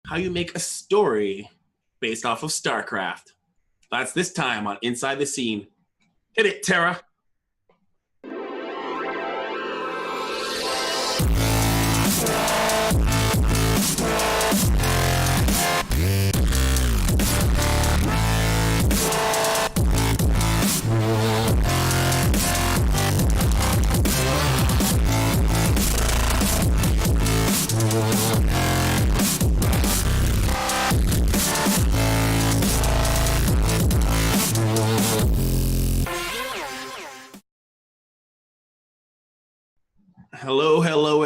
how you make a story based off of StarCraft. That's this time on Inside the Scene. Hit it, Tara.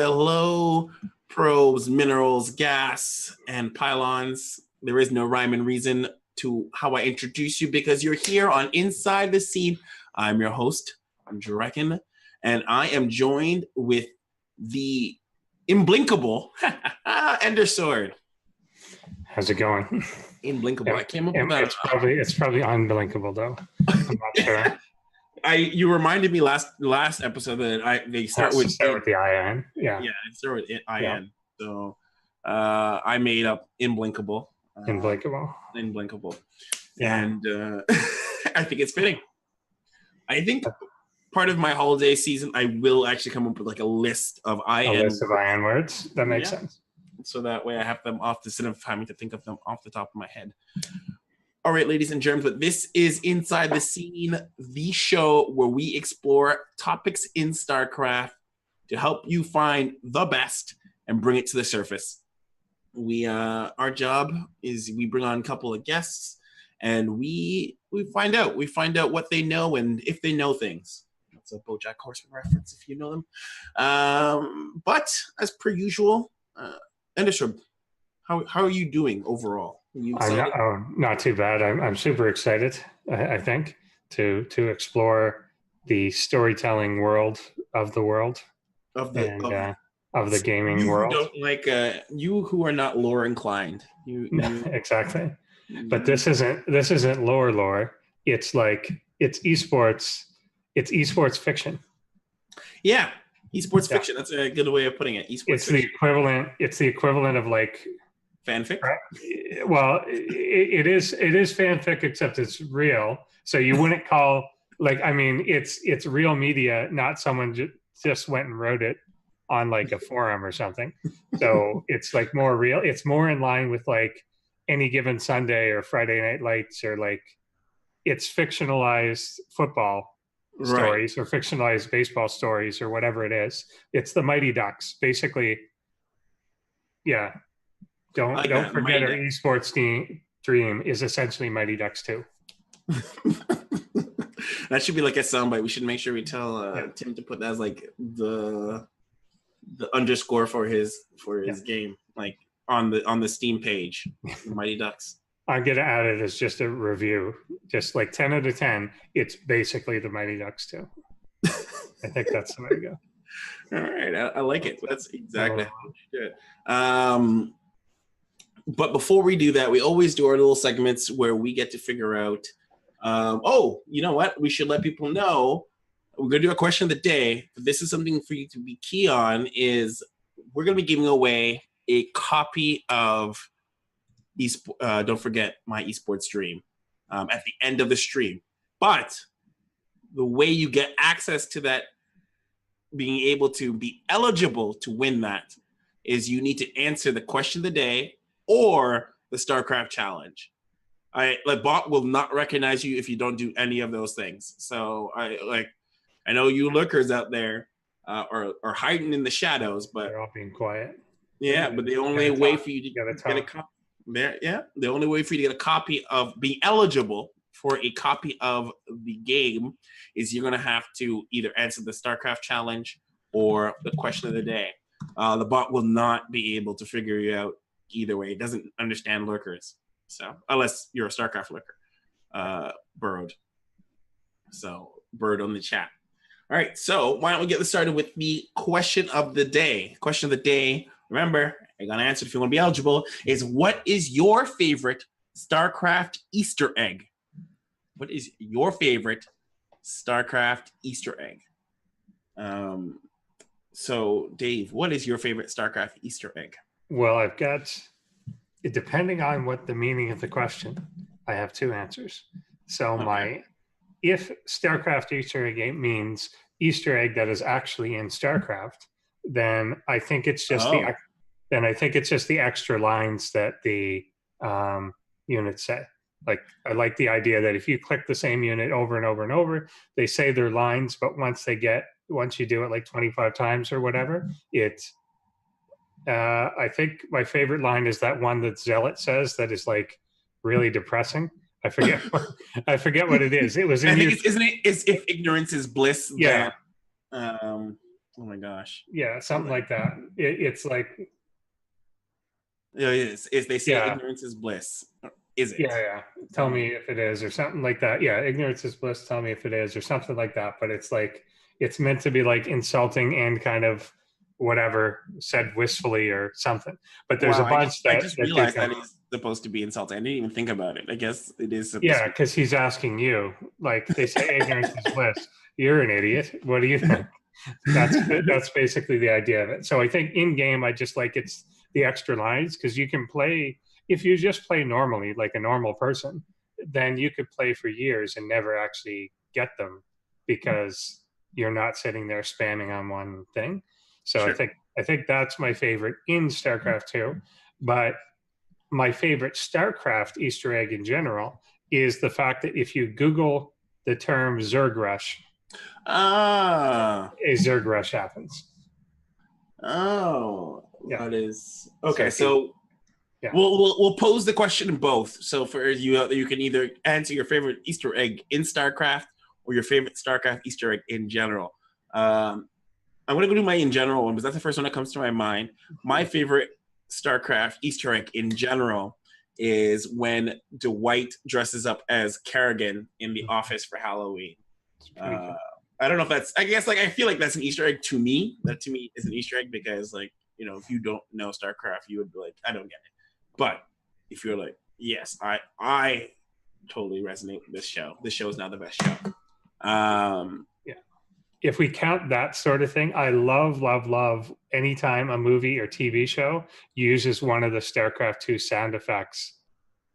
Hello, probes, minerals, gas, and pylons. There is no rhyme and reason to how I introduce you because you're here on Inside the Scene. I'm your host, I'm Draken, and I am joined with the imblinkable Ender Sword. How's it going? Imblinkable. I came up with that. It's probably unblinkable though. I'm not sure. You reminded me last episode that they start with the IN. Yeah, I start with IN. Yeah. So I made up imblinkable. Imblinkable. Yeah. And I think it's fitting. I think part of my holiday season, I will actually come up with like a list of IN. A list of IN words. That makes sense. So that way I have them off instead of having to think of them off the top of my head. All right, ladies and germs, but this is Inside the Scene, the show where we explore topics in StarCraft to help you find the best and bring it to the surface. Our job is we bring on a couple of guests and we find out what they know and if they know things. That's a BoJack Horseman reference if you know them. But as per usual, Enderstrom, how are you doing overall? Not too bad. I'm super excited. I think to explore the storytelling world of the gaming world. Don't like you who are not lore inclined. You exactly. But this isn't lore. It's esports. It's esports fiction. Yeah, esports fiction. That's a good way of putting it. Esports. It's the equivalent of like fanfic. Well, it is fanfic, except it's real. So you wouldn't call it's real media, not someone just went and wrote it on like a forum or something. So it's like more real. It's more in line with like Any Given Sunday or Friday Night Lights, or like it's fictionalized football stories or fictionalized baseball stories or whatever it is. It's the Mighty Ducks, basically. Yeah. Don't forget our esports dream is essentially Mighty Ducks 2. That should be like a soundbite. We should make sure we tell Tim to put that as like the underscore for his game, like on the Steam page. Mighty Ducks. I'm gonna add it as just a review, just like 10 out of 10. It's basically the Mighty Ducks 2. I think that's the way to go. All right, I like it. That's exactly how we should do it. But before we do that, we always do our little segments where we get to figure out, you know what? We should let people know. We're going to do a question of the day. But this is something for you to be key on is we're going to be giving away a copy of Don't Forget My Esports Dream at the end of the stream. But the way you get access to that, being able to be eligible to win that, is you need to answer the question of the day or the StarCraft challenge. Bot will not recognize you if you don't do any of those things. So I know you lurkers out there are hiding in the shadows, but they're all being quiet. Yeah, but the only way for you to get a copy, the only way for you to get a copy of being eligible for a copy of the game is you're gonna have to either answer the StarCraft challenge or the question of the day. The bot will not be able to figure you out either way. It doesn't understand lurkers. So unless you're a StarCraft lurker, Burrowed. So Bird on the chat. All right, so why don't we get this started with the question of the day. Question of the day, remember, you're gonna answer if you want to be eligible, is what is your favorite StarCraft Easter egg? What is your favorite StarCraft Easter egg? So Dave, what is your favorite StarCraft Easter egg? Well, I've got depending on what the meaning of the question, I have two answers. So Okay. if StarCraft Easter egg means Easter egg that is actually in StarCraft, then I think it's just Oh, the extra lines that the units say. Like, I like the idea that if you click the same unit over and over and over, they say their lines, but once you do it like 25 times or whatever, I think my favorite line is that one that Zealot says that is like really depressing. I forget I forget what it is. It was I in think your isn't it? Is if ignorance is bliss, yeah, then oh my gosh. yeah, something like that. It's like Yeah, is they say yeah, ignorance is bliss. Is it? yeah. Tell me if it is or something like that. Yeah, ignorance is bliss. Tell me if it is or something like that. But it's like it's meant to be like insulting and kind of whatever said wistfully or something. But there's a Wow, bunch I just that do realized that come. is supposed to be insulting. I didn't even think about it. I guess it is supposed Yeah, to be. because he's asking you. Like they say, ignorance is bliss. You're an idiot. What do you think? That's basically the idea of it. So I think in game, I just like it's the extra lines because you can play if you just play normally, like a normal person, then you could play for years and never actually get them because you're not sitting there spamming on one thing. So Sure. I think that's my favorite in StarCraft 2. But my favorite StarCraft Easter egg in general is the fact that if you Google the term Zerg Rush, Ah, a Zerg Rush happens. oh, Yeah. that is So okay. if you, So yeah, we'll pose the question in both. So for you, you can either answer your favorite Easter egg in StarCraft or your favorite StarCraft Easter egg in general. I'm gonna go do my in general one because that's the first one that comes to my mind. My favorite StarCraft Easter egg in general is when Dwight dresses up as Kerrigan in the office for Halloween. it's pretty Uh, cool. I don't know if that's. I guess like I feel like that's an Easter egg to me. That to me is an Easter egg because like if you don't know StarCraft, you would be like, I don't get it. But if you're like, yes, I totally resonate with this show. This show is now the best show. Yeah. If we count that sort of thing, I love anytime a movie or TV show uses one of the StarCraft 2 sound effects,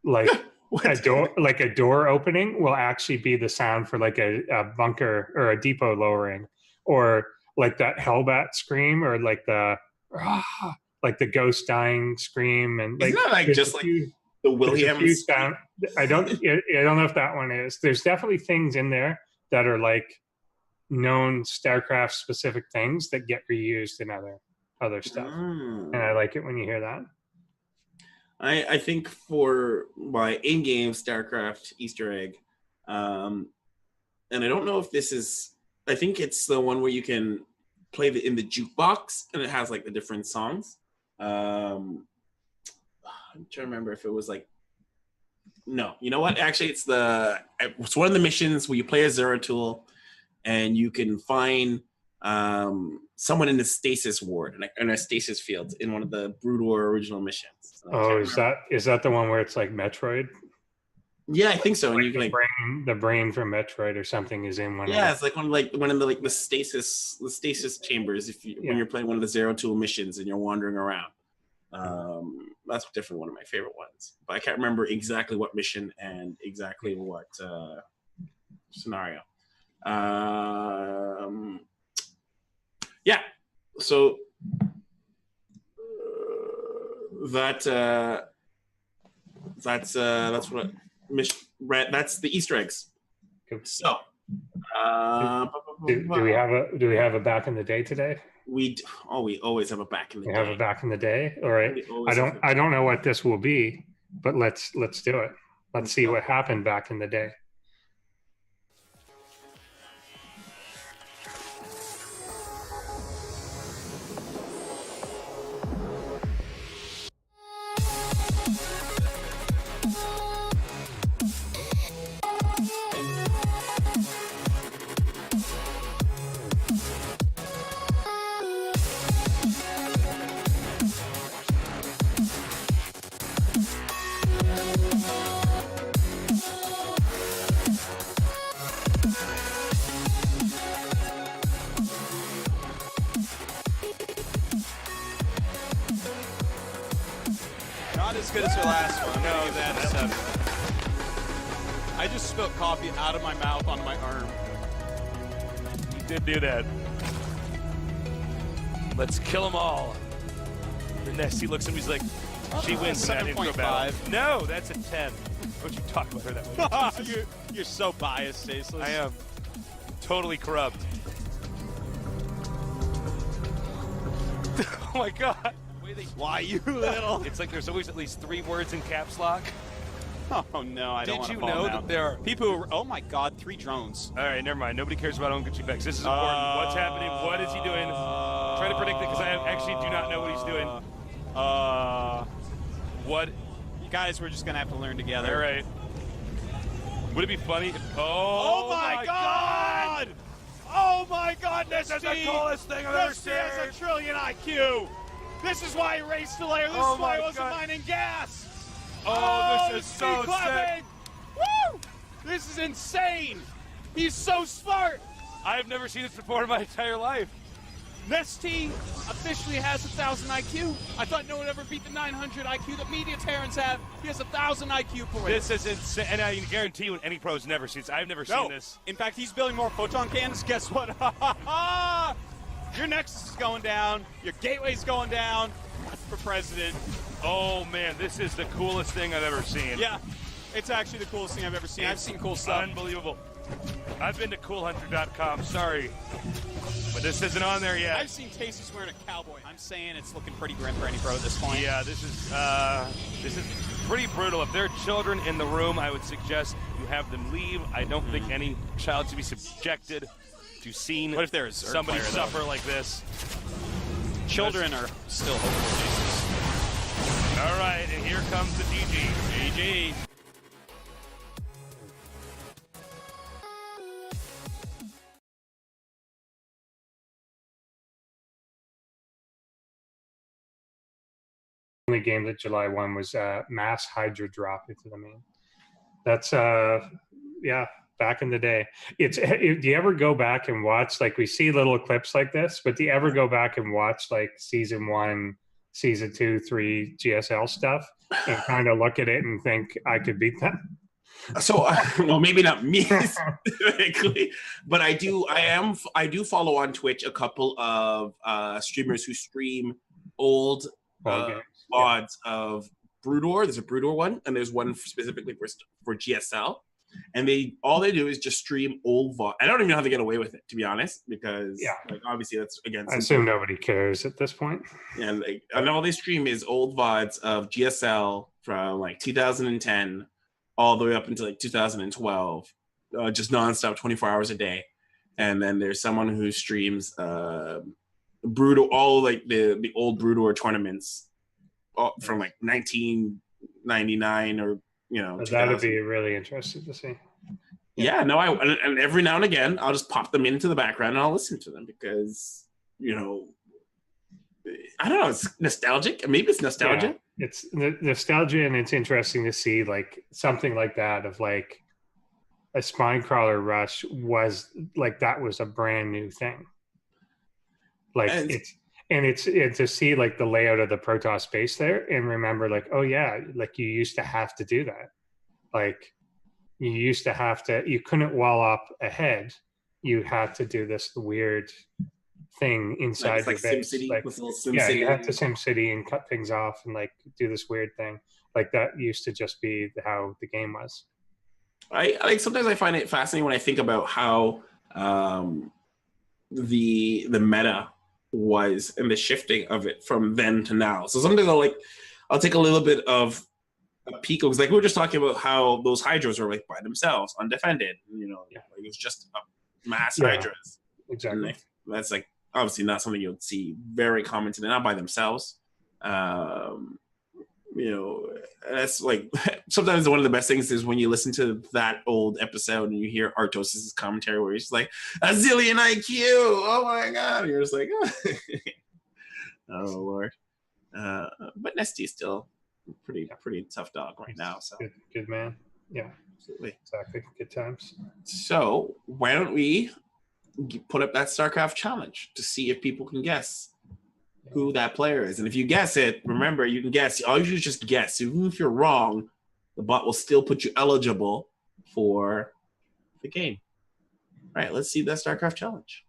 like What? a door opening will actually be the sound for like a bunker or a depot lowering, or like that Hellbat scream, or like the like the ghost dying scream, and Isn't like that like there's a just like few the there's a few Williams? sound. I don't know if that one is. There's definitely things in there that are like known StarCraft specific things that get reused in other stuff, and I Mm. like it when you hear that. I think for my in-game StarCraft Easter egg, and I don't know if this is. I think it's the one where you can play in the jukebox, and it has like the different songs. Um, I'm trying to remember if it was like. No, you know what? Actually, it's one of the missions where you play a Zeratul, and you can find someone in the stasis ward in a stasis field in one of the Broodwar original missions. I Oh, can't remember. is that the one where it's like Metroid? Yeah, I think so. And Like you can like the brain from Metroid or something is in one of yeah, them. it's like one of the like the stasis chambers. If you when Yeah. you're playing one of the Zero Tool missions and you're wandering around, that's definitely one of my favorite ones. But I can't remember exactly what mission and exactly what scenario. Um, yeah, so that that's what mission. That's the Easter eggs. So. Do we have a back in the day today? We always have a back in the We have a day. back in the day. All right. We always have I don't know what this will be, but let's do it. Let's see go. what happened back in the day. last one. No, that's that's 7. I just spilled coffee out of my mouth onto my arm. You did do that. Let's kill them all. The Nessie looks at me, he's like, she wins that intro battle. 7.5. No, that's a 10. Don't you talk about her that way. You're so biased, Tasteless. I am. Totally corrupt. Oh my god. Why, you little? It's like there's always at least 3 words in caps lock. Oh no, I don't want to Did you fall know down. that there are people who are, oh my god, 3 drones. All right, never mind. Nobody cares about Onguchi Bex. This is important. What's happening? What is he doing? Try to predict it because I actually do not know what he's doing. What? You guys, we're just gonna have to learn together. All right. Would it be funny? Oh my god! Oh my god, This is the coolest thing I've ever seen. This has a trillion IQ. This is why he raced the layer. This Oh is why he my wasn't God. mining gas. Oh, this is speed so clapping. Woo! This is insane. He's so smart. I've never seen this before in my entire life. Nesty officially has 1,000 IQ. I thought no one ever beat the 900 IQ that Media Terrans have. He has 1,000 IQ for it. This is insane, and I can guarantee you any pro's never seen this. I've never seen this. In fact, he's building more photon cannons. Guess what? Your Nexus is going down. Your Gateway's going down for president. Oh man, this is the coolest thing I've ever seen. Yeah, it's actually the coolest thing I've ever seen. I've seen cool stuff. Unbelievable. I've been to coolhunter.com, sorry. But this isn't on there yet. I've seen Tasty wearing a cowboy. I'm saying it's looking pretty grim for any pro at this point. Yeah, this is pretty brutal. If there are children in the room, I would suggest you have them leave. I don't think any child should be subjected to seeing What if there's somebody suffer like this. Children are still hopeful. All right, and here comes the GG. GG. Only game that July 1 was mass Hydra drop into the main. That's yeah, back in the day. Do you ever go back and watch, like, we see little clips like this, but do you ever go back and watch like season 1, season 2, 3 GSL stuff and kind of look at it and think I could beat them? So, well, maybe not me specifically, but I do follow on Twitch a couple of streamers who stream old VODs of Brood War. There's a Brood War one, and there's one specifically for GSL. And all they do is just stream old VOD. I don't even know how they get away with it, to be honest, because like obviously that's against. I assume nobody cares at this point. And and all they stream is old VODs of GSL from like 2010 all the way up until like 2012, just nonstop, 24 hours a day. And then there's someone who streams Brood, all like the old Brood War tournaments from like 1999 or that would be really interesting to see. Yeah, no, and every now and again I'll just pop them into the background and I'll listen to them because I don't know, it's nostalgic. Maybe it's nostalgia. Yeah, it's nostalgia, and it's interesting to see like something like that of like a Spinecrawler rush was like that was a brand new thing. Like it's to see like the layout of the Protoss base there and remember like, oh yeah, like you used to have to do that. Like you couldn't wall up ahead. You had to do this weird thing inside your base. SimCity, like, SimCity. You had to SimCity and cut things off and like do this weird thing. Like that used to just be how the game was. I like sometimes I find it fascinating when I think about how the meta was and the shifting of it from then to now. So sometimes I'll take a little bit of a peek because like we were just talking about how those hydras are like by themselves, undefended. Like it was just a mass hydras. Exactly. And that's like obviously not something you'll see very common today, not by themselves. That's like sometimes one of the best things is when you listen to that old episode and you hear Artos' commentary where he's like, a zillion IQ, oh my god, and you're just like, oh lord. But Nesty's still pretty tough dog right now. So good man. Yeah, absolutely, exactly. Good times. So why don't we put up that StarCraft challenge to see if people can guess who that player is. And if you guess it, remember, you can guess. All you should just guess. Even if you're wrong, the bot will still put you eligible for the game. All right, let's see that StarCraft challenge.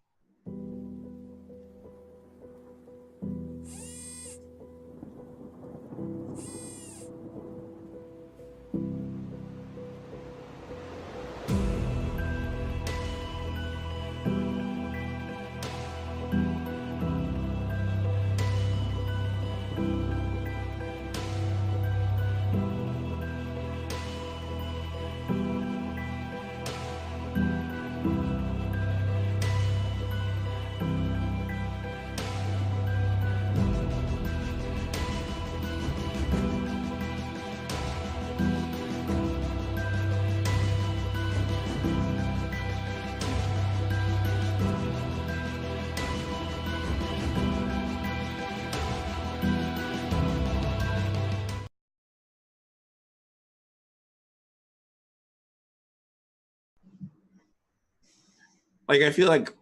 Like, I feel like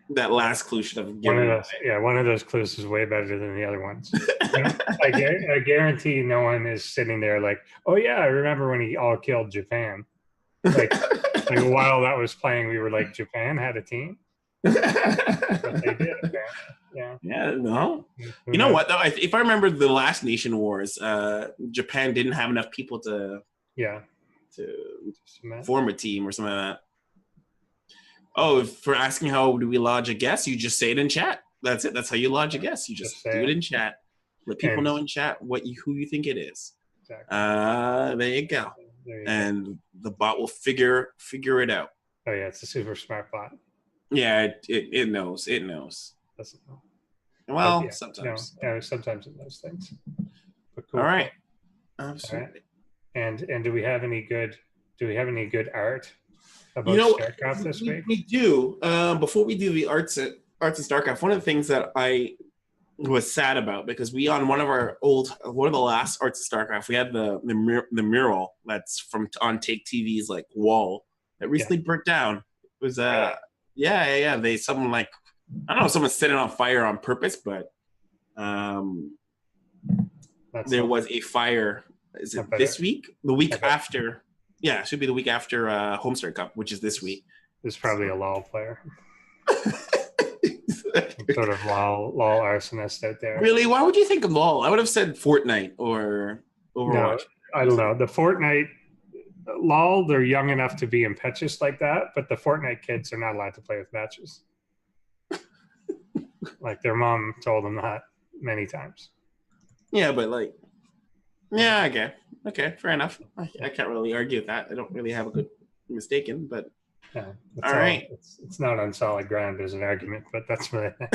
that last clue should have given one of those clues is way better than the other ones. I guarantee no one is sitting there like, oh yeah, I remember when he all killed Japan. Like while that was playing, we were like, Japan had a team. But they did, apparently. Yeah. Yeah, no. You know what, though? If I remember the last Nation Wars, Japan didn't have enough people to form a team or something like that. Oh, for asking how do we lodge a guess, you just say it in chat. That's it. That's how you lodge a guess. You just do it in chat. Let people know in chat who you think it is. Exactly. There you go. And the bot will figure it out. Oh yeah, it's a super smart bot. Yeah, it knows. It knows. Doesn't know. Well, sometimes. No, sometimes it knows things. But cool. All right. Absolutely. All right. And do we have any good art about StarCraft this week? We do. Before we do the arts in StarCraft, one of the things that I was sad about, because we on one of the last arts in StarCraft, we had the mural that's on Take TV's like wall that recently burnt down. It was they someone like, I don't know if someone set it on fire on purpose, but there was a fire. Is it this week? The week after? Yeah, it should be the week after Homestar Cup, which is this week. There's probably a LOL player. Sort of LOL arsonist out there. Really? Why would you think of LOL? I would have said Fortnite or Overwatch. No, I don't know. The Fortnite, LOL, they're young enough to be impetuous like that, but the Fortnite kids are not allowed to play with matches. Like their mom told them that many times. Yeah, but like, yeah, okay, fair enough. I can't really argue with that. I don't really have a good mistaken, but yeah, all right. It's not on solid ground as an argument, but that's what I think.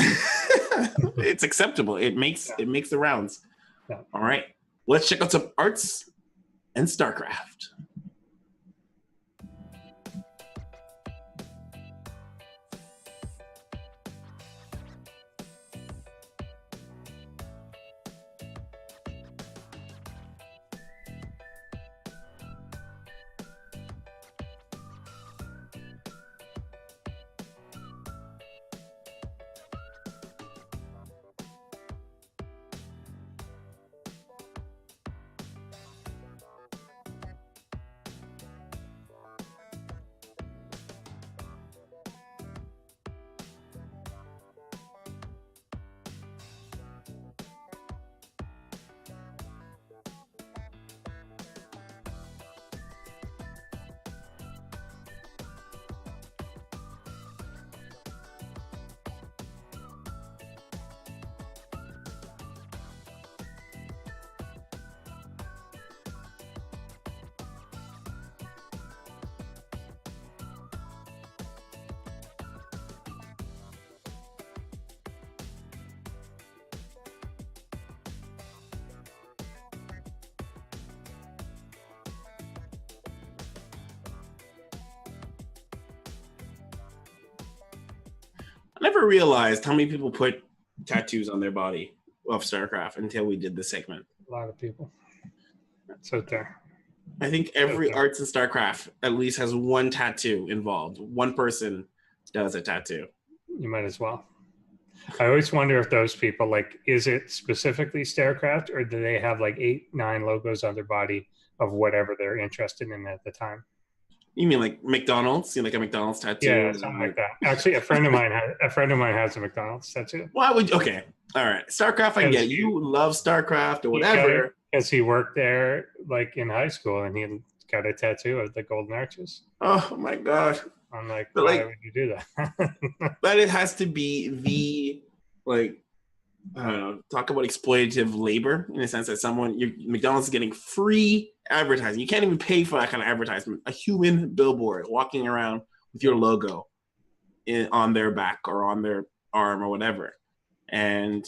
It's acceptable. It makes the rounds. Yeah. All right, let's check out some arts and StarCraft. I never realized how many people put tattoos on their body of StarCraft until we did this segment. A lot of people. It's out there. I think every arts in StarCraft at least has one tattoo involved. One person does a tattoo. You might as well. I always wonder if those people, like, is it specifically StarCraft, or do they have like 8, 9 logos on their body of whatever they're interested in at the time? You mean like McDonald's? You like a McDonald's tattoo? Yeah, something like that. Actually, a friend of mine has a McDonald's tattoo. Why would you? Okay, all right. StarCraft, I can get it. You love StarCraft or whatever. Because he worked there like in high school, and he got a tattoo of the Golden Arches. Oh my god! I'm like, but why would you do that? But it has to be the, like, I don't know, talk about exploitative labor in the sense that McDonald's is getting free advertising. You can't even pay for that kind of advertisement. A human billboard walking around with your logo on their back or on their arm or whatever. And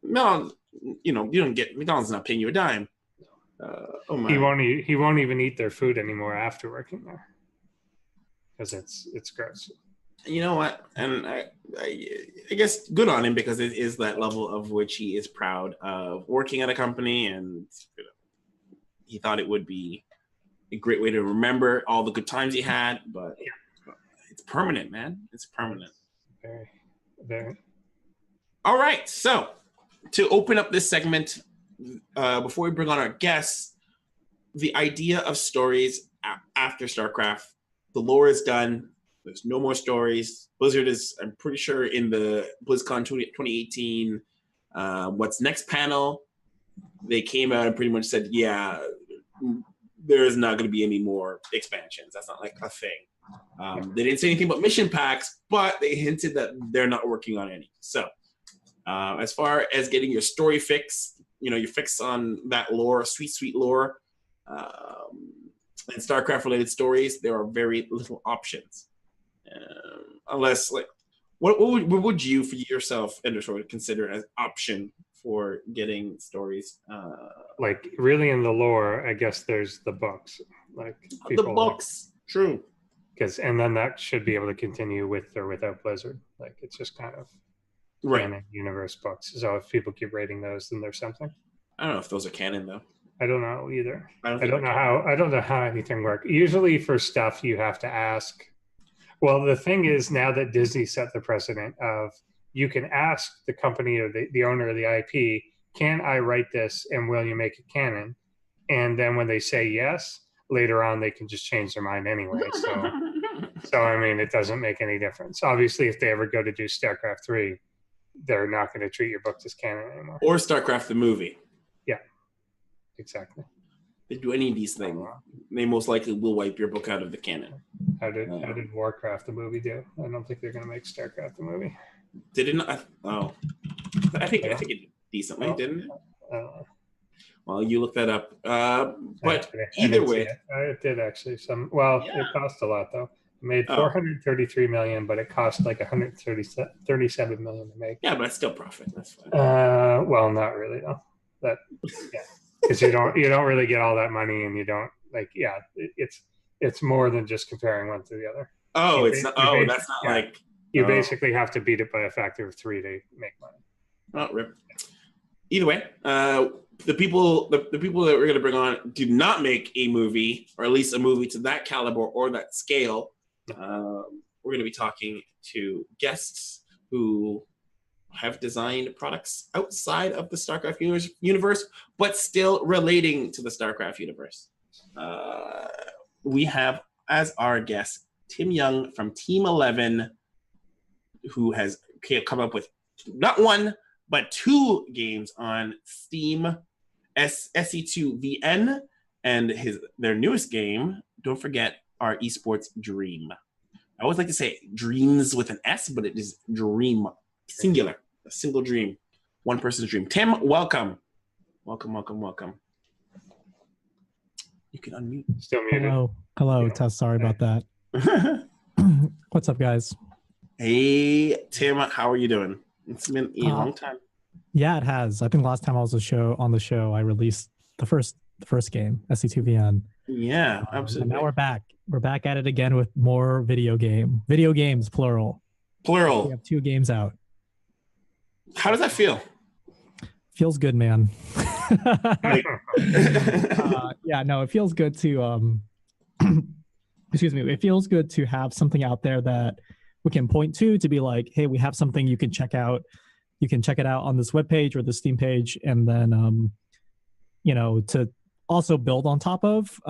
no, you don't get, McDonald's is not paying you a dime. Oh my. He won't even eat their food anymore after working there because it's gross. You know what? And I guess good on him, because it is that level of which he is proud of working at a company, and he thought it would be a great way to remember all the good times he had. But it's permanent, man. It's permanent. Very, very. All right. So to open up this segment, before we bring on our guests, the idea of stories after StarCraft, the lore is done. There's no more stories. Blizzard is, I'm pretty sure, in the BlizzCon 2018 What's Next panel, they came out and pretty much said, yeah, there is not going to be any more expansions. That's not like a thing. They didn't say anything about mission packs, but they hinted that they're not working on any. So as far as getting your story fix, your fix on that lore, sweet lore, and StarCraft related stories, there are very little options. Unless, like, what would you for yourself, Endersword, consider as option for getting stories? Like, really in the lore, I guess there's the books. Like the books, true. And then that should be able to continue with or without Blizzard. Like, it's just kind of canon universe books. So if people keep rating those, then there's something. I don't know if those are canon though. I don't know either. I don't know how anything works. Usually for stuff you have to ask. Well, the thing is, now that Disney set the precedent of, you can ask the company or the owner of the IP, can I write this and will you make it canon? And then when they say yes, later on they can just change their mind anyway. So I mean, it doesn't make any difference. Obviously, if they ever go to do StarCraft 3, they're not going to treat your books as canon anymore. Or StarCraft the movie. Yeah, exactly. They do any of these things, they most likely will wipe your book out of the canon. How did Warcraft the movie do? I don't think they're going to make StarCraft the movie. Did it not? Oh, I think it did decently, didn't it? Well, you look that up. But either way, it did actually. It cost a lot though. It made $433 million, but it cost like $137 million to make. Yeah, but it's still profit. That's fine. Well, not really though. Because you don't really get all that money, and you don't it's more than just comparing one to the other. Oh, that's not like you basically have to beat it by a factor of 3 to make money. Oh, rip. Either way, the people that we're going to bring on do not make a movie, or at least a movie to that caliber or that scale. We're going to be talking to guests who have designed products outside of the StarCraft universe, but still relating to the StarCraft universe. We have as our guest Tim Young from Team 11, who has come up with not one, but 2 games on Steam, SC2VN, and their newest game, don't forget, our esports Dream. I always like to say dreams with an S, but it is Dream, singular, a single dream, one person's dream. Tim, welcome. Welcome. You can unmute. Still muted. Hello, Tess. Sorry about that. What's up, guys? Hey, Tim, how are you doing? It's been a long time. Yeah, it has. I think last time I was on the show, I released the first game, SC2VN. Yeah, absolutely. And now we're back. We're back at it again with more video games, plural. We have 2 games out. How does that feel? Feels good, man. It feels good to excuse me. It feels good to have something out there that we can point to be like, hey, we have something you can check out you can check it out on this webpage or the Steam page, and then to also build on top of.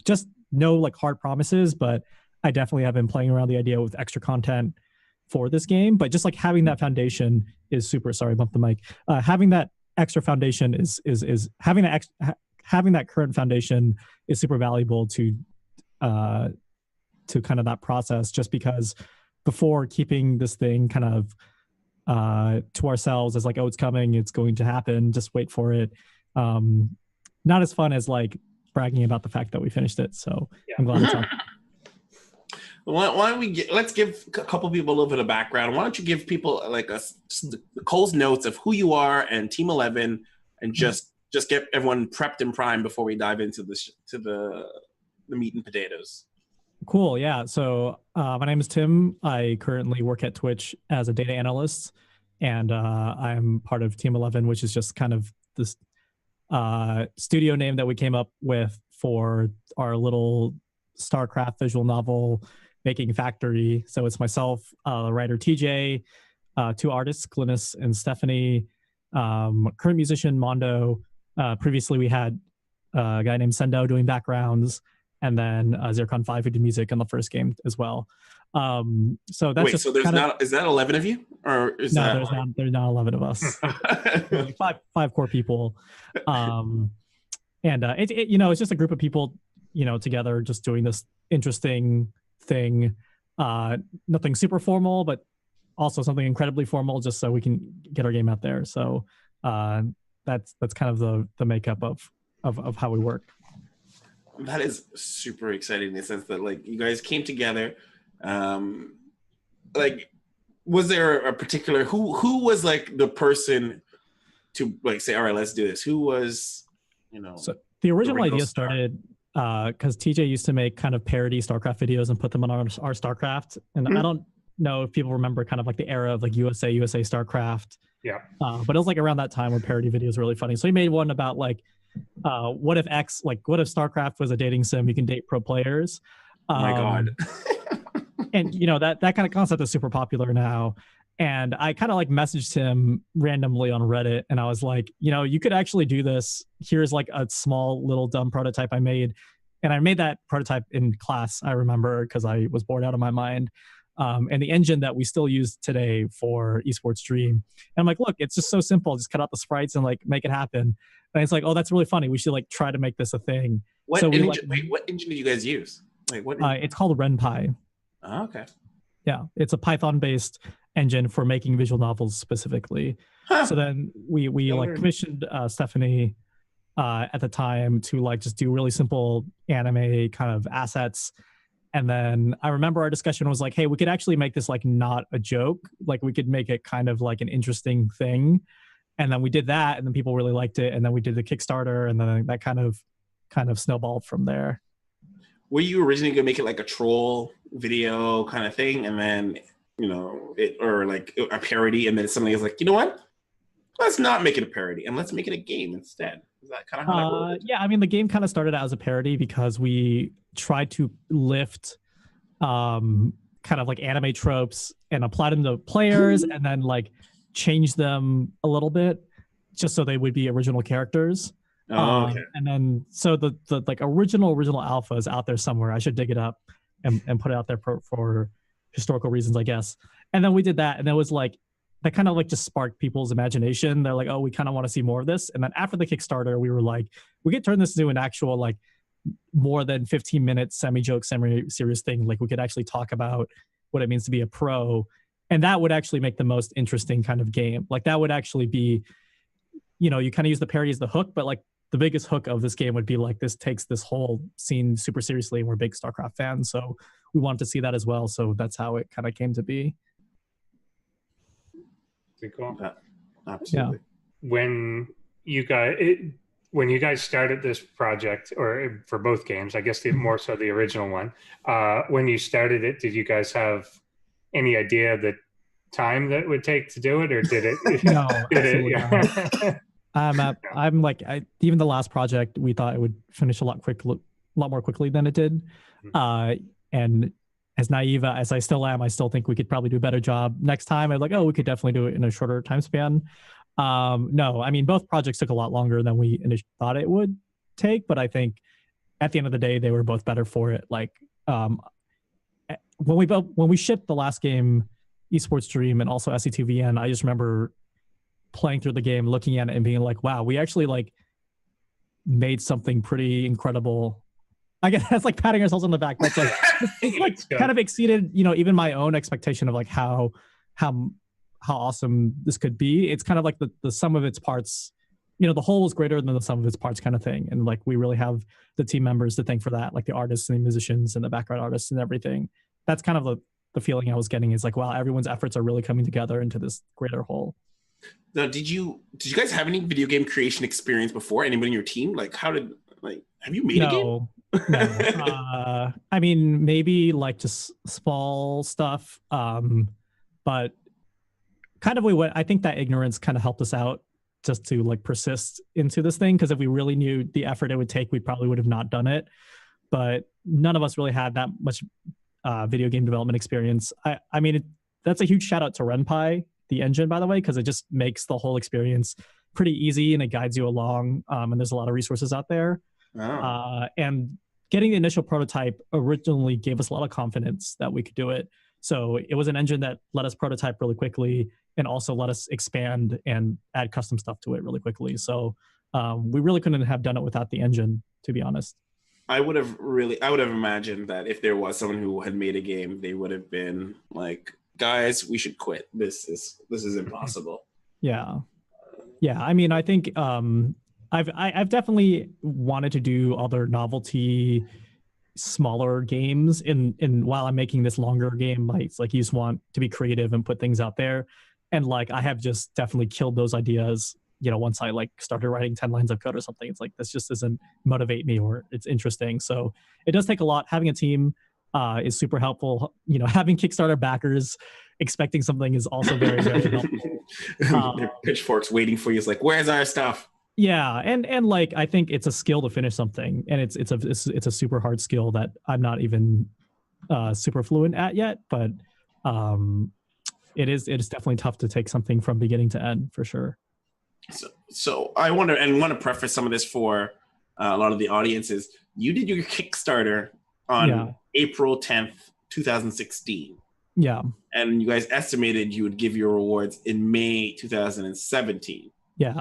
Just no like hard promises, but I definitely have been playing around the idea with extra content for this game. But just like having that foundation is super. Sorry, I bumped the mic. Having that extra foundation is having that current foundation is super valuable to kind of that process, just because before keeping this thing kind of to ourselves as like, oh, it's coming, it's going to happen, just wait for it. Not as fun as like bragging about the fact that we finished it. So yeah. I'm glad it's up. Why don't we let's give a couple people a little bit of background. Why don't you give people like Cole's notes of who you are and Team 11, and just get everyone prepped and primed before we dive into the meat and potatoes. Cool. Yeah. So my name is Tim. I currently work at Twitch as a data analyst, and I'm part of Team 11, which is just kind of this studio name that we came up with for our little StarCraft visual novel making factory. So it's myself, the writer TJ, two artists, Glynis and Stephanie, current musician Mondo. Previously we had a guy named Sendo doing backgrounds, and then Zircon 5 who did music on the first game as well. So that's so there's not, is that 11 of you, or is no, there's not 11 of us. Like five core people. And it's just a group of people, together just doing this interesting thing. Nothing super formal, but also something incredibly formal, just so we can get our game out there. So that's kind of the makeup of how we work. That is super exciting in the sense that like you guys came together. Like, was there a particular who was like the person to like say, all right, let's do this? Who was, So the original idea started because TJ used to make kind of parody StarCraft videos and put them on our StarCraft. And I don't know if people remember kind of like the era of like USA StarCraft. Yeah. But it was like around that time when parody videos were really funny. So he made one about like, what if StarCraft was a dating sim? You can date pro players. Oh my God. And that kind of concept is super popular now. And I kind of like messaged him randomly on Reddit, and I was like, you could actually do this. Here's like a small little dumb prototype I made. And I made that prototype in class, I remember, because I was bored out of my mind. And the engine that we still use today for esports Dream. And I'm like, look, it's just so simple. Just cut out the sprites and like make it happen. And it's like, oh, that's really funny. We should like try to make this a thing. What engine did you guys use? Like what? It's called RenPy. Oh, okay. Yeah, it's a Python-based engine for making visual novels specifically. Huh. So then we like commissioned Stephanie at the time to like just do really simple anime kind of assets. And then I remember our discussion was like, hey, we could actually make this like not a joke. Like we could make it kind of like an interesting thing. And then we did that, and then people really liked it. And then we did the Kickstarter, and then that kind of snowballed from there. Were you originally gonna make it like a troll video kind of thing, and then or like a parody, and then somebody was like, you know what? Let's not make it a parody, and let's make it a game instead. Is that kind of how that worked? Yeah, I mean, the game kind of started out as a parody because we tried to lift kind of like anime tropes and apply them to players, and then like change them a little bit just so they would be original characters. Oh, okay. And then so the like original alpha is out there somewhere. I should dig it up and put it out there for historical reasons, I guess. And then we did that, and it was like that kind of like just sparked people's imagination. They're like, oh, we kind of want to see more of this. And then after the Kickstarter, we were like, we could turn this into an actual like more than 15-minute semi-joke, semi-serious thing. Like we could actually talk about what it means to be a pro, and that would actually make the most interesting kind of game. Like that would actually be, you kind of use the parody as the hook, but like the biggest hook of this game would be like this takes this whole scene super seriously, and we're big StarCraft fans, so we wanted to see that as well. So that's how it kind of came to be. Pretty cool. Absolutely. Yeah. When you guys started this project, or for both games, I guess more so the original one, when you started it, did you guys have any idea of the time that it would take to do it, or did it? No, absolutely not. I'm like, even the last project, we thought it would finish a lot more quickly than it did. And as naive as I still am, I still think we could probably do a better job next time. I'm like, oh, we could definitely do it in a shorter time span. No, I mean, both projects took a lot longer than we initially thought it would take, but I think at the end of the day, they were both better for it. Like when we shipped the last game, Esports Dream, and also SC2VN, I just remember playing through the game, looking at it, and being like, wow, we actually like made something pretty incredible. I guess that's like patting ourselves on the back. That's like, it's like kind of exceeded, even my own expectation of like how awesome this could be. It's kind of like the sum of its parts, the whole is greater than the sum of its parts kind of thing. And like, we really have the team members to thank for that, like the artists and the musicians and the background artists and everything. That's kind of the feeling I was getting, is like, wow, everyone's efforts are really coming together into this greater whole. Now, did you guys have any video game creation experience before? Anybody in your team? Like, have you made a game? No. I mean, maybe like just small stuff. But kind of I think that ignorance kind of helped us out just to like persist into this thing. Because if we really knew the effort it would take, we probably would have not done it. But none of us really had that much video game development experience. I mean, that's a huge shout out to Renpai, the engine, by the way, because it just makes the whole experience pretty easy and it guides you along. And there's a lot of resources out there. Oh. And getting the initial prototype originally gave us a lot of confidence that we could do it. So it was an engine that let us prototype really quickly and also let us expand and add custom stuff to it really quickly. So we really couldn't have done it without the engine, to be honest. I would have imagined that if there was someone who had made a game, they would have been like, guys, we should quit. This is impossible. Yeah. I mean, I think I've definitely wanted to do other novelty, smaller games in while I'm making this longer game. Like you just want to be creative and put things out there, and like I have just definitely killed those ideas. Once I like started writing 10 lines of code or something, it's like this just doesn't motivate me or it's interesting. So it does take a lot. Having a team is super helpful. Having Kickstarter backers expecting something is also very, very helpful. Their pitchforks waiting for you. It's like, where's our stuff? Yeah, and like I think it's a skill to finish something, and it's a super hard skill that I'm not even super fluent at yet. But it is definitely tough to take something from beginning to end for sure. So I want to preface some of this for a lot of the audiences. You did your Kickstarter on April 10th, 2016. Yeah. And you guys estimated you would give your rewards in May 2017. Yeah.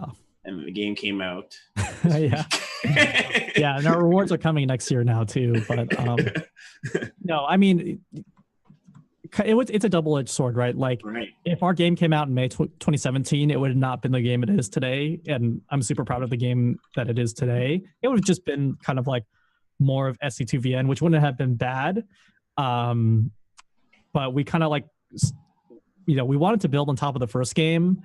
And the game came out. Yeah. Yeah, and our rewards are coming next year now too. But no, I mean, it's a double-edged sword, right? Like, if our game came out in May 2017, it would have not been the game it is today. And I'm super proud of the game that it is today. It would have just been kind of like more of SC2VN, which wouldn't have been bad. But we kind of like, we wanted to build on top of the first game.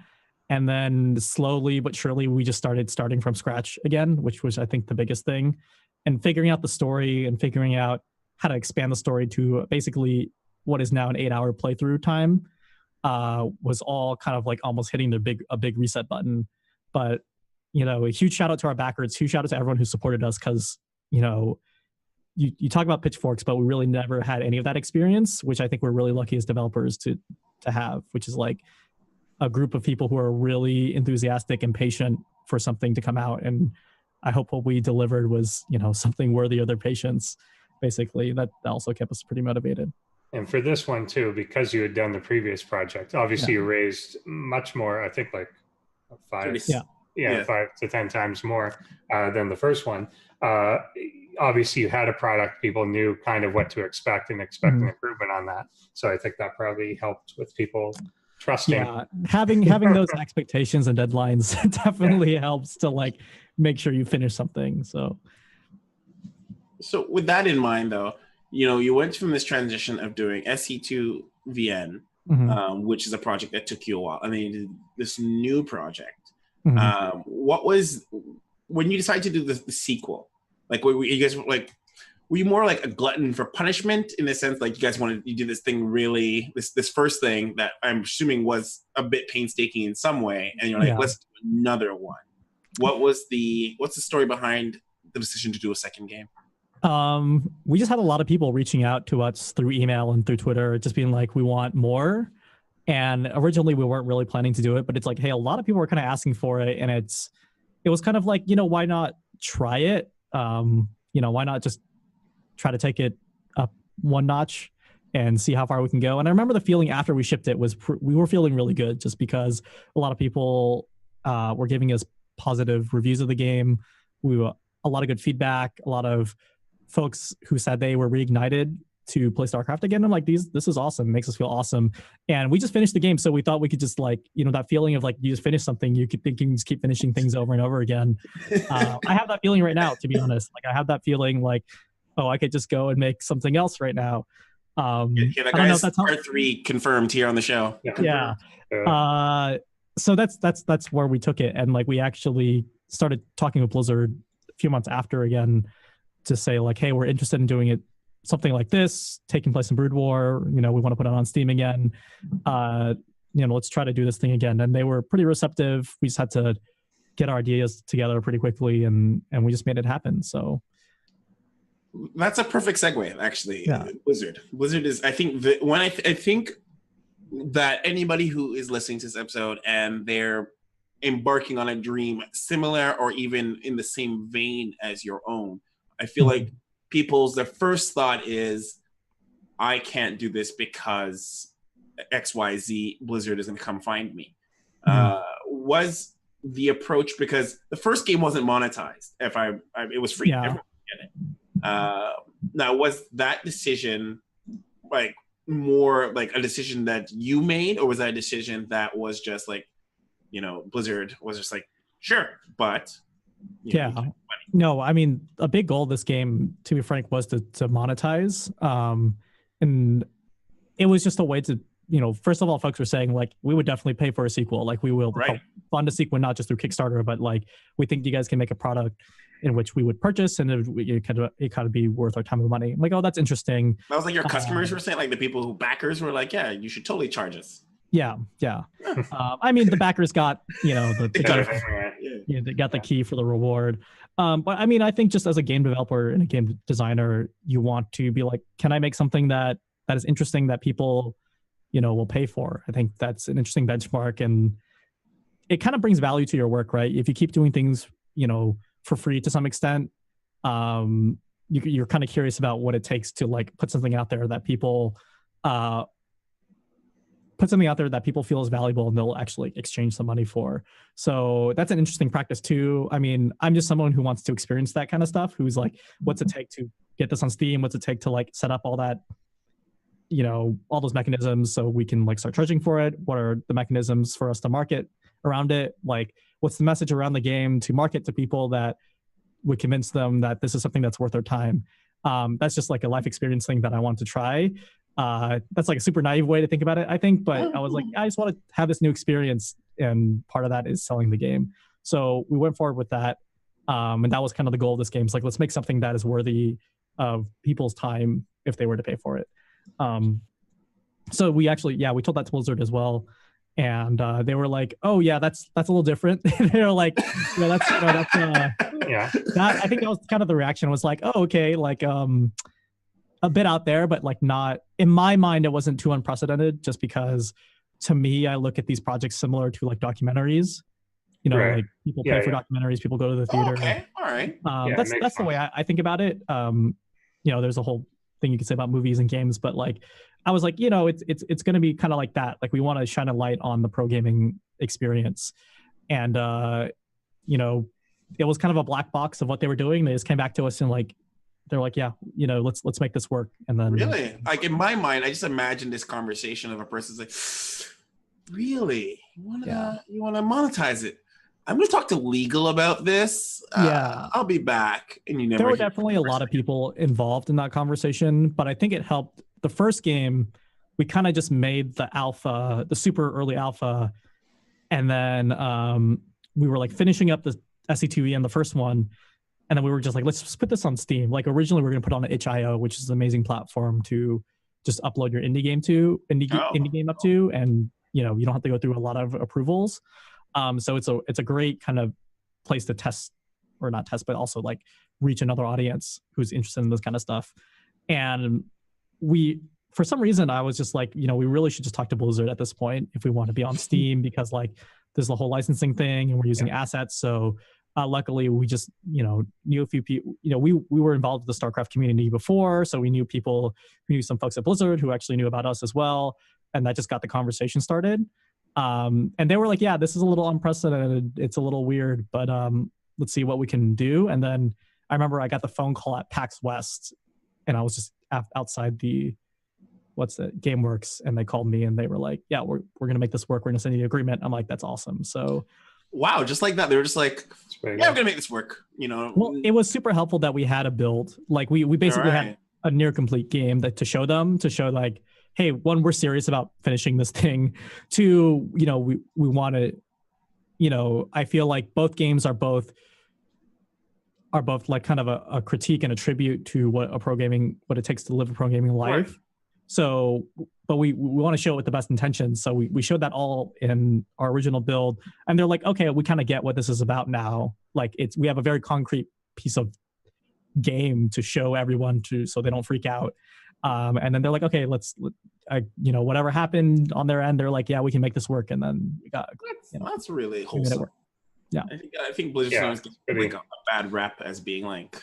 And then slowly but surely, we just starting from scratch again, which was, I think, the biggest thing. And figuring out the story and figuring out how to expand the story to basically what is now an 8-hour playthrough time was all kind of like almost hitting a big reset button. But, a huge shout out to our backers, huge shout out to everyone who supported us, because, you talk about pitchforks, but we really never had any of that experience, which I think we're really lucky as developers to have, which is like a group of people who are really enthusiastic and patient for something to come out. And I hope what we delivered was, something worthy of their patience. Basically, that also kept us pretty motivated. And for this one too, because you had done the previous project, obviously you raised much more, I think like 5 to 10 times more than the first one. Obviously you had a product, people knew kind of what to expect and expect an improvement on that. So I think that probably helped with people trusting. Yeah, having those expectations and deadlines definitely helps to like make sure you finish something. So with that in mind though, you went from this transition of doing SC2VN, which is a project that took you a while, and then you did this new project. What was, when you decided to do the sequel, like were you guys like, were you more like a glutton for punishment in the sense like you guys you do this thing really, this first thing that I'm assuming was a bit painstaking in some way, and you're like, let's do another one. What's the story behind the decision to do a second game? We just had a lot of people reaching out to us through email and through Twitter, just being like, we want more. And originally we weren't really planning to do it, but it's like, hey, a lot of people are kind of asking for it. And it was kind of like, why not try it? Why not just try to take it up one notch and see how far we can go. And I remember the feeling after we shipped it was we were feeling really good, just because a lot of people were giving us positive reviews of the game. A lot of good feedback, a lot of folks who said they were reignited to play StarCraft again. I'm like, this is awesome. It makes us feel awesome. And we just finished the game. So we thought we could just that feeling of like, you just finish something, you could think you can just keep finishing things over and over again. I have that feeling right now, to be honest. Like, I have that feeling like, oh, I could just go and make something else right now. That guy's part 3 confirmed here on the show. Yeah. So that's where we took it. And like, we actually started talking with Blizzard a few months after again to say like, hey, we're interested in doing it, something like this, taking place in Brood War. We want to put it on Steam again. Let's try to do this thing again. And they were pretty receptive. We just had to get our ideas together pretty quickly, and we just made it happen. So that's a perfect segue, actually. Yeah. Blizzard is, I think, I think that anybody who is listening to this episode and they're embarking on a dream similar or even in the same vein as your own, I feel like their first thought is, I can't do this because XYZ, Blizzard is going to come find me. Was the approach, because the first game wasn't monetized. It was free. Yeah. Everyone could get it. Now, was that decision like more like a decision that you made, or was that a decision that was just like, Blizzard was just like, sure, but no, I mean, a big goal of this game, to be frank, was to monetize. And it was just a way to, first of all, folks were saying like, we would definitely pay for a sequel. Like, we will fund a sequel, not just through Kickstarter, but like, we think you guys can make a product in which we would purchase, and it kind of be worth our time and money. I'm like, oh, that's interesting. That was like your customers were saying, like the people who backers were like, yeah, you should totally charge us. Yeah. I mean, the backers got, they got the key for the reward. But I mean, I think just as a game developer and a game designer, you want to be like, can I make something that is interesting that people, will pay for? I think that's an interesting benchmark, and it kind of brings value to your work, right? If you keep doing things, for free to some extent, you're kind of curious about what it takes to like put something out there that people feel is valuable and they'll actually exchange some money for. So that's an interesting practice too. I mean, I'm just someone who wants to experience that kind of stuff, who's like, what's it take to get this on Steam? What's it take to like set up all that, all those mechanisms so we can like start charging for it? What are the mechanisms for us to market around it? Like, what's the message around the game to market to people that would convince them that this is something that's worth their time? That's just like a life experience thing that I want to try. That's like a super naive way to think about it, I think, but I was like, I just want to have this new experience, and part of that is selling the game. So we went forward with that, and that was kind of the goal of this game. It's like, let's make something that is worthy of people's time if they were to pay for it. So we actually, we told that to Blizzard as well, and they were like, oh yeah, that's a little different. They were like, I think that was kind of the reaction, was like, oh, okay, like a bit out there, but like not, in my mind, it wasn't too unprecedented, just because to me, I look at these projects similar to like documentaries. Like people pay for documentaries, people go to the theater. Okay, all right. That's the way I think about it. There's a whole thing you could say about movies and games, but like, I was like, it's going to be kind of like that. Like, we want to shine a light on the pro gaming experience. And, it was kind of a black box of what they were doing. They just came back to us and like, they're like, yeah, let's make this work. And then really, like in my mind, I just imagine this conversation of a person's like, really, you want to monetize it? I'm going to talk to legal about this. I'll be back. And there were definitely a lot of people involved in that conversation, but I think it helped. The first game, we kind of just made the alpha, the super early alpha, and then we were like finishing up the SC2E on the first one, and then we were just like, let's just put this on Steam. Like, originally we were going to put on itch.io, which is an amazing platform to just upload your indie game up to, and you don't have to go through a lot of approvals. So it's a great kind of place to test or not test, but also like reach another audience who's interested in this kind of stuff. And for some reason, I was just like, we really should just talk to Blizzard at this point if we want to be on Steam, because like there's the whole licensing thing and we're using assets. So luckily we just, knew a few people, we were involved with the StarCraft community before. So we knew people, we knew some folks at Blizzard who actually knew about us as well. And that just got the conversation started. And they were like, yeah, this is a little unprecedented. It's a little weird, but let's see what we can do. And then I remember I got the phone call at PAX West and I was just outside GameWorks, and they called me and they were like, yeah, we're going to make this work. We're going to send you the agreement. I'm like, that's awesome. So wow, just like that. They were just like, yeah, we're going to make this work. Well, it was super helpful that we had a build. Like we basically had a near complete game to show like, hey, one, we're serious about finishing this thing. Two, we want to, I feel like both games are both like kind of a critique and a tribute to what it takes to live a pro gaming life. Right. So, but we want to show it with the best intentions. So we showed that all in our original build, and they're like, okay, we kind of get what this is about now. Like we have a very concrete piece of game to show everyone so they don't freak out. And then they're like, okay, whatever happened on their end, they're like, yeah, we can make this work. And then we got, that's really wholesome. Yeah. I think Blizzard sometimes gets like a bad rep as being like,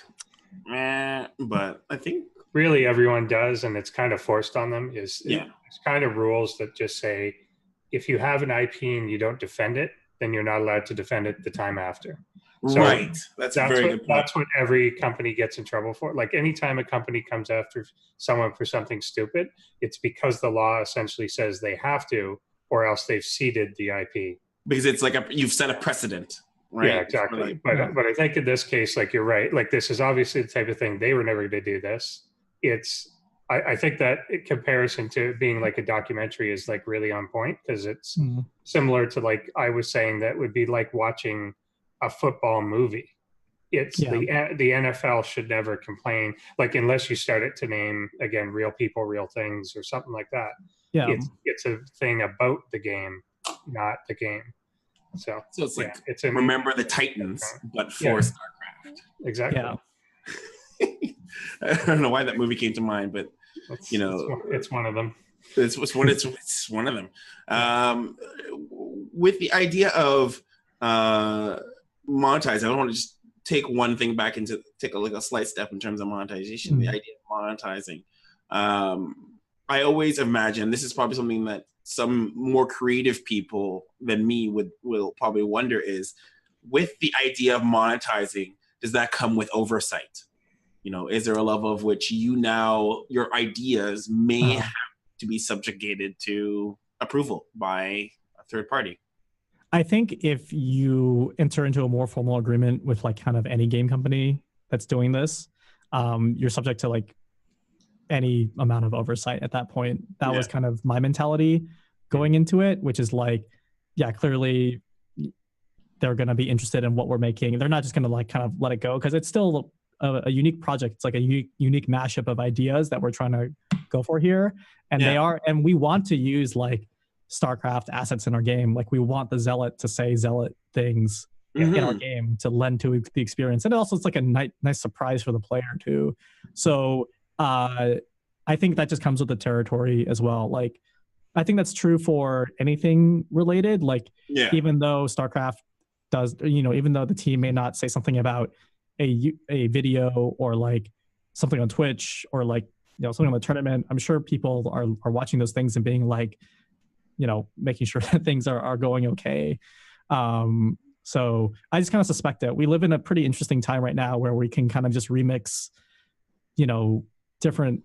but I think really everyone does, and it's kind of forced on them, it's kind of rules that just say, if you have an IP and you don't defend it, then you're not allowed to defend it the time after. So right. That's a very good point. That's what every company gets in trouble for. Like anytime a company comes after someone for something stupid, it's because the law essentially says they have to, or else they've ceded the IP. Because it's like you've set a precedent, right? Yeah, exactly. But I think in this case, like you're right. Like this is obviously the type of thing they were never going to do this. I think that in comparison to being like a documentary is like really on point, because it's similar to, like I was saying, that would be like watching a football movie. It's the NFL should never complain, like unless you start it to name again real people, real things, or something like that. Yeah, it's a thing about the game, not the game. So it's like remember the Titans, but for StarCraft. Exactly. Yeah. I don't know why that movie came to mind, but it's one of them. It's one of them. With the idea of monetize, I don't want to just take one thing back and take a slight step in terms of monetization. The idea of monetizing. I always imagine, this is probably something that some more creative people than me will probably wonder, is with the idea of monetizing, does that come with oversight? Is there a level of which your ideas may have to be subjugated to approval by a third party? I think if you enter into a more formal agreement with like kind of any game company that's doing this, you're subject to like any amount of oversight at that point. That was kind of my mentality going into it, which is like, clearly they're going to be interested in what we're making. They're not just going to like kind of let it go, because it's still a unique project. It's like a unique mashup of ideas that we're trying to go for here. And and we want to use like StarCraft assets in our game. Like we want the Zealot to say Zealot things in our game to lend to the experience. And also it's like a nice surprise for the player too. So I think that just comes with the territory as well. Like I think that's true for anything related. Like even though StarCraft does, even though the team may not say something about a video or like something on Twitch or like something on the tournament, I'm sure people are watching those things and being like, making sure that things are going okay. So I just kind of suspect that we live in a pretty interesting time right now where we can kind of just remix, different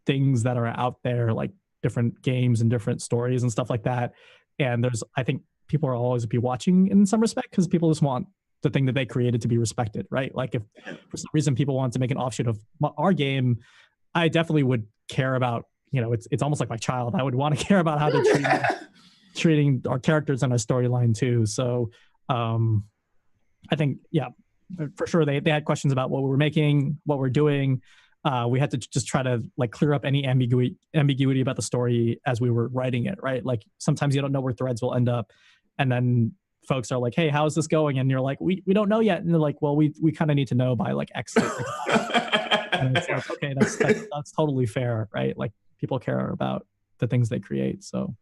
things that are out there, like different games and different stories and stuff like that. And I think people will always be watching in some respect, because people just want the thing that they created to be respected, right? Like if for some reason people want to make an offshoot of our game, I definitely would care about, it's almost like my child. I would want to care about how they're treating our characters and our storyline too. So I think, for sure they had questions about what we were making, what we're doing. We had to just try to like clear up any ambiguity about the story as we were writing it, right? Like sometimes you don't know where threads will end up. And then folks are like, hey, how's this going? And you're like, we don't know yet. And they're like, well, we kind of need to know by like X. And it's like, okay, that's totally fair, right? Like people care about the things they create. So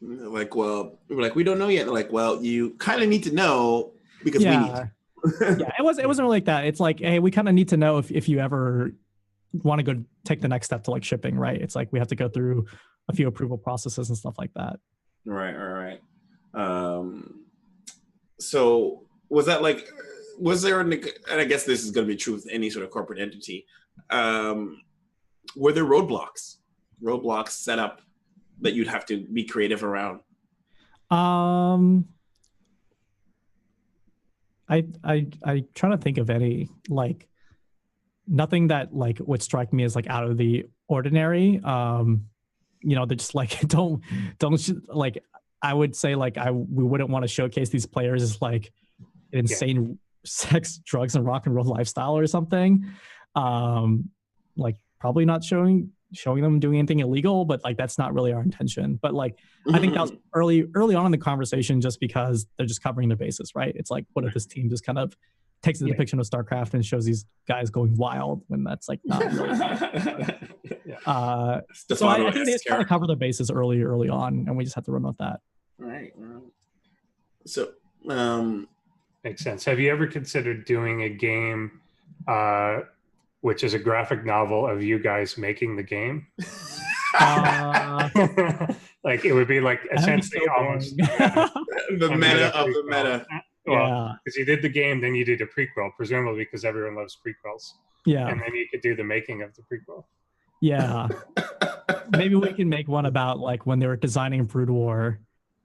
like, well, we're like, we don't know yet. They're like, well, you kind of need to know because we need to. Yeah, it wasn't really like that. It's like, hey, we kind of need to know if you ever want to go take the next step to like shipping, right? It's like we have to go through a few approval processes and stuff like that. Right. So was that like, was there, and I guess this is going to be true with any sort of corporate entity, were there roadblocks set up that you'd have to be creative around? I try to think of any, like nothing that like would strike me as like out of the ordinary. They're just like don't like, I would say like we wouldn't want to showcase these players as like an insane sex, drugs, and rock and roll lifestyle or something. Like probably not showing them doing anything illegal, but like that's not really our intention. But like I think that was early on in the conversation, just because they're just covering their bases, right? It's like, what if this team just kind of takes the depiction of StarCraft and shows these guys going wild when that's like not really so I think they just kind of cover their bases early on, and we just have to run with that. Right. So makes sense. Have you ever considered doing a game which is a graphic novel of you guys making the game? Like it would be like essentially almost the meta of the meta. Well, because you did the game, then you did a prequel, presumably because everyone loves prequels. Yeah. And then you could do the making of the prequel. Yeah. Maybe we can make one about like when they were designing Brood War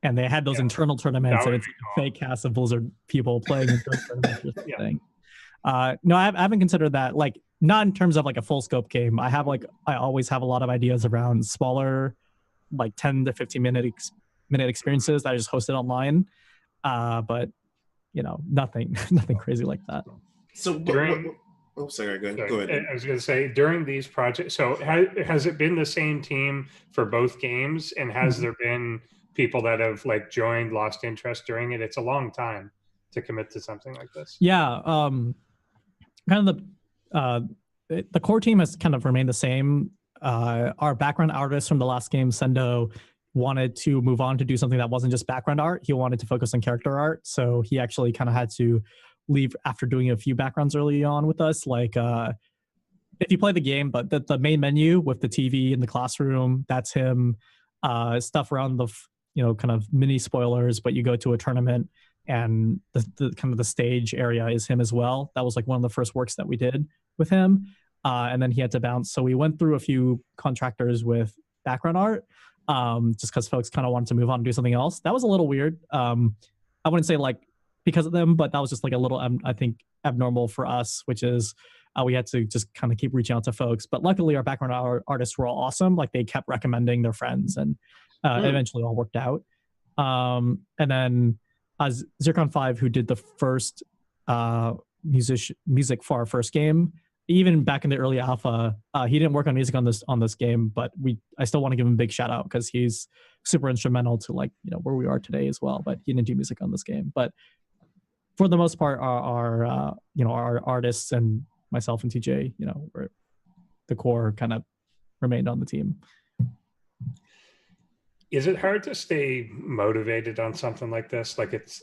and they had those internal tournaments and it's a fake cast of Blizzard people playing in those tournaments or something. No, I haven't considered that. Like not in terms of like a full scope game. I always have a lot of ideas around smaller, like 10 to 15 minute experiences that I just hosted online. But nothing crazy like that. So sorry, go ahead. I was going to say, during these projects, so has it been the same team for both games, and has there been people that have like joined, lost interest during it? It's a long time to commit to something like this. Yeah, kind of the core team has kind of remained the same. Our background artist from the last game, Sendo, wanted to move on to do something that wasn't just background art. He wanted to focus on character art. So he actually kind of had to leave after doing a few backgrounds early on with us. Like if you play the game, but the main menu with the TV in the classroom, that's him. Stuff around the, kind of mini spoilers, but you go to a tournament and the kind of the stage area is him as well. That was like one of the first works that we did with him. And then he had to bounce. So we went through a few contractors with background art. Just because folks kind of wanted to move on and do something else. That was a little weird. I wouldn't say like because of them, but that was just like a little, I think, abnormal for us, which is we had to just kind of keep reaching out to folks. But luckily our background artists were all awesome. Like they kept recommending their friends and eventually all worked out. And then Zircon5, who did the first music for our first game, even back in the early alpha, he didn't work on music on this game, but I still want to give him a big shout out because he's super instrumental to like where we are today as well. But he didn't do music on this game. But for the most part, our artists and myself and TJ, were the core kind of remained on the team. Is it hard to stay motivated on something like this? Like it's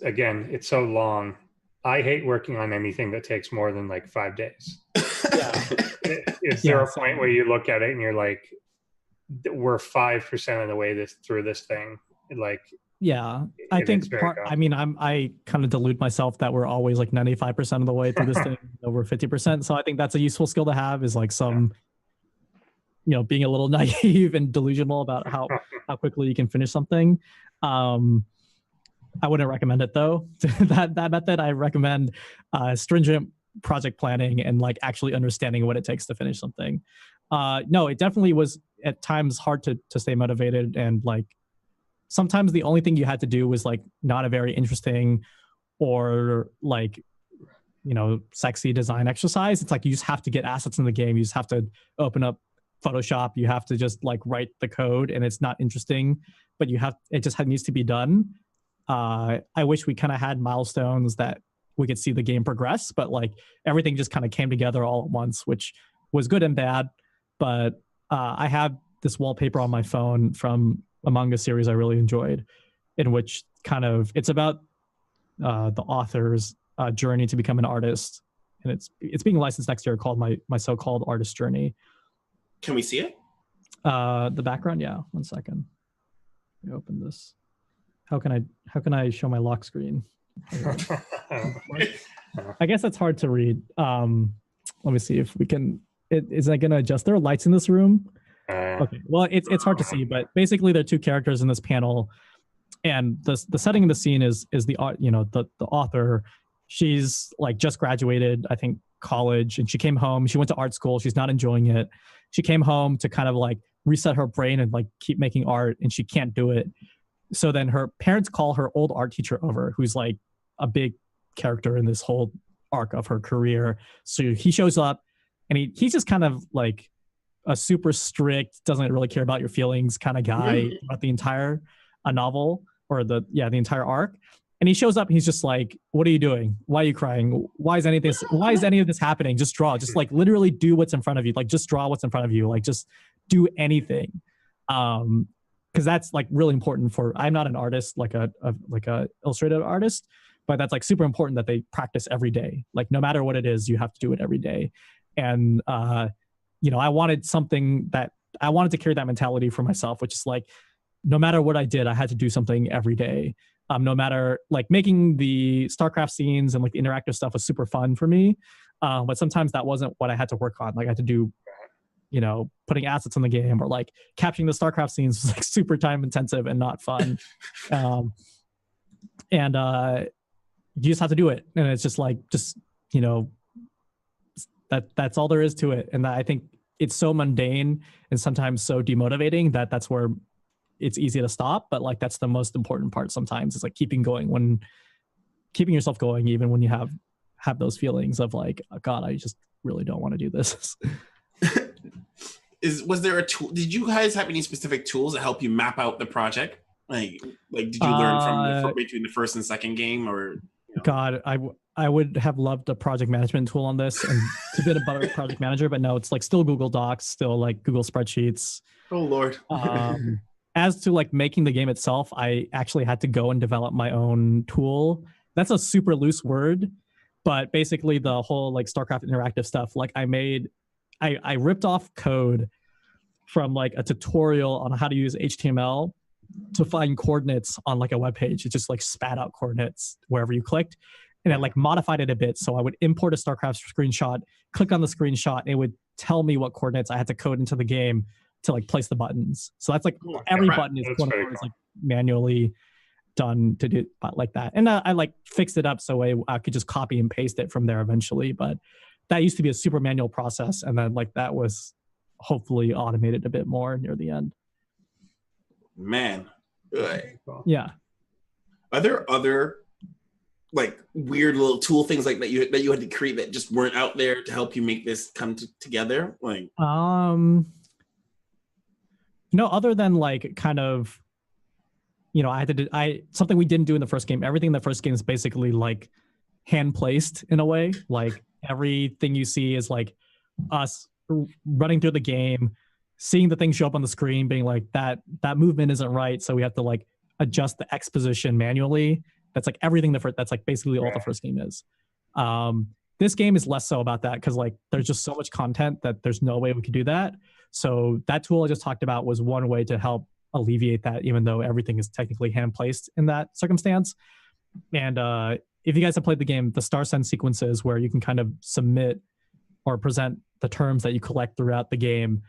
so long. I hate working on anything that takes more than like 5 days. Is there a point where you look at it and you're like, we're 5% of the way through this thing? Like, yeah, I think I kind of delude myself that we're always like 95% of the way through this thing, over 50%. So I think that's a useful skill to have, is like some, being a little naive and delusional about how quickly you can finish something. I wouldn't recommend it though. that method, I recommend stringent project planning and like actually understanding what it takes to finish something. No, it definitely was at times hard to stay motivated, and like sometimes the only thing you had to do was like not a very interesting or like sexy design exercise. It's like you just have to get assets in the game. You just have to open up Photoshop. You have to just like write the code, and it's not interesting, but it just needs to be done. I wish we kind of had milestones that we could see the game progress, but like everything just kind of came together all at once, which was good and bad. But I have this wallpaper on my phone from a manga series I really enjoyed, in which kind of it's about the author's journey to become an artist, and it's being licensed next year, called my so-called artist journey. Can we see it? The background, yeah. 1 second. Let me open this. How can I show my lock screen? I guess that's hard to read. Let me see if we can. Is that going to adjust? There are lights in this room. Okay. Well, it's hard to see, but basically there are two characters in this panel, and the setting of the scene is the author. She's like just graduated, I think, college, and she came home. She went to art school. She's not enjoying it. She came home to kind of like reset her brain and like keep making art, and she can't do it. So then her parents call her old art teacher over, who's like a big character in this whole arc of her career. So he shows up, and he's just kind of like a super strict, doesn't really care about your feelings kind of guy about the entire novel, or the entire arc. And he shows up and he's just like, what are you doing? Why are you crying? Why is any of this happening? Just draw. Just like literally do what's in front of you. Like just draw what's in front of you. Like just do anything. Because that's like really important I'm not an artist, like a illustrated artist, but that's like super important that they practice every day. Like no matter what it is, you have to do it every day. And I wanted to carry that mentality for myself, which is like, no matter what I did, I had to do something every day. No matter like making the StarCraft scenes and like the interactive stuff was super fun for me. But sometimes that wasn't what I had to work on. Like I had to do, putting assets in the game, or like capturing the StarCraft scenes was like super time intensive and not fun. And you just have to do it. And it's just like, that's all there is to it. And I think it's so mundane and sometimes so demotivating that's where it's easy to stop. But like, that's the most important part sometimes, is like keeping yourself going, even when you have those feelings of like, oh God, I just really don't want to do this. Was there a tool? Did you guys have any specific tools that help you map out the project? Like did you learn from between the first and second game, or? God, I would have loved a project management tool on this and to be a better project manager, but no, it's like still Google Docs, still like Google spreadsheets. Oh Lord. As to like making the game itself, I actually had to go and develop my own tool. That's a super loose word, but basically the whole like StarCraft interactive stuff, like I ripped off code from like a tutorial on how to use HTML to find coordinates on like a web page. It just like spat out coordinates wherever you clicked, and I like modified it a bit. So I would import a StarCraft screenshot, click on the screenshot, and it would tell me what coordinates I had to code into the game to like place the buttons. So that's like every button is like manually done to do like that. And I like fixed it up so I could just copy and paste it from there eventually. But that used to be a super manual process, and then like that was hopefully automated a bit more near the end. Man, good. Yeah. Are there other like weird little tool things like that you had to create that just weren't out there to help you make this come together? Like other than like kind of, I had to do something we didn't do in the first game. Everything in the first game is basically like hand placed in a way. Like everything you see is like us running through the game, seeing the things show up on the screen, being like that movement isn't right, so we have to like adjust the X position manually. That's like everything that's like basically all the first game is. This game is less so about that, because like there's just so much content that there's no way we could do that. So that tool I just talked about was one way to help alleviate that, even though everything is technically hand placed in that circumstance. And if you guys have played the game, the star send sequences where you can kind of submit or present the terms that you collect throughout the game,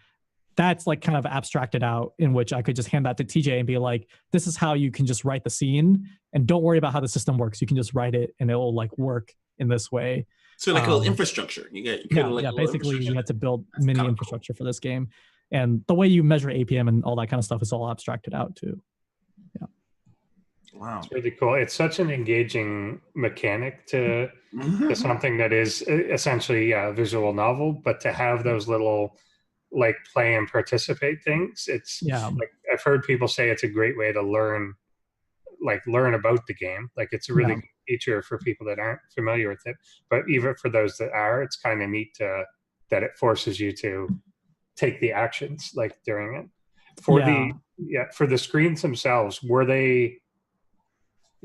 that's like kind of abstracted out, in which I could just hand that to TJ and be like, this is how you can just write the scene, and don't worry about how the system works. You can just write it and it will like work in this way. So like a little infrastructure. Basically you had to build mini infrastructure for this game. And the way you measure APM and all that kind of stuff is all abstracted out too. Yeah. Wow. It's really cool. It's such an engaging mechanic to something that is essentially a visual novel, but to have those little like play and participate things, it's like I've heard people say it's a great way to learn like learn about the game. Like it's a really good feature for people that aren't familiar with it, but even for those that are, it's kind of neat that it forces you to take the actions like during it. For the screens themselves,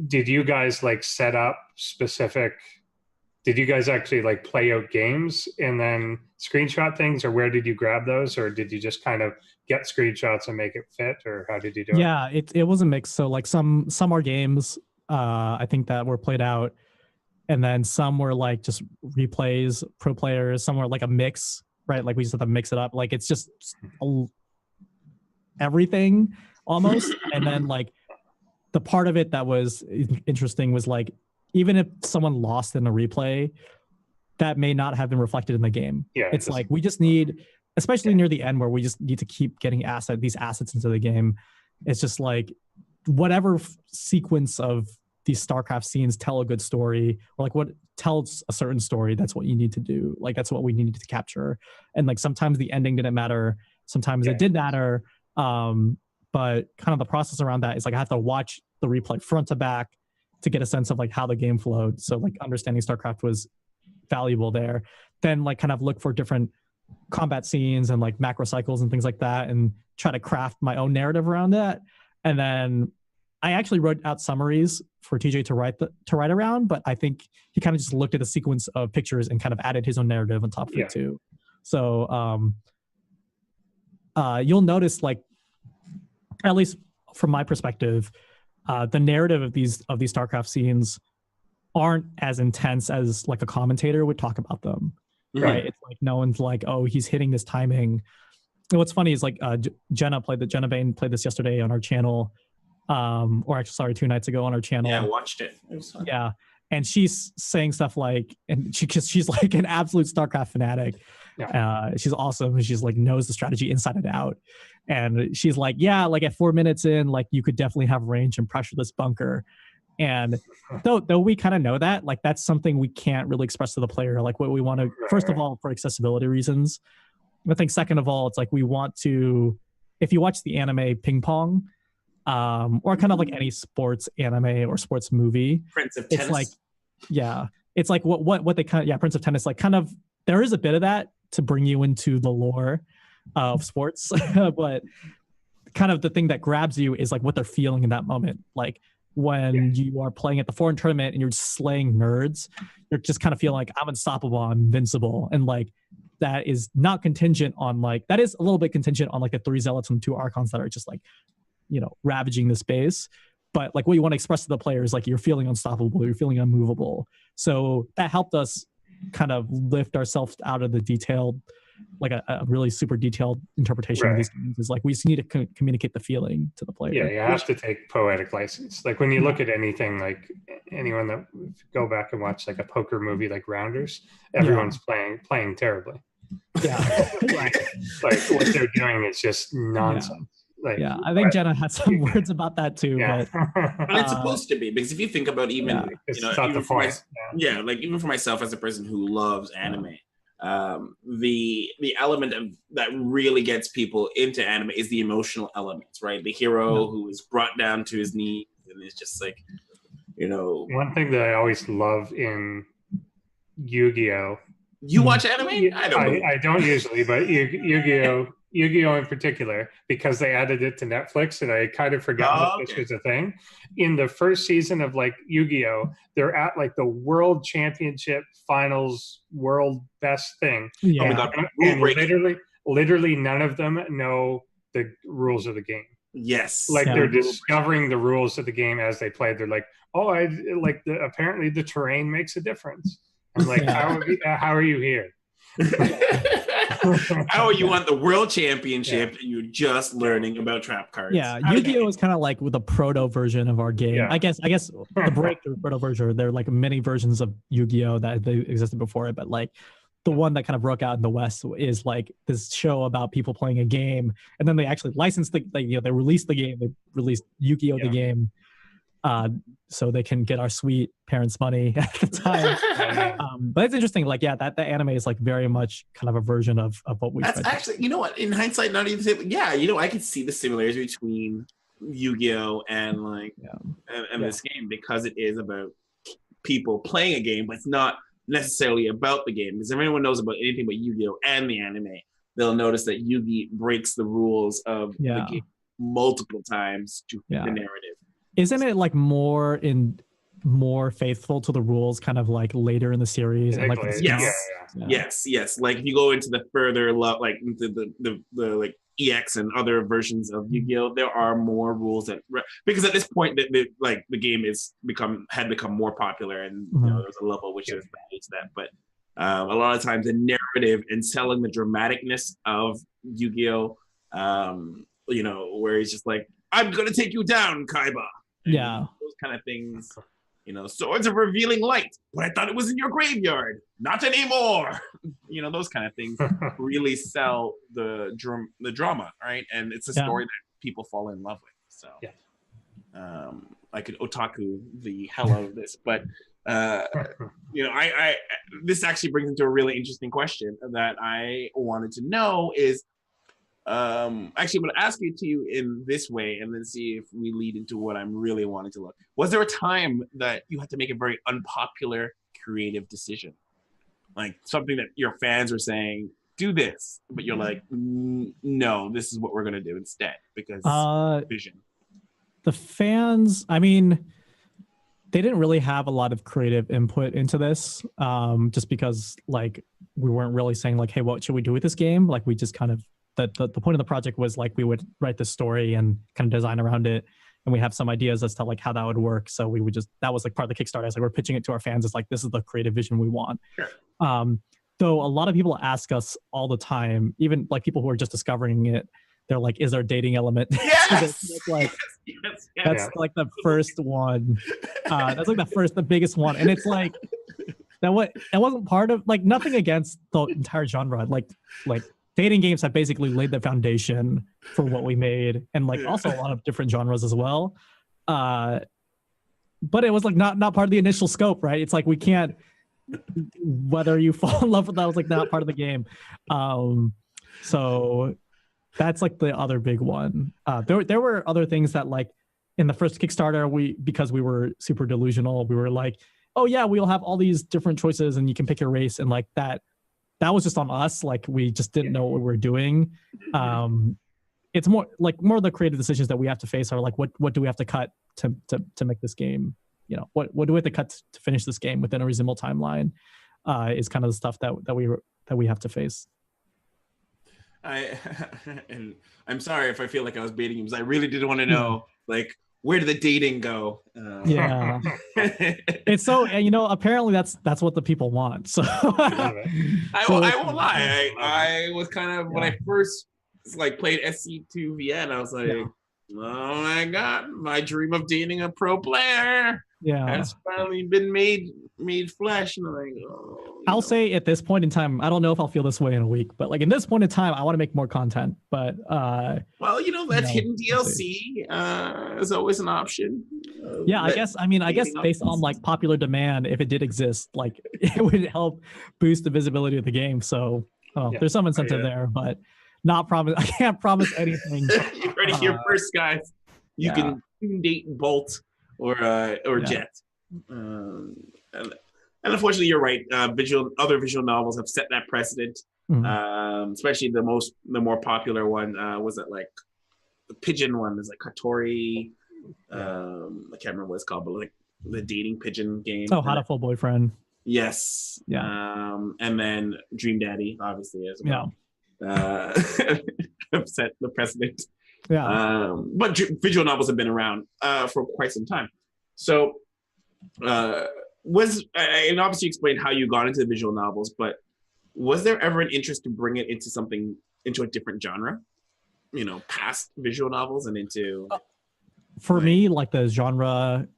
did you guys like set up specific, did you guys actually like play out games and then screenshot things, or where did you grab those, or did you just kind of get screenshots and make it fit, or how did you do it? Yeah, it was a mix. So like some are games I think that were played out, and then some were like just replays, pro players, some were like a mix, right? Like we just have to mix it up. Like it's just everything almost. And then like the part of it that was interesting was like, even if someone lost in a replay, that may not have been reflected in the game. Yeah, it's like we just need, especially near the end where we just need to keep getting these assets into the game. It's just like whatever sequence of these StarCraft scenes tell a good story, or like what tells a certain story, that's what you need to do. Like that's what we needed to capture. And like sometimes the ending didn't matter, sometimes it did matter. But kind of the process around that is like I have to watch the replay front to back to get a sense of like how the game flowed. So like understanding StarCraft was valuable there. Then like kind of look for different combat scenes and like macro cycles and things like that, and try to craft my own narrative around that. And then I actually wrote out summaries for TJ to write around, but I think he kind of just looked at a sequence of pictures and kind of added his own narrative on top of it too. So you'll notice, like, at least from my perspective, the narrative of these StarCraft scenes aren't as intense as like a commentator would talk about them. Right? It's like no one's like, oh, he's hitting this timing. And what's funny is like Jenna Bain played this yesterday on our channel, or actually, sorry, 2 nights ago on our channel. Yeah, I watched it. It was fun. Yeah, and she's saying stuff like, and she's like an absolute StarCraft fanatic. Yeah. She's awesome. She's like knows the strategy inside and out. And she's like, yeah, like at 4 minutes in, like you could definitely have range and pressure this bunker. And though we kind of know that, like that's something we can't really express to the player. Like what we want to, first of all, for accessibility reasons. I think second of all, it's like we want to, if you watch the anime Ping Pong, or kind of like any sports anime or sports movie, Prince of Tennis. It's like, yeah, it's like what they kind of, Prince of Tennis, like kind of, there is a bit of that to bring you into the lore of sports, but kind of the thing that grabs you is like what they're feeling in that moment. Like when you are playing at the foreign tournament and you're slaying nerds, you're just kind of feeling like I'm unstoppable, I'm invincible. And like, that is not contingent on like, that is a little bit contingent on like the 3 zealots and 2 archons that are just like, you know, ravaging the space. But like what you want to express to the player is like, you're feeling unstoppable, you're feeling unmovable. So that helped us kind of lift ourselves out of the detailed, like a really super detailed interpretation of these games. Is like, we just need to communicate the feeling to the player. Yeah, you have to take poetic license. Like when you look at anything, like anyone that go back and watch like a poker movie like Rounders, everyone's playing terribly. Yeah. Like what they're doing is just nonsense. Like, I think Jenna had some words about that too. But it's supposed to be, because if you think about even you know, even for like even for myself as a person who loves anime, the element of that really gets people into anime is the emotional elements, right? The hero who is brought down to his knees and is just like, you know. One thing that I always love in Yu-Gi-Oh. You watch anime? I don't usually, but Yu-Gi-Oh in particular, because they added it to Netflix and I kind of forgot that this was a thing. In the first season of like Yu-Gi-Oh, they're at like the World Championship Finals, world best thing. Yeah. Oh my God. And literally none of them know the rules of the game. Yes. Like they're discovering the rules of the game as they play. They're like, oh, apparently the terrain makes a difference. I'm like, how are you here? How are you on the World Championship and you're just learning about trap cards? Yeah, Yu-Gi-Oh is kind of like with a proto version of our game. Yeah. I guess the breakthrough proto version, there are like many versions of Yu-Gi-Oh that they existed before it, but like the one that kind of broke out in the West is like this show about people playing a game, and then they actually licensed they released the game, they released Yu-Gi-Oh the game. So they can get our sweet parents' money at the time. But it's interesting, like, that anime is like very much kind of a version of what we. That's actually, you know what? In hindsight, not even say, I could see the similarities between Yu-Gi-Oh and like and this game, because it is about people playing a game, but it's not necessarily about the game. Because if anyone knows about anything but Yu-Gi-Oh and the anime, they'll notice that Yugi breaks the rules of the game multiple times to the narrative. Isn't it like more faithful to the rules kind of like later in the series? And, like, yes. Like if you go into the further like into the like EX and other versions of Yu-Gi-Oh, there are more rules that, because at this point the game had become more popular, and you know, there's a level which is value to that. But a lot of times the narrative and selling the dramaticness of Yu-Gi-Oh, you know, where he's just like, I'm gonna take you down, Kaiba. And those kind of things. You know, swords of revealing light, but I thought it was in your graveyard. Not anymore. You know, those kind of things really sell the drama, right? And it's a story that people fall in love with. So, I could otaku the hell out of this, but you know, I this actually brings into a really interesting question that I wanted to know is. Actually, I'm going to ask it to you in this way, and then see if we lead into what I'm really wanting to look. Was there a time that you had to make a very unpopular creative decision, like something that your fans were saying, "Do this," but you're like, "No, this is what we're going to do instead," because vision. The fans, I mean, they didn't really have a lot of creative input into this, just because like we weren't really saying like, "Hey, what should we do with this game?" Like we just kind of. The point of the project was like we would write the story and kind of design around it, and we have some ideas as to like how that would work. So we would just, that was like part of the Kickstarter. It's like we're pitching it to our fans. It's like, this is the creative vision we want. Sure. Though a lot of people ask us all the time, even like people who are just discovering it, they're like, is there a dating element? Yes! That's like that's like the first one. That's like the biggest one. And it's like that wasn't part of, like, nothing against the entire genre. Like dating games have basically laid the foundation for what we made, and like also a lot of different genres as well. But it was like not part of the initial scope, right? It's like we can't, whether you fall in love with that was like not part of the game. So that's like the other big one. There were other things that, like, in the first Kickstarter, because we were super delusional, we were like, oh yeah, we'll have all these different choices and you can pick your race, and like that was just on us. Like we just didn't know what we were doing. It's more the creative decisions that we have to face are like, what do we have to cut to make this game? You know, what do we have to cut to finish this game within a reasonable timeline? Is kind of the stuff that we have to face. And I'm sorry if I feel like I was baiting you, because I really did want to know, like, where did the dating go? Yeah, it's so, you know, apparently that's what the people want. So I won't lie. I was kind of, when I first like played SC2VN, I was like, oh my god, my dream of dating a pro player has finally been made flesh. And I'm like, I'll say at this point in time, I don't know if I'll feel this way in a week, but like in this point in time, I want to make more content. But well, you know, that hidden DLC is always an option. I guess based on like popular demand, if it did exist, like it would help boost the visibility of the game. So there's some incentive there, but not promise. I can't promise anything. You ready to hear first, guys? You can date Bolt or Jet. And unfortunately, you're right. Other visual novels have set that precedent. Especially the more popular one was it like the pigeon one is like Katori. I can't remember what it's called, but like the dating pigeon game. Oh, How to Full Boyfriend. Yes. Yeah. And then Dream Daddy, obviously, as well. Set the precedent. But visual novels have been around for quite some time. So and obviously you explained how you got into the visual novels, but was there ever an interest to bring it into a different genre, you know, past visual novels and into for me, like the genre,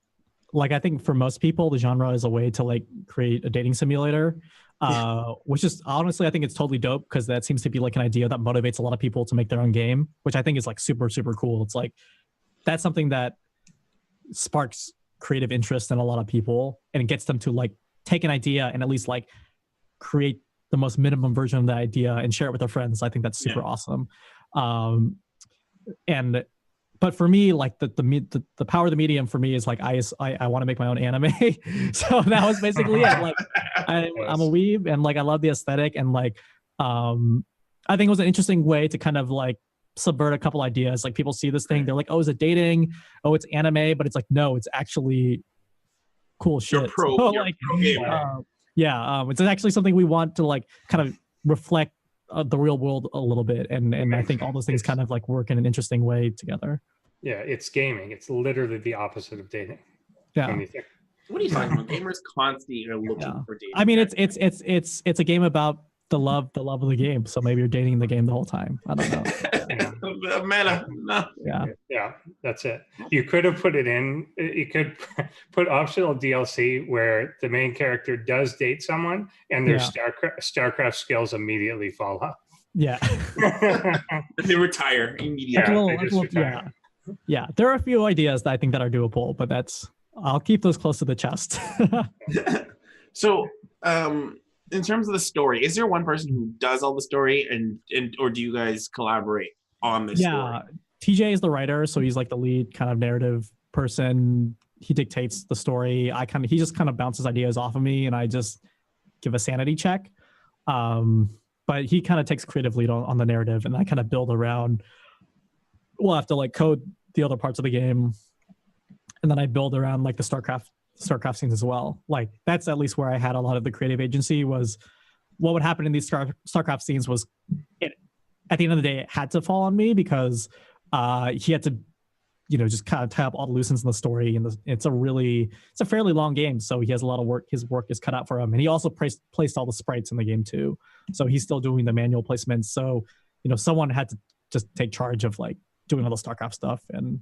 like I think for most people the genre is a way to like create a dating simulator, which is honestly, I think it's totally dope, because that seems to be like an idea that motivates a lot of people to make their own game, which I think is like super, super cool. It's like that's something that sparks creative interest in a lot of people, and it gets them to like take an idea and at least like create the most minimum version of the idea and share it with their friends. I think that's super awesome. And but for me, like the power of the medium for me is like I want to make my own anime. So that was basically it. Like I'm a weeb, and like I love the aesthetic, and like I think it was an interesting way to kind of like subvert a couple ideas. Like people see this thing, they're like, oh, is it dating? Oh, it's anime, but it's like, no, it's actually cool shit. You're pro, so, you're like, pro gamer. it's actually something we want to like kind of reflect the real world a little bit, and I think all those things kind of like work in an interesting way together. Yeah, it's gaming. It's literally the opposite of dating. Yeah. What are you talking about? Gamers constantly are looking for dating. I mean, it's a game about the love of the game. So maybe you're dating the game the whole time. I don't know. Meta. No. Yeah, that's it. You could have put it in. You could put optional DLC where the main character does date someone, and their StarCraft skills immediately fall off. Yeah. They retire immediately. Yeah. There are a few ideas that I think that are doable, but I'll keep those close to the chest. So, in terms of the story, is there one person who does all the story, and or do you guys collaborate on the story? Yeah, TJ is the writer, so he's like the lead kind of narrative person. He dictates the story. He just kind of bounces ideas off of me, and I just give a sanity check. But he kind of takes creative lead on the narrative, and I kind of build around. We'll have to like code the other parts of the game, and then I build around like the StarCraft scenes as well. Like that's at least where I had a lot of the creative agency. Was what would happen in these StarCraft scenes was at the end of the day it had to fall on me, because he had to just kind of tie up all the loose ends in the story, and it's a fairly long game, so he has a lot of work. His work is cut out for him, and he also placed all the sprites in the game too, so he's still doing the manual placements. So someone had to just take charge of like doing all the StarCraft stuff, and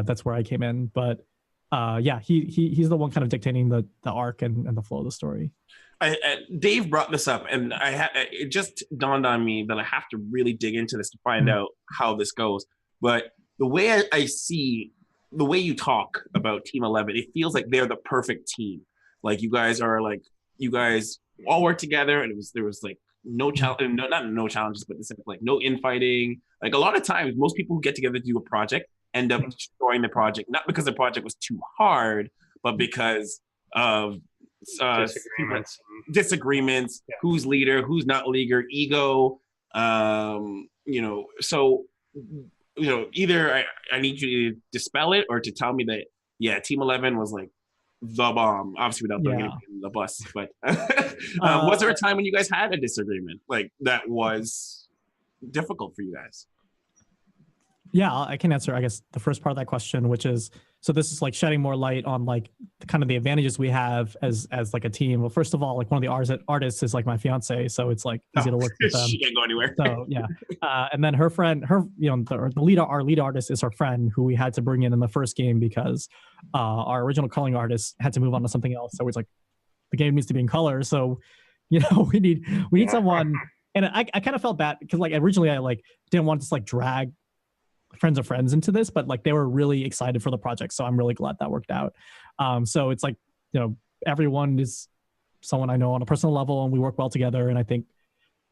that's where I came in. But he's the one kind of dictating the arc and the flow of the story. Dave brought this up, and it just dawned on me that I have to really dig into this to find out how this goes. But the way I see the way you talk about Team 11, it feels like they're the perfect team. Like you guys all work together, and there was like no challenge, not no challenges, but it's like no infighting. Like a lot of times, most people who get together to do a project end up destroying the project, not because the project was too hard, but because of disagreements, who's leader, who's not leader, ego. So either I need you to dispel it, or to tell me that Team 11 was like the bomb, obviously without throwing anything in the bus. But was there a time when you guys had a disagreement like that was difficult for you guys? Yeah, I can answer, I guess, the first part of that question, which is, so this is like shedding more light on like kind of the advantages we have as like a team. Well, first of all, like one of the artists is like my fiance, so it's like easy to work with them. She can't go anywhere. So yeah, and then our lead artist is our friend who we had to bring in the first game because our original coloring artist had to move on to something else. So it's like the game needs to be in color, so we need someone. And I kind of felt bad because like originally I like didn't want to just like drag friends of friends into this, but like they were really excited for the project, so I'm really glad that worked out. So it's like everyone is someone I know on a personal level, and we work well together. And I think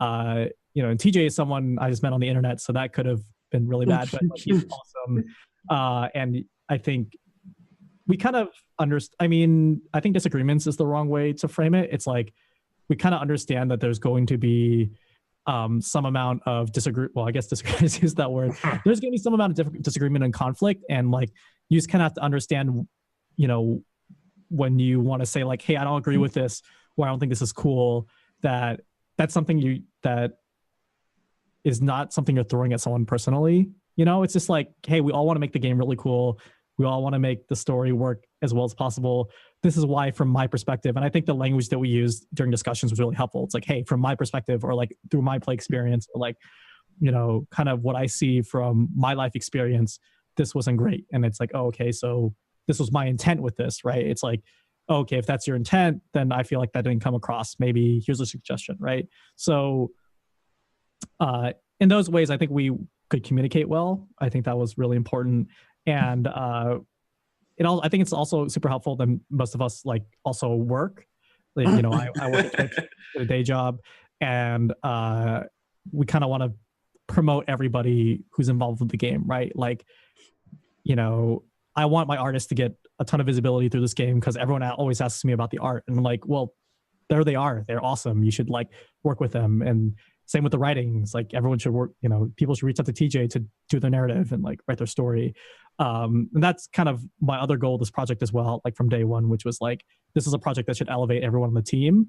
and TJ is someone I just met on the internet, so that could have been really bad, but like, he's awesome. And I think we kind of I think disagreements is the wrong way to frame it. It's like we kind of understand that there's going to be some amount of disagreement is that word. There's going to be some amount of disagreement and conflict, and like you just kind of have to understand, when you want to say like, hey, I don't agree with this, or I don't think this is cool, that's something that is not something you're throwing at someone personally. It's just like, hey, we all want to make the game really cool. We all want to make the story work as well as possible. This is why, from my perspective, and I think the language that we used during discussions was really helpful. It's like, hey, from my perspective, or like through my play experience, or like, kind of what I see from my life experience, this wasn't great. And it's like, oh, okay, so this was my intent with this, right? It's like, okay, if that's your intent, then I feel like that didn't come across. Maybe here's a suggestion, right? So in those ways, I think we could communicate well. I think that was really important. And I think it's also super helpful that most of us like also work. Like, I work at a day job, and we kind of want to promote everybody who's involved with the game, right? Like I want my artists to get a ton of visibility through this game because everyone always asks me about the art. And I'm like, well, there they are. They're awesome. You should like work with them. And same with the writing. It's like everyone should work, people should reach out to TJ to do their narrative and like write their story. And that's kind of my other goal of this project as well, like from day one, which was like, this is a project that should elevate everyone on the team.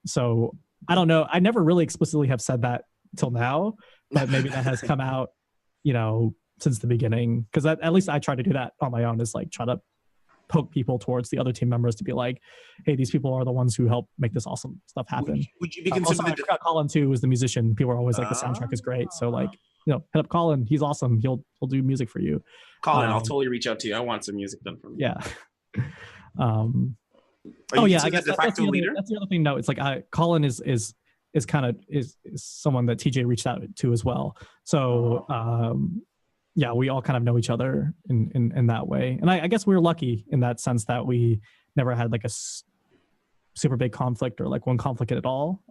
So I don't know. I never really explicitly have said that till now, but maybe that has come out, since the beginning. Because at least I try to do that on my own, is like try to poke people towards the other team members to be like, hey, these people are the ones who help make this awesome stuff happen. Would you be considered? Also, I forgot Colin too was the musician. People are always like, the soundtrack is great. So like, hit up Colin. He's awesome. He'll do music for you. Colin, I'll totally reach out to you. I want some music done for me. Yeah. I guess that's the other thing. No, it's like Colin is kind of is someone that TJ reached out to as well. So yeah, we all kind of know each other in that way. And I guess we were lucky in that sense that we never had like a super big conflict or like one conflict at all.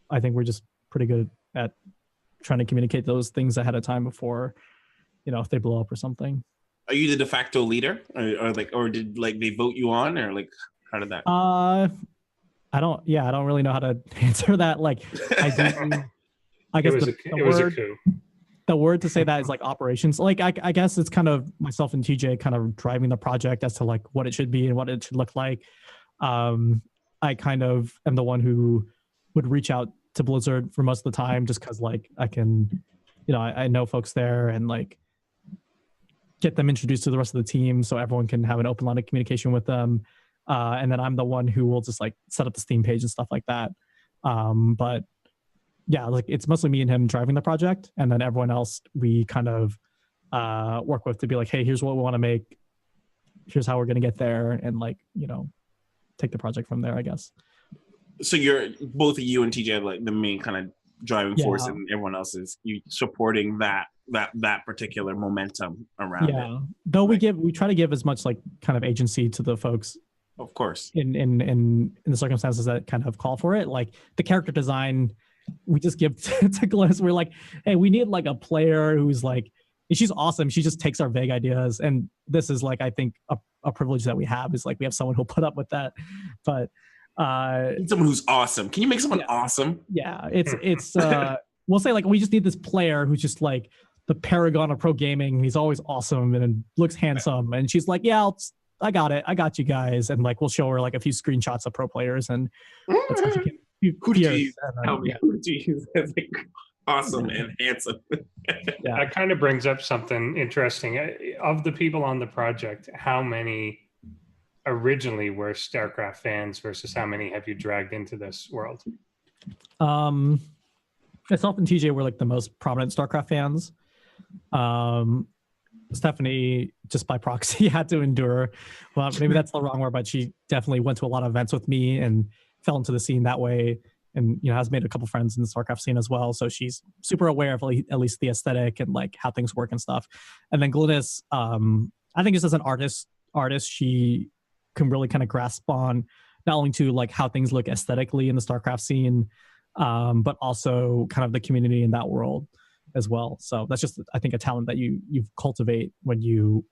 I think we're just pretty good at trying to communicate those things ahead of time before, if they blow up or something. Are you the de facto leader, or did like they vote you on, or like how did that? I don't really know how to answer that. Like I guess it was a coup. The word to say that is like operations. Like I guess it's kind of myself and TJ kind of driving the project as to like what it should be and what it should look like. I kind of am the one who would reach out to Blizzard for most of the time, just because like I can, I know folks there and like get them introduced to the rest of the team so everyone can have an open line of communication with them. And then I'm the one who will just like set up the Steam page and stuff like that. But yeah, like it's mostly me and him driving the project, and then everyone else we kind of work with to be like, hey, here's what we want to make, here's how we're going to get there, and like take the project from there, I guess. So you're both of you and TJ are like the main kind of driving force, and everyone else is you supporting that particular momentum around it. Though we try to give as much like kind of agency to the folks, of course, in the circumstances that kind of call for it. Like the character design, we just give to Glynis. We're like, hey, we need like a player who's like, she's awesome. She just takes our vague ideas. And this is like, I think a privilege that we have is like, we have someone who'll put up with that. But someone who's awesome. Can you make someone awesome? Yeah. It's we'll say like, we just need this player who's just like the paragon of pro gaming. He's always awesome and looks handsome. And she's like, yeah, I got it. I got you guys. And like, we'll show her like a few screenshots of pro players and that's how she can. Who do you use? Who do you use as like awesome and handsome? Yeah, that kind of brings up something interesting. Of the people on the project, how many originally were StarCraft fans versus how many have you dragged into this world? Myself and TJ were like the most prominent StarCraft fans. Stephanie, just by proxy, had to endure. Well, maybe that's the wrong word, but she definitely went to a lot of events with me and fell into the scene that way, and has made a couple friends in the StarCraft scene as well. So she's super aware of at least the aesthetic and like how things work and stuff. And then Glynis, I think just as an artist, she can really kind of grasp on not only to like how things look aesthetically in the StarCraft scene, but also kind of the community in that world as well. So that's just, I think, a talent that you cultivate when you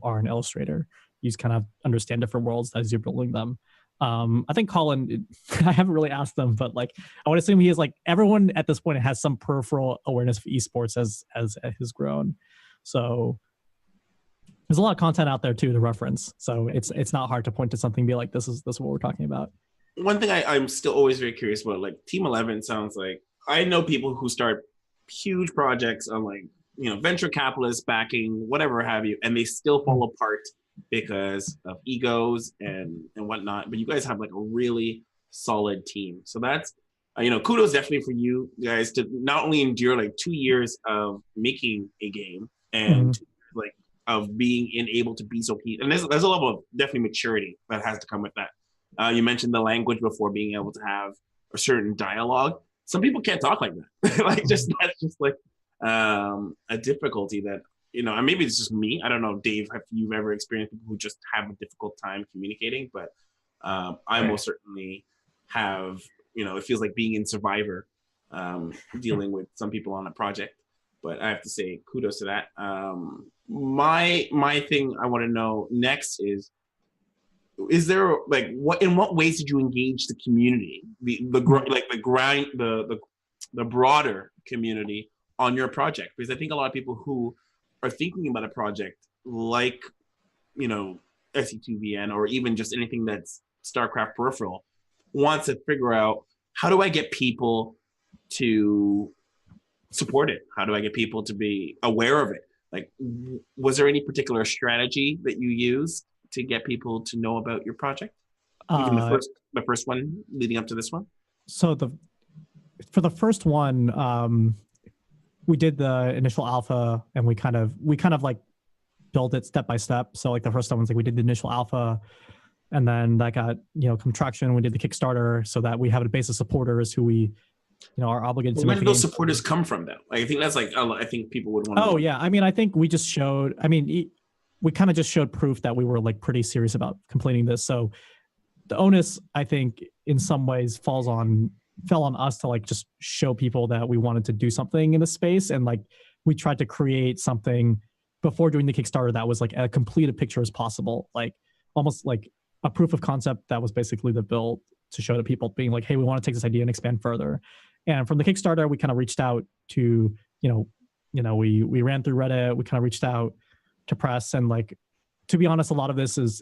are an illustrator. You just kind of understand different worlds as you're building them. I think Colin, I haven't really asked them, but like I would assume he is like everyone at this point has some peripheral awareness for esports as has grown. So there's a lot of content out there too to reference. So it's not hard to point to something and be like, this is what we're talking about. One thing I'm still always very curious about, like Team 11 sounds like, I know people who start huge projects on like, venture capitalists backing, whatever have you, and they still fall apart because of egos and whatnot. But you guys have like a really solid team. So that's, kudos definitely for you guys to not only endure like 2 years of making a game and like of being able to be so key. And there's a level of definitely maturity that has to come with that. You mentioned the language before, being able to have a certain dialogue. Some people can't talk like that. Like that's just like a difficulty that, and maybe it's just me. I don't know, Dave, if you've ever experienced people who just have a difficult time communicating, but I most certainly have, it feels like being in Survivor, dealing with some people on a project, but I have to say kudos to that. my thing I want to know next is there like in what ways did you engage the community, the broader community on your project? Because I think a lot of people who are thinking about a project like, you know, SC2VN or even just anything that's StarCraft peripheral wants to figure out, how do I get people to support it? How do I get people to be aware of it? Like, was there any particular strategy that you used to get people to know about your project? Even the first one leading up to this one? So for the first one, we did the initial alpha, and we kind of like built it step by step. So like the first one was like we did the initial alpha, and then that got, you know, some traction. We did the Kickstarter so that we have a base of supporters who we, you know, are obligated to. Where did those supporters come from, though? Like, I think that's like, I think people would want to. Oh yeah, I mean, I think we just showed. I mean, we kind of just showed proof that we were like pretty serious about completing this. So the onus, I think, in some ways fell on us to like just show people that we wanted to do something in the space, and like we tried to create something before doing the Kickstarter that was like as complete a picture as possible, like almost like a proof of concept that was basically the build to show to people, being like, hey, we want to take this idea and expand further. And from the Kickstarter, we kind of reached out to, we ran through Reddit, we kind of reached out to press, and like, to be honest, a lot of this is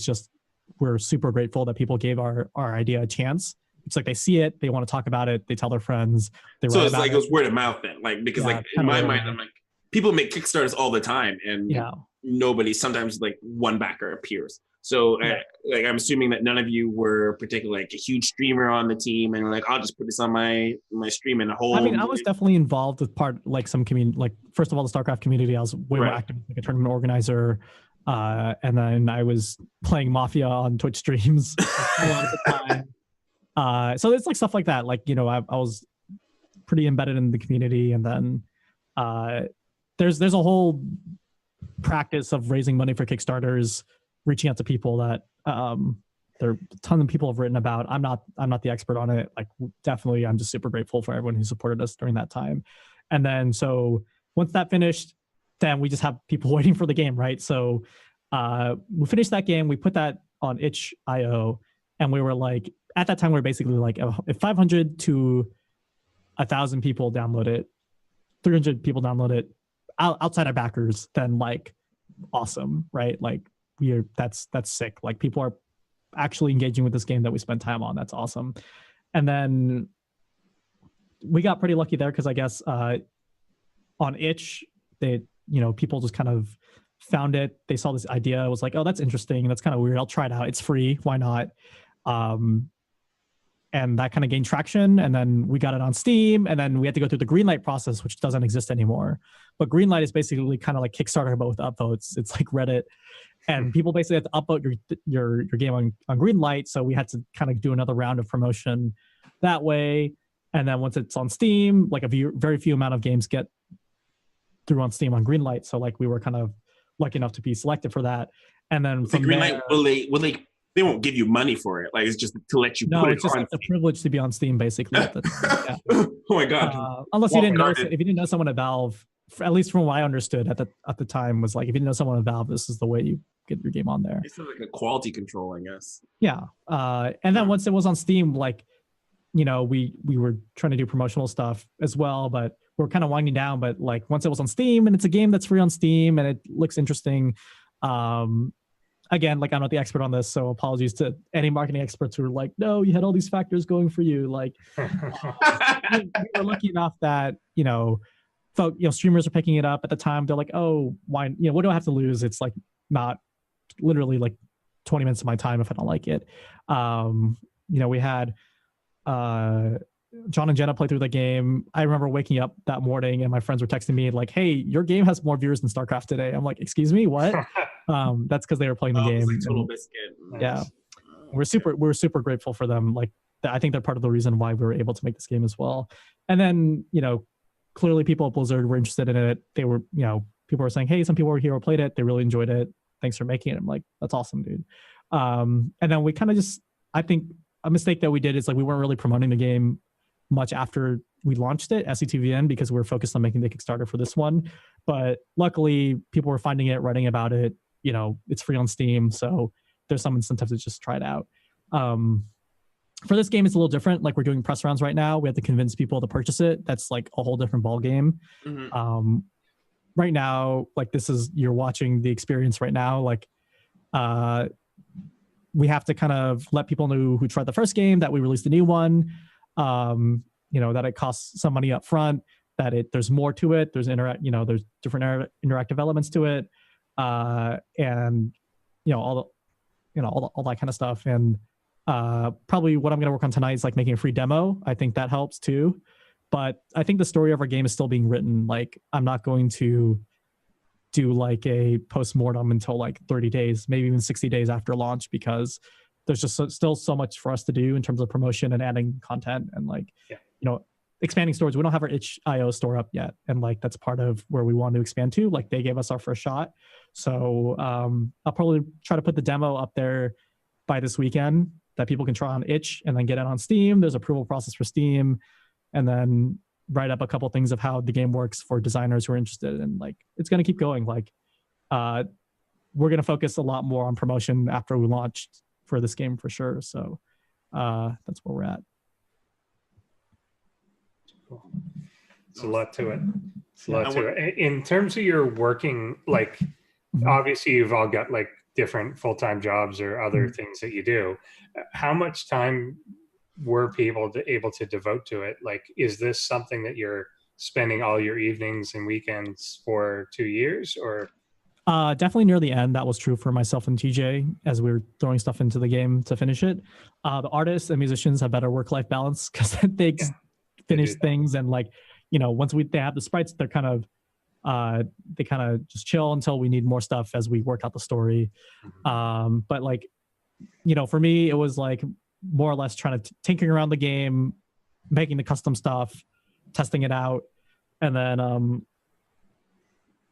just, we're super grateful that people gave our idea a chance. It's like they see it, they want to talk about it, they tell their friends. So it's like it was word of mouth then, like, because like in my mind, I'm like, people make Kickstarters all the time, and nobody, sometimes like one backer appears. So like, I'm assuming that none of you were particularly like a huge streamer on the team, and like, I'll just put this on my stream in a whole. I mean, I was definitely involved with like some community, like first of all, the StarCraft community. I was way more active, like a tournament organizer. And then I was playing Mafia on Twitch streams a lot of the time. So it's like stuff like that. Like, I was pretty embedded in the community. And then there's a whole practice of raising money for Kickstarters, reaching out to people that there are a ton of people have written about. I'm not the expert on it. Like, definitely, I'm just super grateful for everyone who supported us during that time. And then so once that finished, then we just have people waiting for the game, right? So we finished that game, we put that on itch.io, and we were like, at that time, we were basically like, if 500 to 1,000 people download it, 300 people download it, outside our backers, then like, awesome, right? Like, that's sick. Like, people are actually engaging with this game that we spent time on. That's awesome. And then we got pretty lucky there, because I guess on itch, people just kind of found it. They saw this idea. It was like, oh, that's interesting. That's kind of weird. I'll try it out. It's free. Why not? And that kind of gained traction. And then we got it on Steam. And then we had to go through the greenlight process, which doesn't exist anymore. But greenlight is basically kind of like Kickstarter, but with upvotes. It's like Reddit. And people basically have to upvote your game on greenlight. So we had to kind of do another round of promotion that way. And then once it's on Steam, like very few amount of games get through on Steam on greenlight. So like, we were kind of lucky enough to be selected for that. And then from greenlight, they won't give you money for it. Like, it's just to let you put it on. No, it's just a privilege to be on Steam, basically. Oh my God. Unless you didn't know, if you didn't know someone at Valve, at least from what I understood at the time, was like, if you didn't know someone at Valve, this is the way you get your game on there. It's like a quality control, I guess. Yeah. And then once it was on Steam, like, we were trying to do promotional stuff as well, but we're kind of winding down. But like, once it was on Steam, and it's a game that's free on Steam, and it looks interesting. Again, like, I'm not the expert on this, so apologies to any marketing experts who are like, no, you had all these factors going for you. Like, we were lucky enough that, streamers are picking it up at the time. They're like, oh, why, what do I have to lose? It's like not literally like 20 minutes of my time if I don't like it. We had John and Jenna play through the game. I remember waking up that morning and my friends were texting me like, hey, your game has more viewers than StarCraft today. I'm like, excuse me, what? That's because they were playing the game. Like Total Biscuit. Yeah. We're super grateful for them. Like, I think they're part of the reason why we were able to make this game as well. And then, clearly people at Blizzard were interested in it. They were, people were saying, hey, some people were here who played it. They really enjoyed it. Thanks for making it. I'm like, that's awesome, dude. And then we kind of just, I think a mistake that we did is like, we weren't really promoting the game much after we launched it, SETVN, because we were focused on making the Kickstarter for this one. But luckily, people were finding it, writing about it. You know, it's free on Steam, so there's some incentive to just try it out. For this game, it's a little different. Like, we're doing press rounds right now. We have to convince people to purchase it. That's like a whole different ball game. Right now, like, you're watching the experience right now. Like, we have to kind of let people know who tried the first game that we released a new one. That it costs some money up front, that there's more to it. There's there's different interactive elements to it. And all that kind of stuff. And probably what I'm going to work on tonight is like making a free demo. I think that helps too. But I think the story of our game is still being written. Like, I'm not going to do like a post-mortem until like 30 days, maybe even 60 days after launch, because there's just still so much for us to do in terms of promotion and adding content and expanding stores. We don't have our itch.io store up yet. And like, that's part of where we want to expand to. Like, they gave us our first shot. So I'll probably try to put the demo up there by this weekend that people can try on itch and then get it on Steam. There's approval process for Steam, and then write up a couple things of how the game works for designers who are interested. And like, it's going to keep going. Like, we're going to focus a lot more on promotion after we launched for this game for sure. So that's where we're at. Cool. It's a lot to it. In terms of your working, like, obviously you've all got like different full-time jobs or other things that you do. How much time were people able to devote to it? Like, is this something that you're spending all your evenings and weekends for 2 years, or? Definitely near the end, that was true for myself and TJ as we were throwing stuff into the game to finish it. The artists and musicians have better work-life balance because they finish things, and like, once they have the sprites, they're kind of just chill until we need more stuff as we work out the story. But like, for me, it was like more or less trying to tinkering around the game, making the custom stuff, testing it out, and then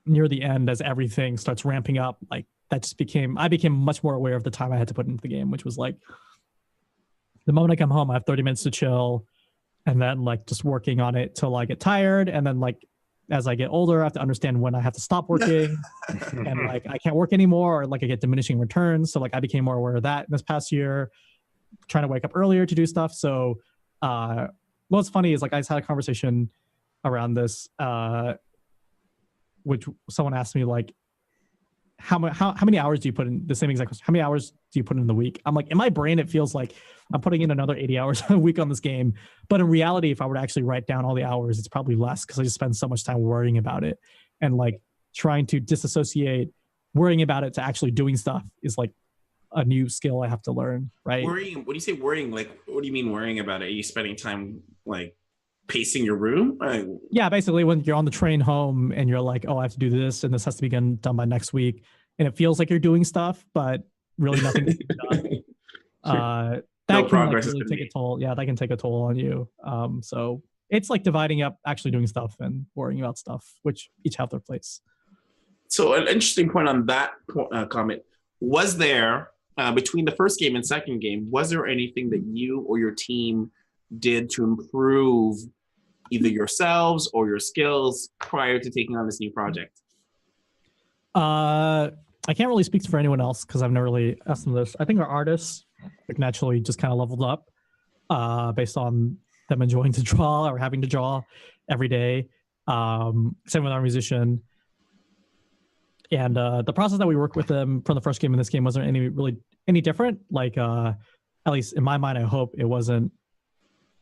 near the end, as everything starts ramping up, like, that just I became much more aware of the time I had to put into the game, which was like, the moment I come home, I have 30 minutes to chill, and then like just working on it till I get tired, and then like, as I get older, I have to understand when I have to stop working and like, I can't work anymore, or like I get diminishing returns. So like, I became more aware of that this past year, trying to wake up earlier to do stuff. So what's funny is like, I just had a conversation around this, which someone asked me like, how many hours do you put in, the same exact question, how many hours do you put in the week? I'm like, in my brain, it feels like I'm putting in another 80 hours a week on this game. But in reality, if I were to actually write down all the hours, it's probably less, because I just spend so much time worrying about it. And like, trying to disassociate worrying about it to actually doing stuff is like a new skill I have to learn, right? Worrying, when you say worrying, like, what do you mean worrying about it? Are you spending time like pacing your room? Yeah, basically when you're on the train home and you're like, oh, I have to do this and this has to be done by next week, and it feels like you're doing stuff, but really nothing is being done. That can like really take a toll. Yeah, that can take a toll on you. So it's like dividing up actually doing stuff and worrying about stuff, which each have their place. So an interesting point on that comment, was there, between the first game and second game, was there anything that you or your team did to improve either yourselves or your skills prior to taking on this new project? I can't really speak for anyone else because I've never really asked them this. I think our artists like naturally just kind of leveled up based on them enjoying to draw or having to draw every day. Same with our musician. And the process that we worked with them from the first game and this game wasn't any different. Like, at least in my mind, I hope it wasn't,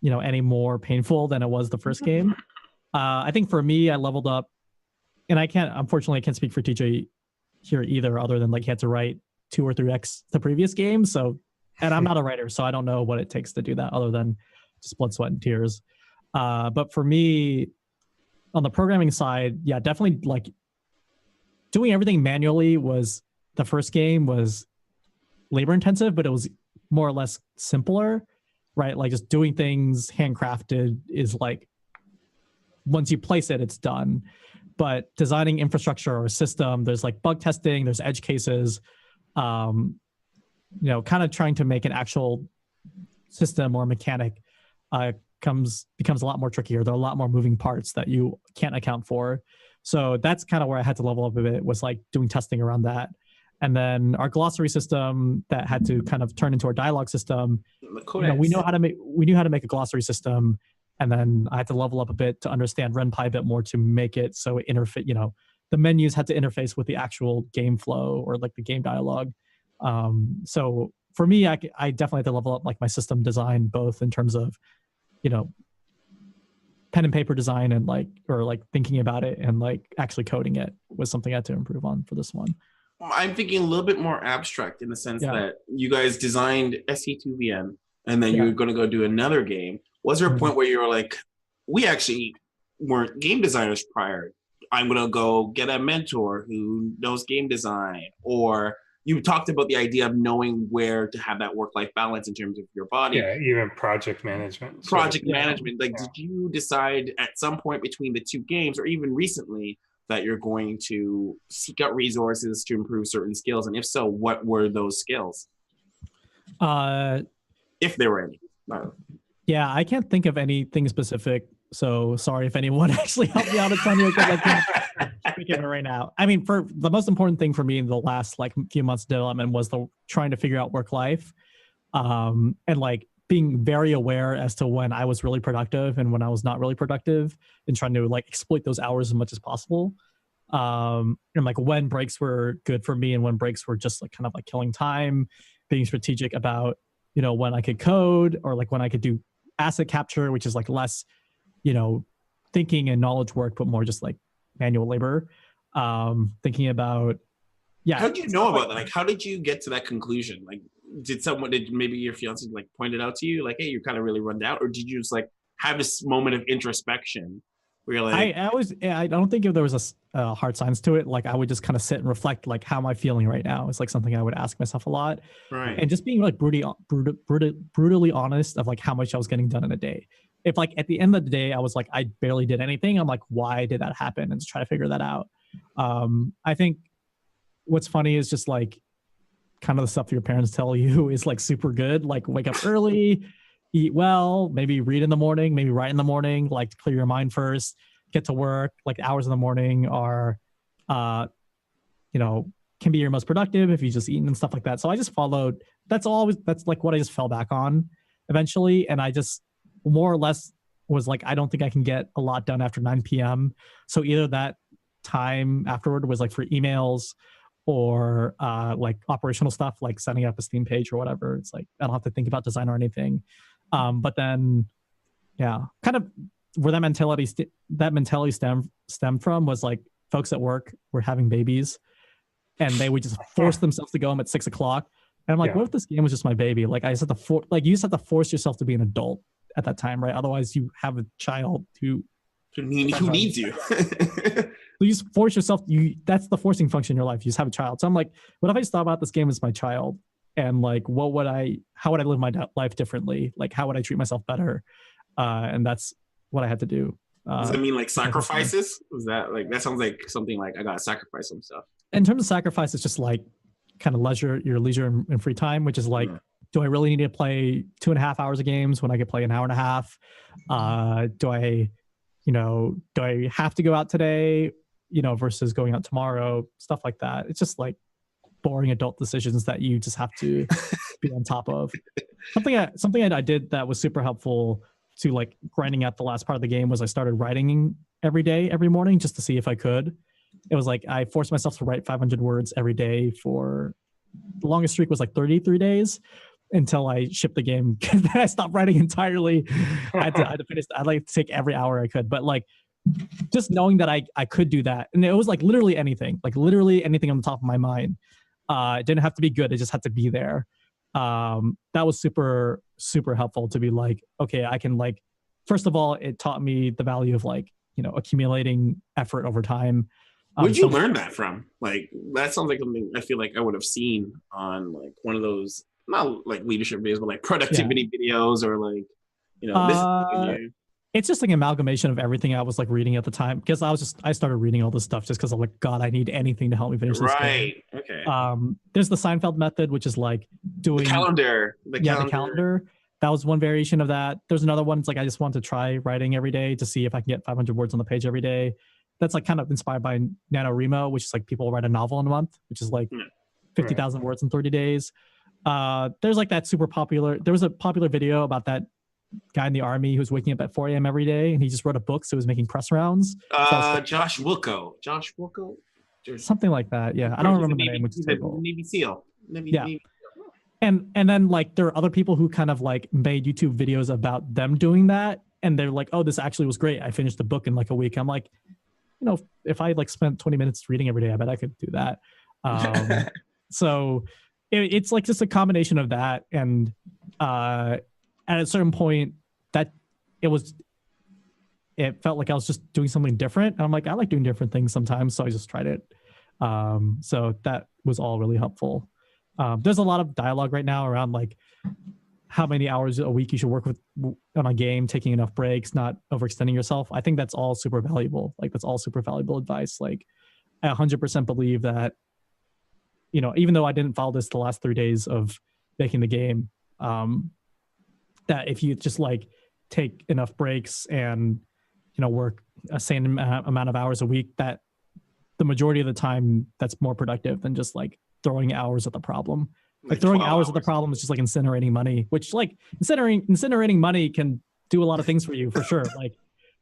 any more painful than it was the first game. I think for me, I leveled up, and unfortunately, I can't speak for TJ here either, other than like he had to write 2 or 3x the previous game. So, and I'm not a writer, so I don't know what it takes to do that other than just blood, sweat, and tears. But for me, on the programming side, yeah, definitely like doing everything manually was the first game was labor intensive, but it was more or less simpler, right? Like just doing things handcrafted is like, once you place it, it's done. But designing infrastructure or a system, there's like bug testing, there's edge cases, kind of trying to make an actual system or mechanic becomes a lot more trickier. There are a lot more moving parts that you can't account for. So that's kind of where I had to level up a bit, was like doing testing around that. And then our glossary system that had to kind of turn into our dialogue system. We knew how to make a glossary system, and then I had to level up a bit to understand RenPy a bit more to make it so it interface. The menus had to interface with the actual game flow or like the game dialogue. So for me, I definitely had to level up like my system design, both in terms of, pen and paper design and thinking about it, and like actually coding it was something I had to improve on for this one. I'm thinking a little bit more abstract in the sense that you guys designed SC2VN and then you were going to go do another game. Was there a point where you were like, we actually weren't game designers prior. I'm going to go get a mentor who knows game design? Or you talked about the idea of knowing where to have that work-life balance in terms of your body. Yeah, even project management. Project management. Like, did you decide at some point between the two games, or even recently, that you're going to seek out resources to improve certain skills? And if so, what were those skills? If there were any. Yeah, I can't think of anything specific. So sorry if anyone actually helped me out a ton here, because I can't think of it right now. I mean, for the most important thing for me in the last few months of development was trying to figure out work life, and like being very aware as to when I was really productive and when I was not really productive, and trying to like exploit those hours as much as possible. And like when breaks were good for me and when breaks were just like kind of like killing time, being strategic about, when I could code, or like when I could do asset capture, which is like less, thinking and knowledge work, but more just like manual labor. Thinking about, How did you know about that? Like, how did you get to that conclusion? Like, did maybe your fiance like point it out to you, like, hey, you're kind of really run down, or did you just like have this moment of introspection where you're like, I don't think if there was a hard science to it. Like, I would just kind of sit and reflect, like, how am I feeling right now? It's like something I would ask myself a lot, right? And just being like brutally honest of like how much I was getting done in a day. If like at the end of the day I was like, I barely did anything, I'm like, why did that happen? And just try to figure that out. I think what's funny is just like kind of the stuff your parents tell you is like super good. Like, wake up early, eat well, maybe read in the morning, maybe write in the morning, like to clear your mind first, get to work. Like, hours in the morning are, can be your most productive if you just eat and stuff like that. So I just followed, that's like what I just fell back on eventually. And I just more or less was like, I don't think I can get a lot done after 9 p.m. So either that time afterward was like for emails or like operational stuff, like setting up a Steam page or whatever. It's like, I don't have to think about design or anything. But then, kind of where that mentality stemmed from was like folks at work were having babies and they would just force themselves to go home at 6 o'clock. And I'm like, what if this game was just my baby? Like, I just have to you just have to force yourself to be an adult at that time, right? Otherwise you have a child who needs you. So you just force yourself, that's the forcing function in your life. You just have a child. So I'm like, what if I just thought about this game as my child? And like, how would I live my life differently? Like, how would I treat myself better? And that's what I had to do. Does that mean like sacrifices? Was that like, that sounds like something like I got to sacrifice some stuff. In terms of sacrifice, it's just like kind of your leisure and free time, which is like, do I really need to play 2.5 hours of games when I could play an hour and a half? Do I have to go out today, versus going out tomorrow, stuff like that. It's just like boring adult decisions that you just have to be on top of. Something I did that was super helpful to like grinding out the last part of the game was I started writing every morning, just to see if I could. It was like, I forced myself to write 500 words every day for the longest streak was like 33 days until I shipped the game. Because then I stopped writing entirely. I had to finish. I'd like to take every hour I could, but like just knowing that I could do that. And it was like literally anything on the top of my mind. It didn't have to be good. It just had to be there. That was super, super helpful to be like, okay, I can like, first of all, it taught me the value of like, accumulating effort over time. Where'd you learn that from? Like, that sounds like something I feel like I would have seen on like one of those, not like leadership videos, but like productivity videos or like, it's just like an amalgamation of everything I was like reading at the time, because I started reading all this stuff just because I'm like, God, I need anything to help me finish this game. Okay. There's the Seinfeld method, which is like doing the calendar. The calendar. that was one variation of that. There's another one. It's like I just want to try writing every day to see if I can get 500 words on the page every day. That's like kind of inspired by NaNoWriMo, which is like people write a novel in a month, which is like 50,000 words in 30 days. There's like that super popular. There was a popular video about that guy in the army who was waking up at 4 a.m. every day, and he just wrote a book, so he was making press rounds. Josh Wilco. Something like that. Yeah, I don't remember the name. Which is Navy SEAL. Navy. And then like there are other people who kind of like made YouTube videos about them doing that, and they're like, oh, this actually was great. I finished the book in like a week. I'm like, if I like spent 20 minutes reading every day, I bet I could do that. So it's like just a combination of that, and at a certain point that it felt like I was just doing something different. And I'm like, I like doing different things sometimes, so I just tried it. So that was all really helpful. There's a lot of dialogue right now around like how many hours a week you should work on a game, taking enough breaks, not overextending yourself. I think that's all super valuable. Like that's all super valuable advice. Like I 100% believe that, even though I didn't follow this the last 3 days of making the game, that if you just like take enough breaks and, work a same amount of hours a week, that the majority of the time that's more productive than just like throwing hours at the problem. Like throwing hours at the problem is just like incinerating money, which like incinerating money can do a lot of things for you for sure. Like,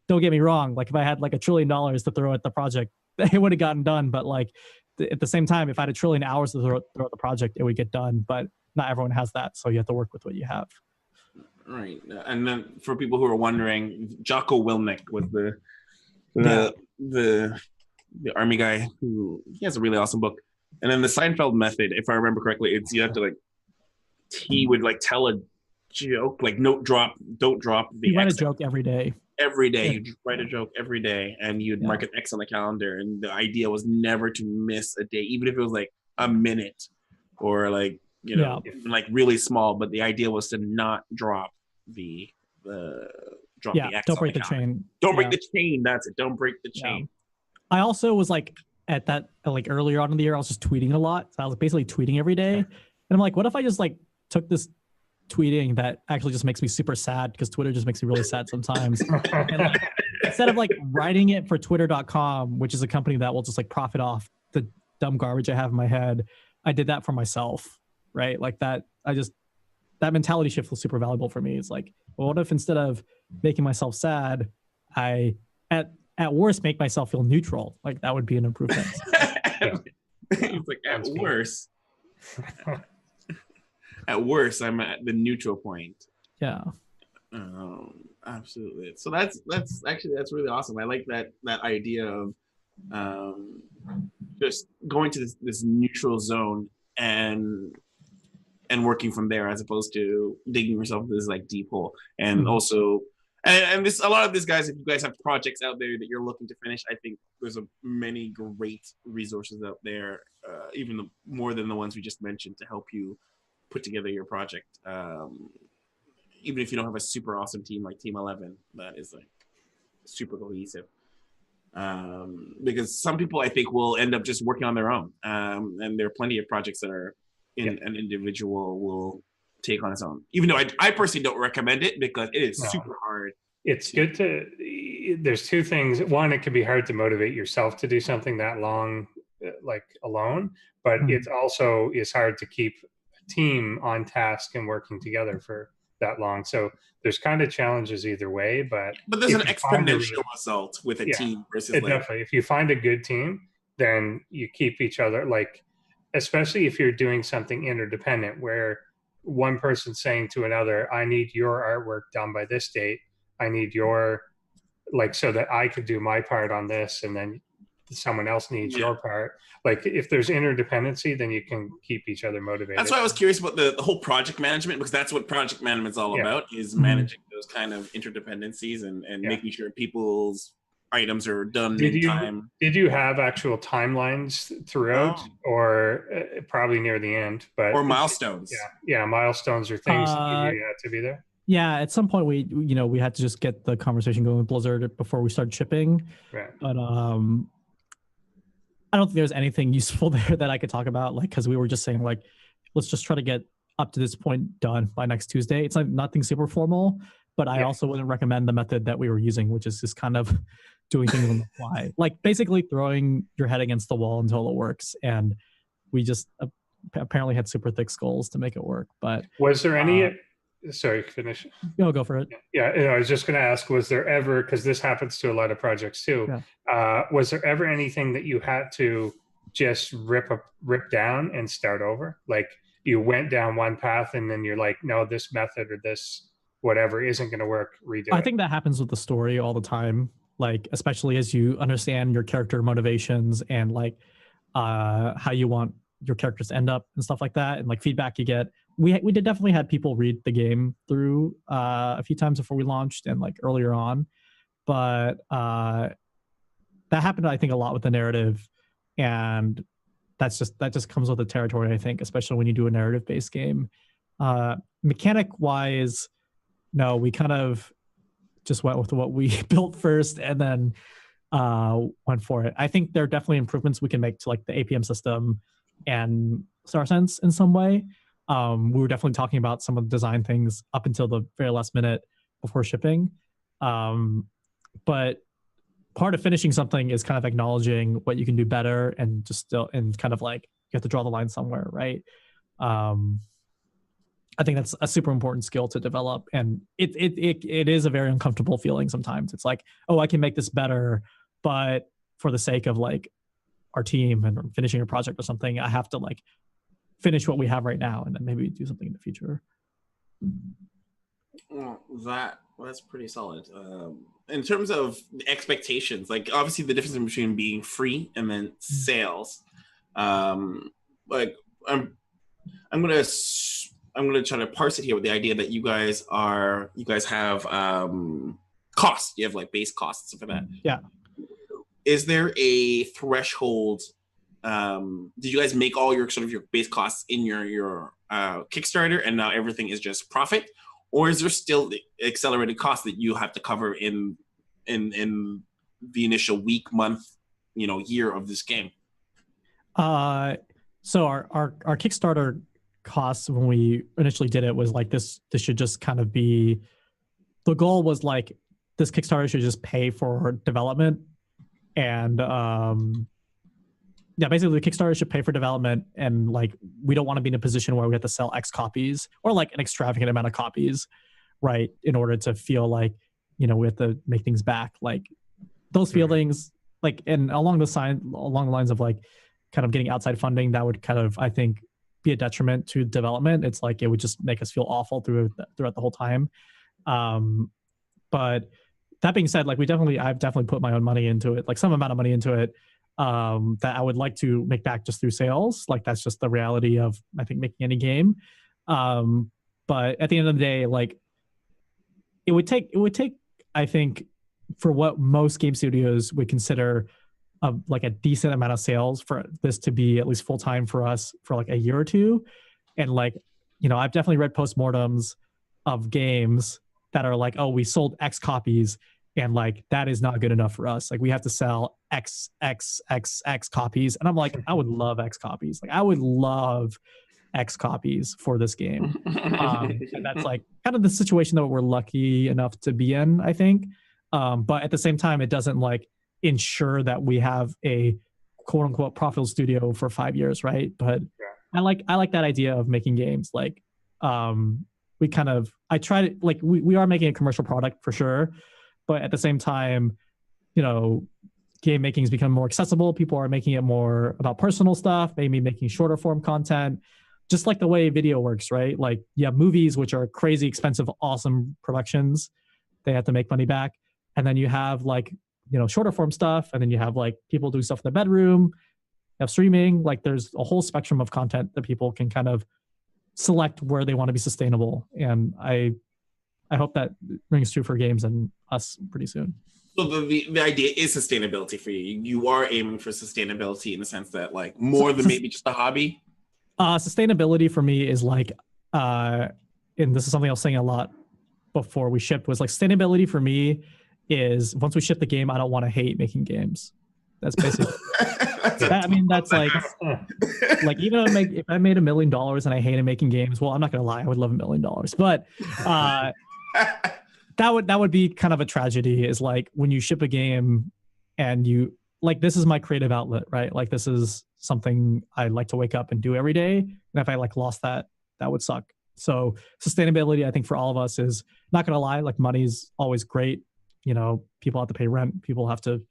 don't get me wrong. Like if I had like $1 trillion to throw at the project, it would have gotten done. But like at the same time, if I had $1 trillion to throw at the project, it would get done. But not everyone has that. So you have to work with what you have. Right. And then for people who are wondering, Jocko Willink was the army guy who he has a really awesome book. And then the Seinfeld method, if I remember correctly, it's you have to like he would like tell a joke, like don't drop the you write a joke every day. Every day. You'd write a joke every day and you'd mark an X on the calendar. And the idea was never to miss a day, even if it was like a minute or like, even like really small, but the idea was to not drop the X. Don't break the chain. Don't break the chain. That's it. Don't break the chain. I also was like at that like earlier on in the year, I was just tweeting a lot. So I was basically tweeting every day. And I'm like, what if I just like took this tweeting that actually just makes me super sad, because Twitter just makes me really sad sometimes. And like, instead of like writing it for twitter.com, which is a company that will just like profit off the dumb garbage I have in my head, I did that for myself, right? Like that mentality shift was super valuable for me. It's like, well, what if instead of making myself sad, I at worst make myself feel neutral? Like that would be an improvement. It's like at worst. At worst, I'm at the neutral point. Yeah. Absolutely. So that's really awesome. I like that idea of just going to this neutral zone and working from there, as opposed to digging yourself into this like deep hole. And also, and this, a lot of these guys, if you guys have projects out there that you're looking to finish, I think there's many great resources out there, even more than the ones we just mentioned, to help you put together your project. Even if you don't have a super awesome team like Team 11 that is like super cohesive. Because some people I think will end up just working on their own. And there are plenty of projects that are an individual will take on its own. Even though I personally don't recommend it, because it is super hard. It's good to, there's two things. One, it can be hard to motivate yourself to do something that long, like alone, but it also is hard to keep a team on task and working together for that long. So there's kind of challenges either way, but there's an exponential result with a team versus definitely. If you find a good team, then you keep each other, like, especially if you're doing something interdependent where one person's saying to another, I need your artwork done by this date. I need your, like, so that I could do my part on this, and then someone else needs your part. Like, if there's interdependency, then you can keep each other motivated. That's why I was curious about the whole project management, because that's what project management is all about, is managing those kind of interdependencies and making sure people's items are done in time. Did you have actual timelines throughout, or probably near the end? But or milestones? Milestones or things that you had to be there. Yeah, at some point we had to just get the conversation going with Blizzard before we started shipping. Right. But I don't think there's anything useful there that I could talk about, like, because we were just saying, like, let's just try to get up to this point done by next Tuesday. It's like nothing super formal, but I also wouldn't recommend the method that we were using, which is just kind of doing things on the fly, like basically throwing your head against the wall until it works. And we just apparently had super thick skulls to make it work. But was there any? Sorry, finish. No, go for it. Yeah, I was just going to ask: was there ever? Because this happens to a lot of projects too. Yeah. Was there ever anything that you had to just rip down and start over? Like you went down one path and then you're like, no, this method or this whatever isn't going to work. Redo I it. think that happens with the story all the time. Like especially as you understand your character motivations and like how you want your characters to end up and stuff like that, and like feedback you get. We did definitely had people read the game through a few times before we launched and like earlier on, but that happened I think a lot with the narrative, and that just comes with the territory, I think, especially when you do a narrative based game. Mechanic wise, no, we kind of just went with what we built first and then went for it. I think there are definitely improvements we can make to like the APM system and StarSense in some way. We were definitely talking about some of the design things up until the very last minute before shipping. But part of finishing something is kind of acknowledging what you can do better and just still, and kind of like you have to draw the line somewhere, right? I think that's a super important skill to develop. And it is a very uncomfortable feeling sometimes. It's like, oh, I can make this better, but for the sake of like our team and finishing a project or something, I have to like finish what we have right now and then maybe do something in the future. Well, that's pretty solid. In terms of expectations, like obviously the difference between being free and then sales, like I'm gonna try to parse it here with the idea that you guys have costs. You have like base costs for that. Yeah. Is there a threshold? Did you guys make all your sort of your base costs in your Kickstarter and now everything is just profit? Or is there still accelerated costs that you have to cover in the initial week, month, year of this game? So our Kickstarter costs when we initially did it was like this should just kind of be, the goal was like this Kickstarter should just pay for development. And basically the Kickstarter should pay for development, and like we don't want to be in a position where we have to sell X copies or like an extravagant amount of copies, right? In order to feel like, we have to make things back. Like those feelings, like, and along the lines of like kind of getting outside funding, that would kind of, I think, be a detriment to development. It's like it would just make us feel awful throughout the whole time. But that being said, like I've definitely put my own money into it, like some amount of money into it, that I would like to make back just through sales. Like that's just the reality of, I think, making any game. But at the end of the day, like it would take, I think, for what most game studios would consider like a decent amount of sales for this to be at least full time for us for like a year or two. And like, I've definitely read postmortems of games that are like, oh, we sold X copies, and like that is not good enough for us. Like we have to sell X copies. And I'm like, I would love X copies. Like I would love X copies for this game. And that's like kind of the situation that we're lucky enough to be in, I think. But at the same time, it doesn't like ensure that we have a quote unquote profitable studio for 5 years, right? But yeah. I like that idea of making games. Like I try to, like, we are making a commercial product for sure, but at the same time, game making has become more accessible. People are making it more about personal stuff, maybe making shorter form content, just like the way video works, right? Like you have movies, which are crazy expensive, awesome productions. They have to make money back. And then you have like, shorter form stuff. And then you have like people do stuff in the bedroom, you have streaming. Like there's a whole spectrum of content that people can kind of select where they want to be sustainable. And I hope that rings true for games and us pretty soon. So the idea is sustainability for you. You are aiming for sustainability in the sense that like more than maybe just a hobby. Sustainability for me is like, and this is something I was saying a lot before we shipped, was like sustainability for me is once we ship the game, I don't want to hate making games. That's basically. That's a I mean, that's like even if I made $1 million and I hated making games, well, I'm not gonna lie, I would love $1 million, but that would be kind of a tragedy. Is like when you ship a game and you like, this is my creative outlet, right? Like this is something I like to wake up and do every day, and if I like lost that, that would suck. So sustainability, I think for all of us, is not gonna lie, like money's always great. You know, people have to pay rent, people have to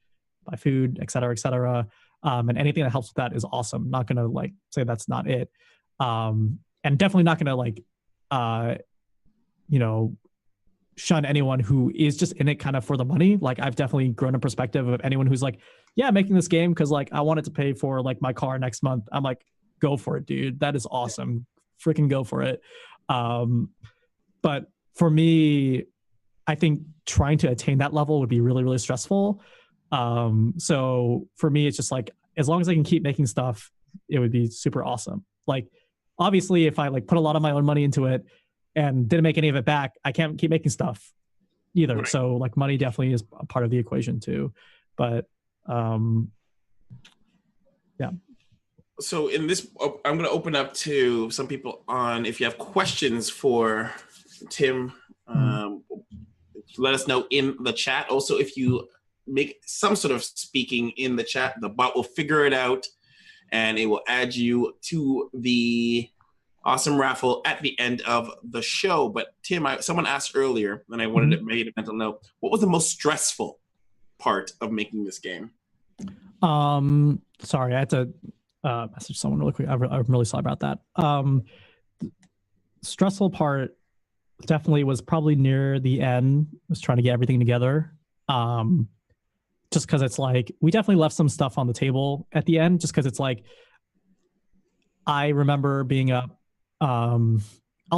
buy food, et cetera, et cetera. And anything that helps with that is awesome. Not gonna like say that's not it. And definitely not gonna like, shun anyone who is just in it kind of for the money. Like I've definitely grown a perspective of anyone who's like, yeah, making this game because like I wanted to pay for like my car next month. I'm like, go for it, dude. That is awesome. Freaking go for it. But for me, I think trying to attain that level would be really, really stressful. So for me, it's just like, as long as I can keep making stuff, it would be super awesome. Like, obviously, if I like put a lot of my own money into it and didn't make any of it back, I can't keep making stuff either. Right. So like money definitely is a part of the equation too. But yeah. So in this, I'm going to open up to some people on, if you have questions for Tim, let us know in the chat. Also, if you make some sort of speaking in the chat, the bot will figure it out and it will add you to the awesome raffle at the end of the show. But Tim, someone asked earlier, and I wanted to make a mental note, what was the most stressful part of making this game? Sorry, I had to message someone really quick. I'm really sorry about that. Stressful part definitely was probably near the end, was trying to get everything together. Just because it's like, we definitely left some stuff on the table at the end, just because it's like, I remember being up, I'll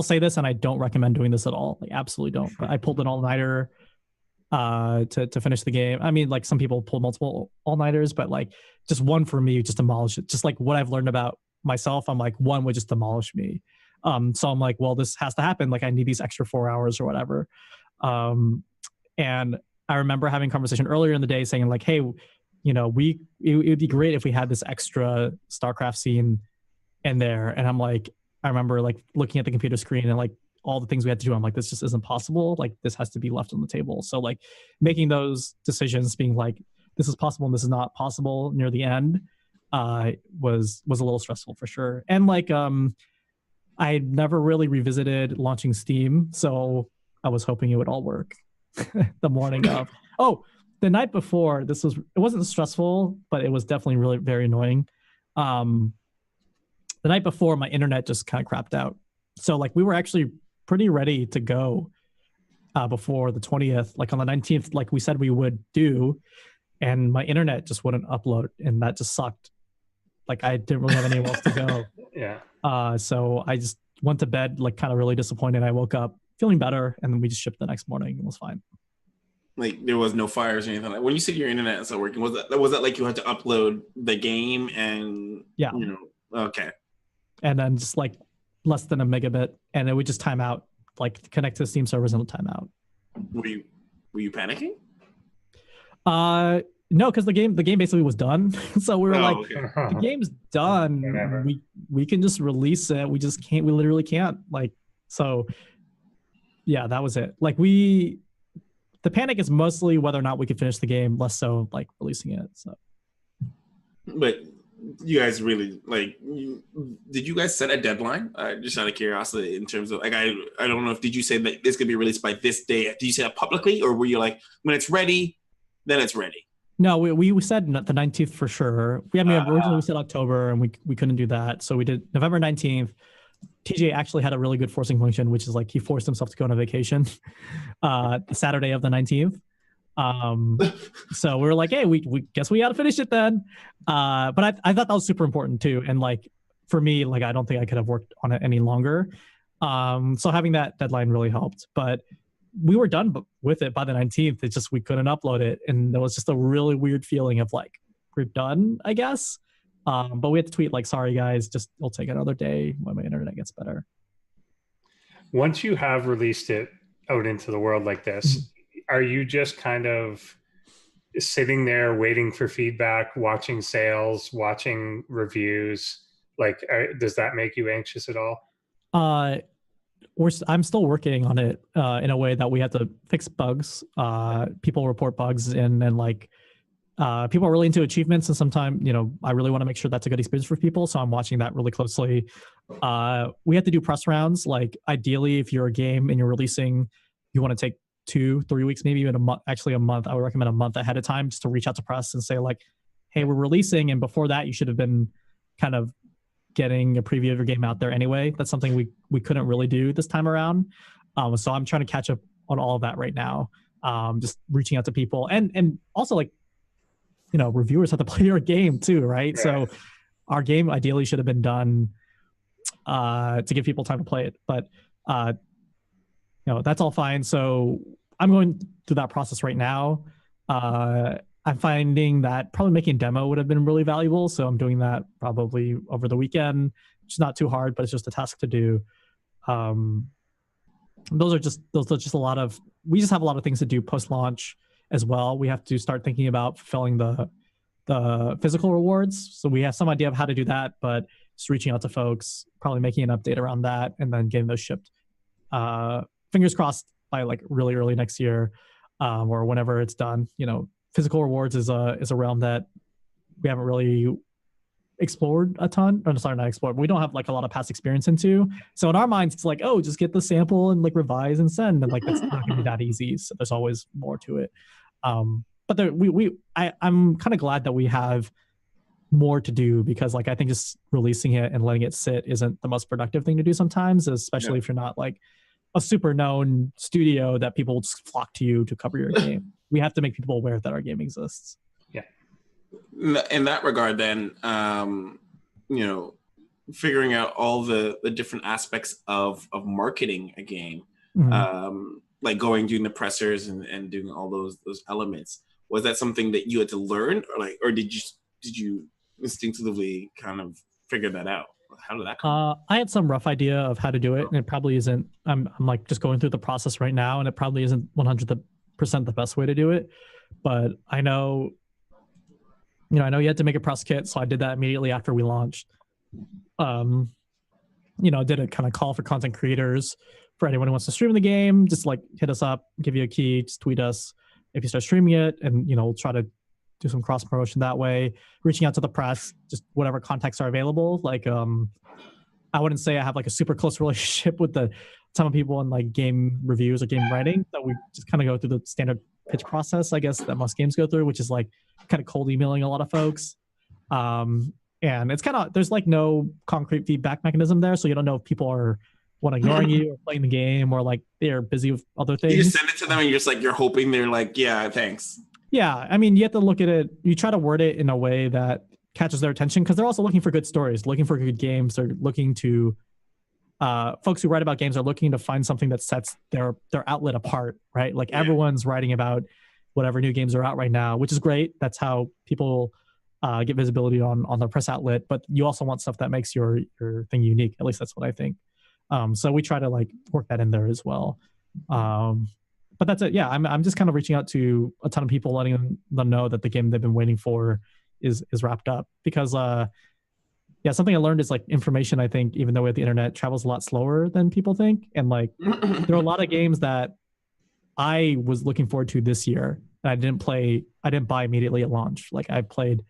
say this, and I don't recommend doing this at all. Like, absolutely don't. But I pulled an all-nighter to finish the game. I mean, like some people pull multiple all-nighters, but like just one for me just demolished it. Just like what I've learned about myself, I'm like, one would just demolish me. So I'm like, well, this has to happen. Like I need these extra 4 hours or whatever. And I remember having a conversation earlier in the day saying like, hey, you know, it would be great if we had this extra StarCraft scene in there. And I'm like, I remember like looking at the computer screen and like all the things we had to do. I'm like, this just isn't possible. Like this has to be left on the table. So like making those decisions, being like, this is possible and this is not possible near the end, was a little stressful for sure. And like, I never really revisited launching Steam, so I was hoping it would all work. The morning of, the night before, it wasn't stressful, but it was definitely really very annoying. The night before, my internet just kind of crapped out. So like we were actually pretty ready to go before the 20th, like on the 19th, like we said we would do, and my internet just wouldn't upload, and that just sucked. Like I didn't really have anywhere else to go. Yeah. So I just went to bed like kind of really disappointed. I woke up feeling better, and then we just shipped the next morning. It was fine. Like there was no fires or anything. Like when you said your internet is not working, was that like you had to upload the game and yeah, okay, and then just like less than a megabit, and it would just time out, like connect to the Steam servers and it'll time out. Were you panicking? No, because the game basically was done. So we were okay. The game's done. Whatever. We can just release it. We literally can't. Like, so yeah, that was it. Like the panic is mostly whether or not we could finish the game, less so like releasing it. So, but you guys really did you guys set a deadline? Just out of curiosity, in terms of like, I don't know if, did you say that this could be released by this day? Did you say that publicly, or were you like, when it's ready, then it's ready? No, we said the 19th for sure. Originally we said October, and we couldn't do that. So we did November 19th. TJ actually had a really good forcing function, which is like he forced himself to go on a vacation the Saturday of the 19th. So we were like, hey, we guess we got to finish it then. But I thought that was super important too. And like for me, like I don't think I could have worked on it any longer. So having that deadline really helped. But we were done with it by the 19th. It's just we couldn't upload it, and there was just a really weird feeling of like we're done, I guess. But we had to tweet like, sorry guys, just it'll take another day when my internet gets better. Once you have released it out into the world like this, are you just kind of sitting there waiting for feedback, watching sales, watching reviews? Like, does that make you anxious at all? I'm still working on it in a way that we have to fix bugs. People report bugs, and like people are really into achievements, and sometimes I really want to make sure that's a good experience for people, so I'm watching that really closely. We have to do press rounds. Like, ideally, if you're a game and you're releasing, you want to take 2-3 weeks, maybe even a month. Actually, a month. I would recommend a month ahead of time, just to reach out to press and say, like, hey, we're releasing, and before that you should have been kind of getting a preview of your game out there anyway. That's something we couldn't really do this time around. So I'm trying to catch up on all of that right now. Just reaching out to people, and also, like, reviewers have to play your game too, right? So our game ideally should have been done to give people time to play it, but that's all fine. So I'm going through that process right now. I'm finding that probably making a demo would have been really valuable, so I'm doing that probably over the weekend. It's not too hard, but it's just a task to do. Those are just a lot of. We just have a lot of things to do post-launch as well. We have to start thinking about fulfilling the physical rewards. So we have some idea of how to do that, but just reaching out to folks, probably making an update around that, and then getting those shipped. Fingers crossed by like really early next year, or whenever it's done. Physical rewards is a realm that we haven't really explored a ton. Or sorry, not explored. But we don't have like a lot of past experience into. So in our minds, it's like, oh, just get the sample and like revise and send, and like it's not going to be that easy. So there's always more to it. But I'm kind of glad that we have more to do, because like I think just releasing it and letting it sit isn't the most productive thing to do sometimes, especially if you're not like a super known studio that people will just flock to you to cover your game. We have to make people aware that our game exists. Yeah. In that regard, then, figuring out all the different aspects of marketing a game, like doing the pressers and doing all those elements, was that something that you had to learn, or did you instinctively kind of figure that out? How did that come? I had some rough idea of how to do it, and it probably isn't. I'm like just going through the process right now, and it probably isn't 100% the best way to do it. But I know you had to make a press kit, so I did that immediately after we launched. Did a kind of call for content creators, for anyone who wants to stream the game. Just like hit us up, give you a key, just tweet us if you start streaming it, and we'll try to do some cross promotion that way. Reaching out to the press, just whatever contacts are available. Like, I wouldn't say I have like a super close relationship with some people in like game reviews or game writing. So we just kind of go through the standard pitch process, I guess, that most games go through, which is like kind of cold emailing a lot of folks. And it's kind of, there's like no concrete feedback mechanism there, so you don't know if people are ignoring you or playing the game, or like they're busy with other things. You just send it to them and you're just like, you're hoping they're like, yeah, thanks. Yeah, I mean, you have to look at it. You try to word it in a way that catches their attention, because they're also looking for good stories, looking for good games. They're looking to folks who write about games are looking to find something that sets their outlet apart, right? Like everyone's writing about whatever new games are out right now, which is great. That's how people get visibility on their press outlet. But you also want stuff that makes your thing unique. At least that's what I think. So we try to like work that in there as well. But that's it. Yeah, I'm just kind of reaching out to a ton of people, letting them know that the game they've been waiting for is wrapped up. Because something I learned is like information, I think, even though we have the internet, travels a lot slower than people think. And like there are a lot of games that I was looking forward to this year and I didn't buy immediately at launch. Like I played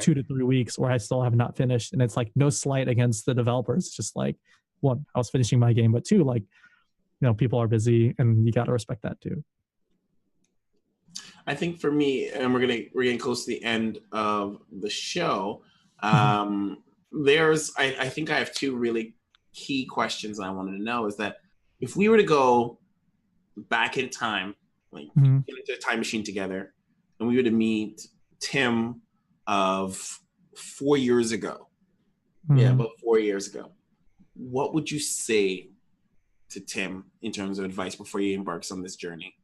2 to 3 weeks where I still have not finished. And it's like no slight against the developers. It's just like, one, I was finishing my game, but two, like, people are busy, and you got to respect that too. I think for me, and we're getting close to the end of the show. I think I have 2 really key questions I wanted to know. Is that if we were to go back in time, like get into a time machine together, and we were to meet Tim of 4 years ago, about 4 years ago, what would you say to Tim in terms of advice before he embarks on this journey?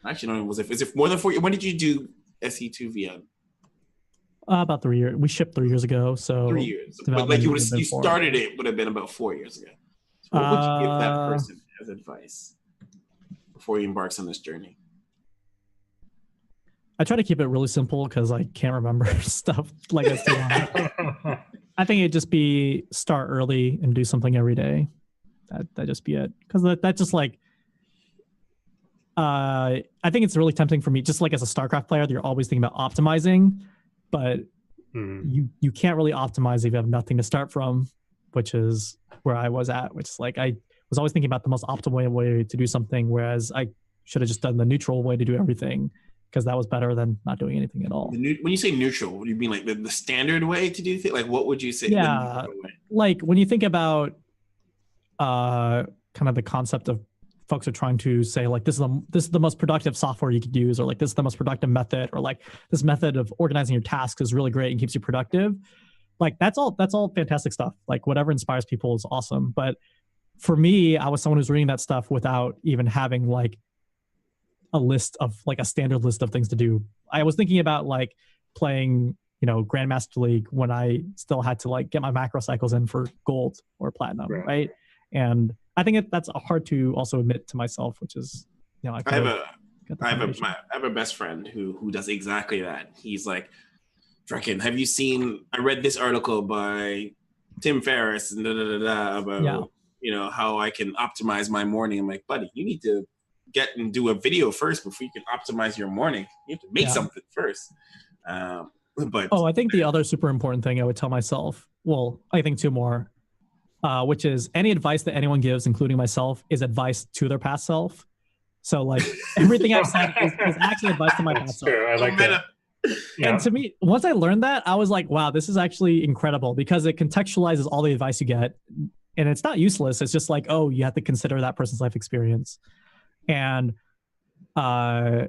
I actually don't know. Is it more than 4 years? When did you do SE2VM? About 3 years. We shipped 3 years ago. So 3 years. But like you started it would have been about 4 years ago. So what would you give that person as advice before he embarks on this journey? I try to keep it really simple because I can't remember stuff like this too long. I think it'd just be start early and do something every day. That just be it. Because that just like, I think it's really tempting for me, just like as a StarCraft player, you're always thinking about optimizing, but you can't really optimize if you have nothing to start from, which is where I was at, which is like, I was always thinking about the most optimal way to do something, whereas I should have just done the neutral way to do everything, because that was better than not doing anything at all. When you say neutral, what do you mean, like the standard way to do things? Like, what would you say? Yeah, like when you think about kind of the concept of folks are trying to say like this is the most productive software you could use, or like this is the most productive method, or like this method of organizing your tasks is really great and keeps you productive. Like that's all fantastic stuff. Like whatever inspires people is awesome. But for me, I was someone who's reading that stuff without even having like a list of like a standard list of things to do. I was thinking about like playing, Grandmaster League when I still had to like get my macro cycles in for gold or platinum, right? And I think that's hard to also admit to myself, which is, I have a best friend who does exactly that. He's like, Draken, have you seen? I read this article by Tim Ferriss and about how I can optimize my morning. I'm like, buddy, you need to get and do a video first before you can optimize your morning. You have to make something first. I think the other super important thing I would tell myself, well, I think two more, which is any advice that anyone gives, including myself, is advice to their past self. So like everything I've said is actually advice to my past self. True. I like that. And to me, once I learned that, I was like, wow, this is actually incredible, because it contextualizes all the advice you get. And it's not useless. It's just like, oh, you have to consider that person's life experience. And the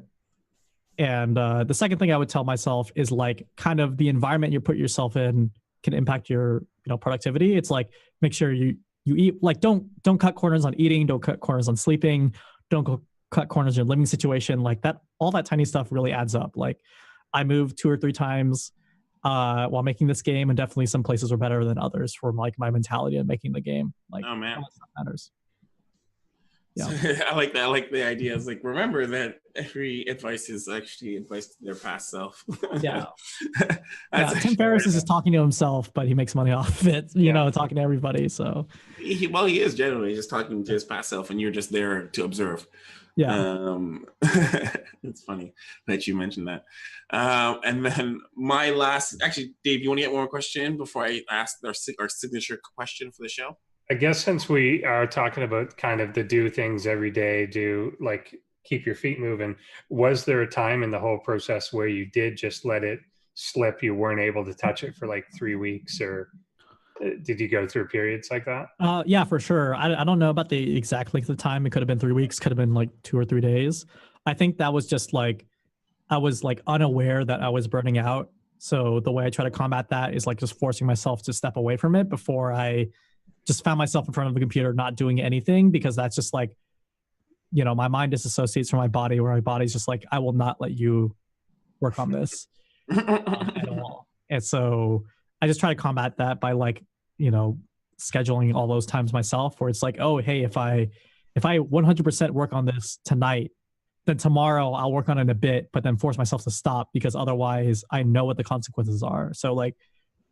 second thing I would tell myself is like kind of the environment you put yourself in can impact your productivity. It's like, make sure you eat, like don't cut corners on eating, don't cut corners on sleeping, don't go cut corners in your living situation. Like that, all that tiny stuff really adds up. Like I moved 2 or 3 times while making this game, and definitely some places were better than others for like my mentality in making the game. Like, oh man, all that stuff matters. Yeah, I like that. I like the idea. It's like, remember that every advice is actually advice to their past self. Yeah. Tim Ferriss is just talking to himself, but he makes money off of it, talking to everybody. So he is generally just talking to his past self, and you're just there to observe. Yeah. It's funny that you mentioned that. And then my last, actually, Dave, you want to get one more question before I ask our signature question for the show? I guess since we are talking about kind of the do things every day, keep your feet moving, was there a time in the whole process where you did just let it slip? You weren't able to touch it for like 3 weeks, or did you go through periods like that? Yeah, for sure. I don't know about the exact length of time. It could have been 3 weeks, could have been like 2 or 3 days. I think that was just like, I was like unaware that I was burning out. So the way I try to combat that is like just forcing myself to step away from it before I just found myself in front of the computer not doing anything, because that's just like, my mind disassociates from my body, where my body's just like, I will not let you work on this at all. And so I just try to combat that by like, scheduling all those times myself, where it's like, oh, hey, if I 100% work on this tonight, then tomorrow I'll work on it a bit, but then force myself to stop, because otherwise I know what the consequences are. So like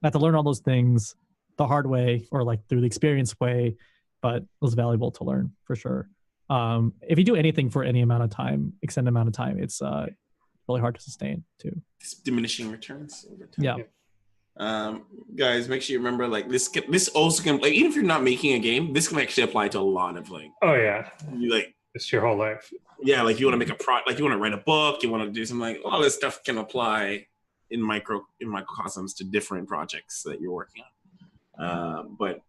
I have to learn all those things the hard way, or like through the experience way, but it was valuable to learn for sure. If you do anything for any amount of time, extended amount of time, it's really hard to sustain too. It's diminishing returns over time. Yeah. Guys, make sure you remember, like this also can, like, even if you're not making a game, this can actually apply to a lot of like. Oh yeah. You like it's your whole life. Yeah, like you want to make like you want to write a book, you want to do something, like all this stuff can apply in microcosms to different projects that you're working on. But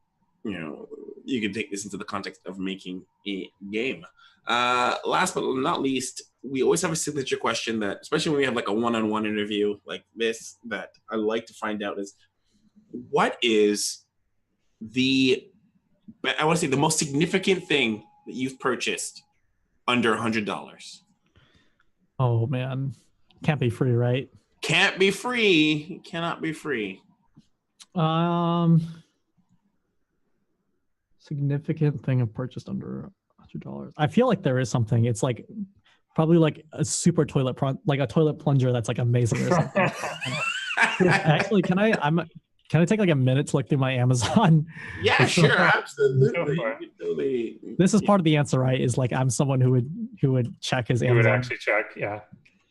you can take this into the context of making a game. Last but not least, we always have a signature question that, especially when we have like a one-on-one interview like this, that I like to find out is, what is the most significant thing that you've purchased under $100? Oh man, can't be free, right? Can't be free. It cannot be free. Significant thing I've purchased under $100. I feel like there is something. It's like Probably like a super like a toilet plunger that's like amazing or something. Actually, can I take like a minute to look through my Amazon? Yeah, sure, absolutely. This is part of the answer, right? Is like I'm someone who would check his You would Amazon. actually check, yeah.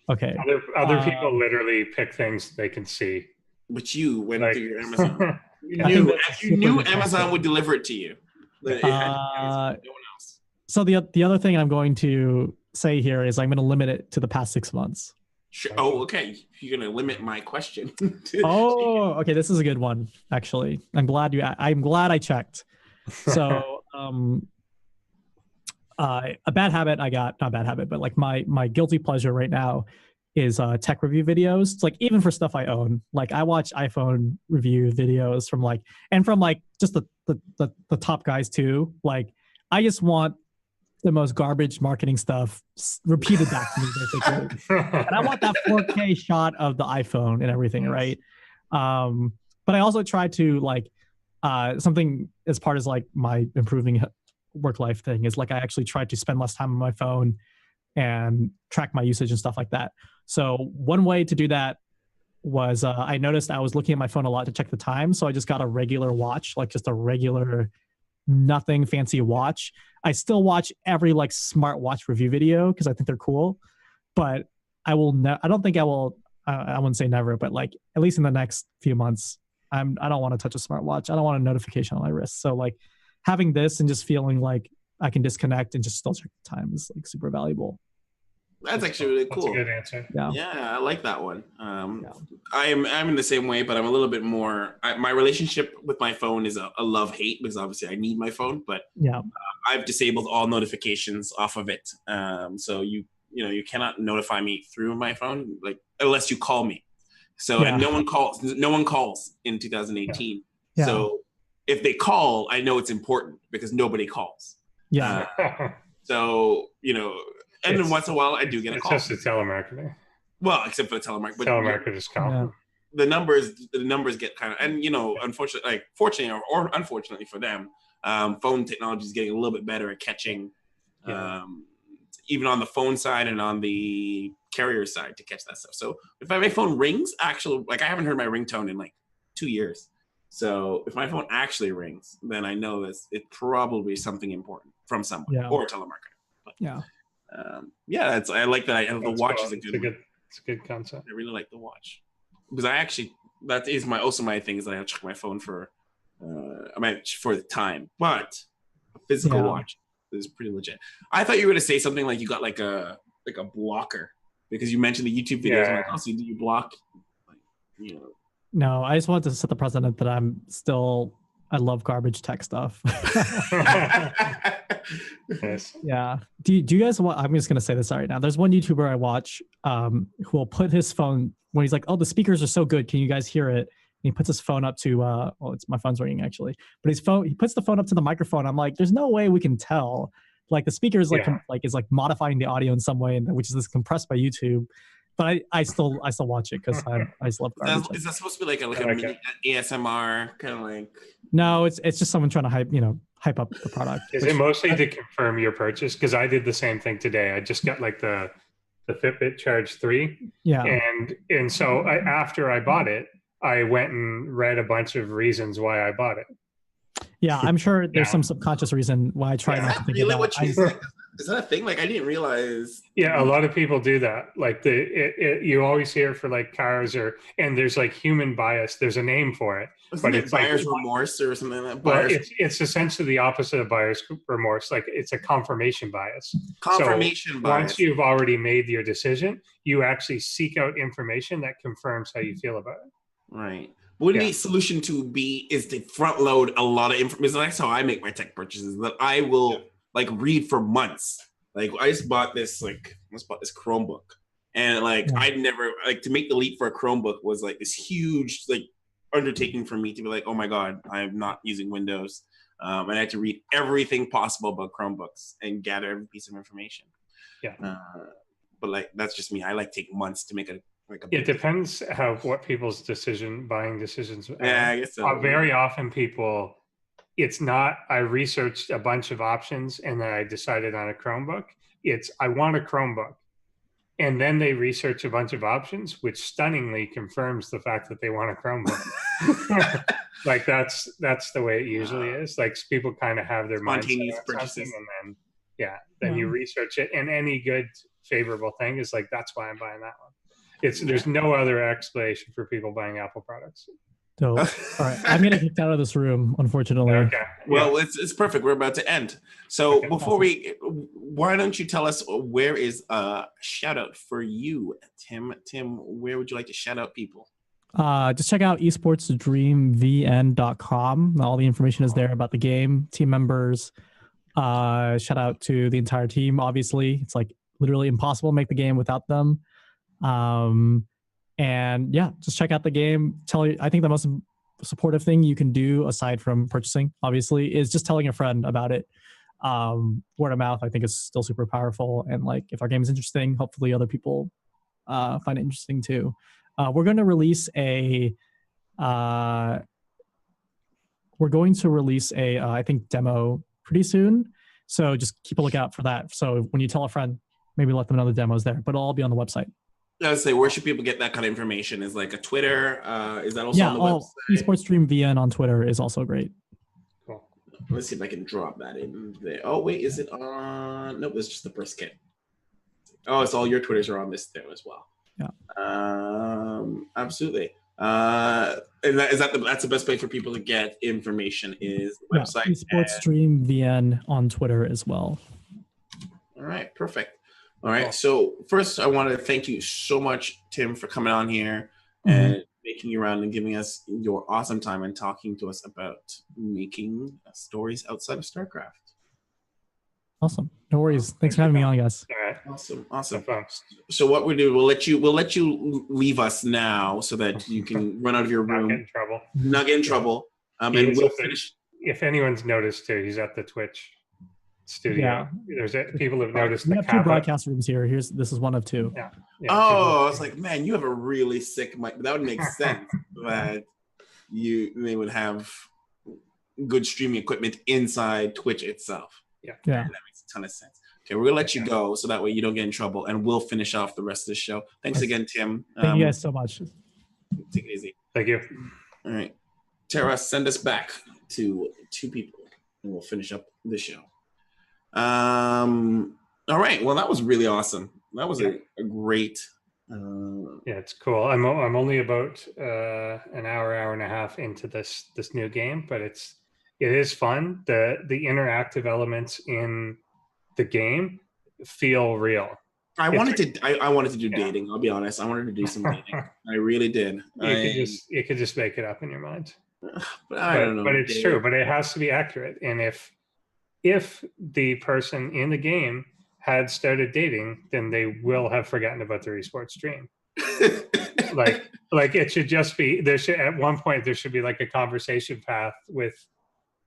Okay. Other people literally pick things they can see. But you went Like- through your Amazon. think You knew Amazon would deliver it to you. But it had to be Amazon, no one else. So the other thing I'm going to say here is I'm going to limit it to the past 6 months. Sure. Oh, okay. You're gonna limit my question. Oh, okay. This is a good one. Actually, I'm glad I checked. So, a bad habit I got, not bad habit, but like my guilty pleasure right now is tech review videos. It's like even for stuff I own, like I watch iPhone review videos from just the top guys too. Like I just want the most garbage marketing stuff repeated back to me, basically. And I want that 4K shot of the iPhone and everything, right? But I also try to like something as part of like my improving work life thing is like I actually try to spend less time on my phone and track my usage and stuff like that. So one way to do that was I noticed I was looking at my phone a lot to check the time. So I just got a regular watch, like just a regular, nothing fancy watch. I still watch every like smartwatch review video because I think they're cool, but I don't think I will. I wouldn't say never, but like at least in the next few months, I don't want to touch a smartwatch. I don't want a notification on my wrist. So like having this and just feeling like I can disconnect and just still check the time is like super valuable. That's actually really cool. That's a good answer. Yeah, I like that one. I'm in the same way, but I'm a little bit more. My relationship with my phone is a love-hate because obviously I need my phone, but yeah, I've disabled all notifications off of it. So you cannot notify me through my phone, like unless you call me. So and no one calls in 2018. Yeah. So if they call, I know it's important because nobody calls. Yeah. So and then once in a while, I do get a call. It's just the telemarketer. Well, except for the telemarketer. But Telemarketers call. Yeah. the numbers get kind of, and unfortunately, like fortunately or unfortunately for them, phone technology is getting a little bit better at catching, even on the phone side and on the carrier side to catch that stuff. So if my phone rings, actually, like I haven't heard my ringtone in like 2 years. So if my phone actually rings, then I know that it's probably something important from someone or a telemarketer. But, I like that. The watch is a good. It's a good concept. I really like the watch because that is also my thing is that I check my phone for the time, but a physical watch is pretty legit. I thought you were going to say something like you got like a blocker because you mentioned the YouTube videos. Yeah. So do you block? No, I just wanted to set the precedent that I love garbage tech stuff. Yes. Yeah. Do you guys want? I'm just gonna say this right now. There's one YouTuber I watch who will put his phone when he's like, "Oh, the speakers are so good. Can you guys hear it?" And he puts his phone up to it's my phone's ringing actually, but he puts the phone up to the microphone. I'm like, there's no way we can tell. Like the speaker is is modifying the audio in some way, which is compressed by YouTube. But I still watch it because I just love garbage. Is that supposed to be like a mini ASMR kind of like? No, it's just someone trying to hype up the product. Is it mostly to confirm your purchase? Because I did the same thing today. I just got like the Fitbit Charge 3. Yeah. And so after I bought it, I went and read a bunch of reasons why I bought it. Yeah, I'm sure there's some subconscious reason why I try not to think really about it. Is that a thing? Like I didn't realize. Yeah, a lot of people do that. Like you always hear for like cars and there's like human bias. There's a name for it. But it's buyer's remorse or something like that. Well, it's essentially the opposite of buyer's remorse. Like it's a confirmation bias. Bias. Once you've already made your decision, you actually seek out information that confirms how you feel about it. Right. Wouldn't the solution is to front load a lot of information? That's how I make my tech purchases. That I will read for months. Like I just bought this Chromebook, and I'd never to make the leap for a Chromebook was like this huge undertaking for me to be like, oh my god, I'm not using Windows. And I had to read everything possible about Chromebooks and gather every piece of information. Yeah. But that's just me. I take months to make it depends what people's buying decisions. Yeah, I guess so. Very often people, it's not, I researched a bunch of options and then I decided on a Chromebook. It's, I want a Chromebook. and then they research a bunch of options, which stunningly confirms the fact that they want a Chromebook. Like that's the way it usually is. Like people kind of have their mindset on something, and then you research it, and any good favorable thing is like, that's why I'm buying that one. There's no other explanation for people buying Apple products. So, all right, I'm getting kicked out of this room, unfortunately. Okay. Well, it's perfect. We're about to end. So before why don't you tell us where is a shout out for you, Tim? Tim, where would you like to shout out people? Just check out esportsdreamvn.com. All the information is there about the game, team members. Shout out to the entire team. Obviously, it's like literally impossible to make the game without them. And yeah, just check out the game. I think the most supportive thing you can do, aside from purchasing, obviously, is just telling a friend about it. Word of mouth, I think, is still super powerful. And like, if our game is interesting, hopefully other people find it interesting too. We're going to release a I think demo pretty soon. So just keep a lookout for that. So when you tell a friend, maybe let them know the demo's there, but it'll all be on the website. I would say, where should people get that kind of information? Is like a Twitter? Is that also on the website? Esports Stream VN on Twitter is also great. Cool. Let's see if I can drop that in there. Oh, wait, is it on? Nope, it's just the brisket. Oh, it's all your Twitters are on this there as well. Yeah. Absolutely. And that's the best way for people to get information is the website. Esports Stream VN on Twitter as well. All right, perfect. All right. So first, I want to thank you so much, Tim, for coming on here and making you around and giving us your awesome time and talking to us about making stories outside of StarCraft. Awesome. No worries. Thanks for having me on, guys. All right. Awesome. So what we do, we'll let you leave us now so that you can run out of your room. Not get in trouble. And we'll finish. If anyone's noticed too, he's at the Twitch studio. There's people have noticed. We have two broadcast rooms here. This is one of two. Yeah. I was like, man, you have a really sick mic. That would make sense that they would have good streaming equipment inside Twitch itself. Yeah. That makes a ton of sense. Okay, we're gonna let you go so that way you don't get in trouble, and we'll finish off the rest of the show. Thanks again, Tim. Thank you guys so much. Take it easy. Thank you. All right, Tara, send us back to two people, and we'll finish up the show. All right. Well, that was really awesome. That was a great. It's cool. I'm only about an hour and a half into this new game, but it is fun. The interactive elements in the game feel real. I wanted to do dating. I'll be honest. I wanted to do some dating. I really did. You could just make it up in your mind. But I don't know. But it's true. But it has to be accurate. And if the person in the game had started dating, then they will have forgotten about their esports stream. like it should just be at one point there should be like a conversation path with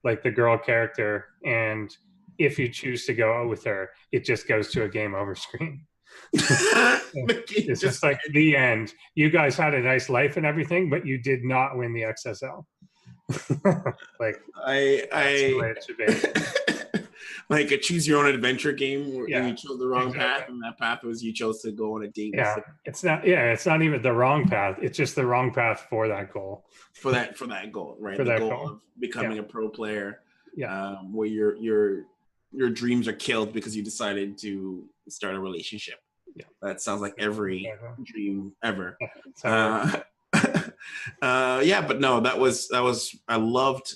like the girl character, and if you choose to go out with her, it just goes to a game over screen. It's just like the end. You guys had a nice life and everything, but you did not win the XSL. Like that's the way it should be. Like a choose your own adventure game where you chose the wrong path, and that path was you chose to go on a date. It's not even the wrong path. It's just the wrong path for that goal. For that goal, right? For the that goal of becoming a pro player. Yeah. Where your dreams are killed because you decided to start a relationship. Yeah. That sounds like every dream ever. Yeah, but no, that was I loved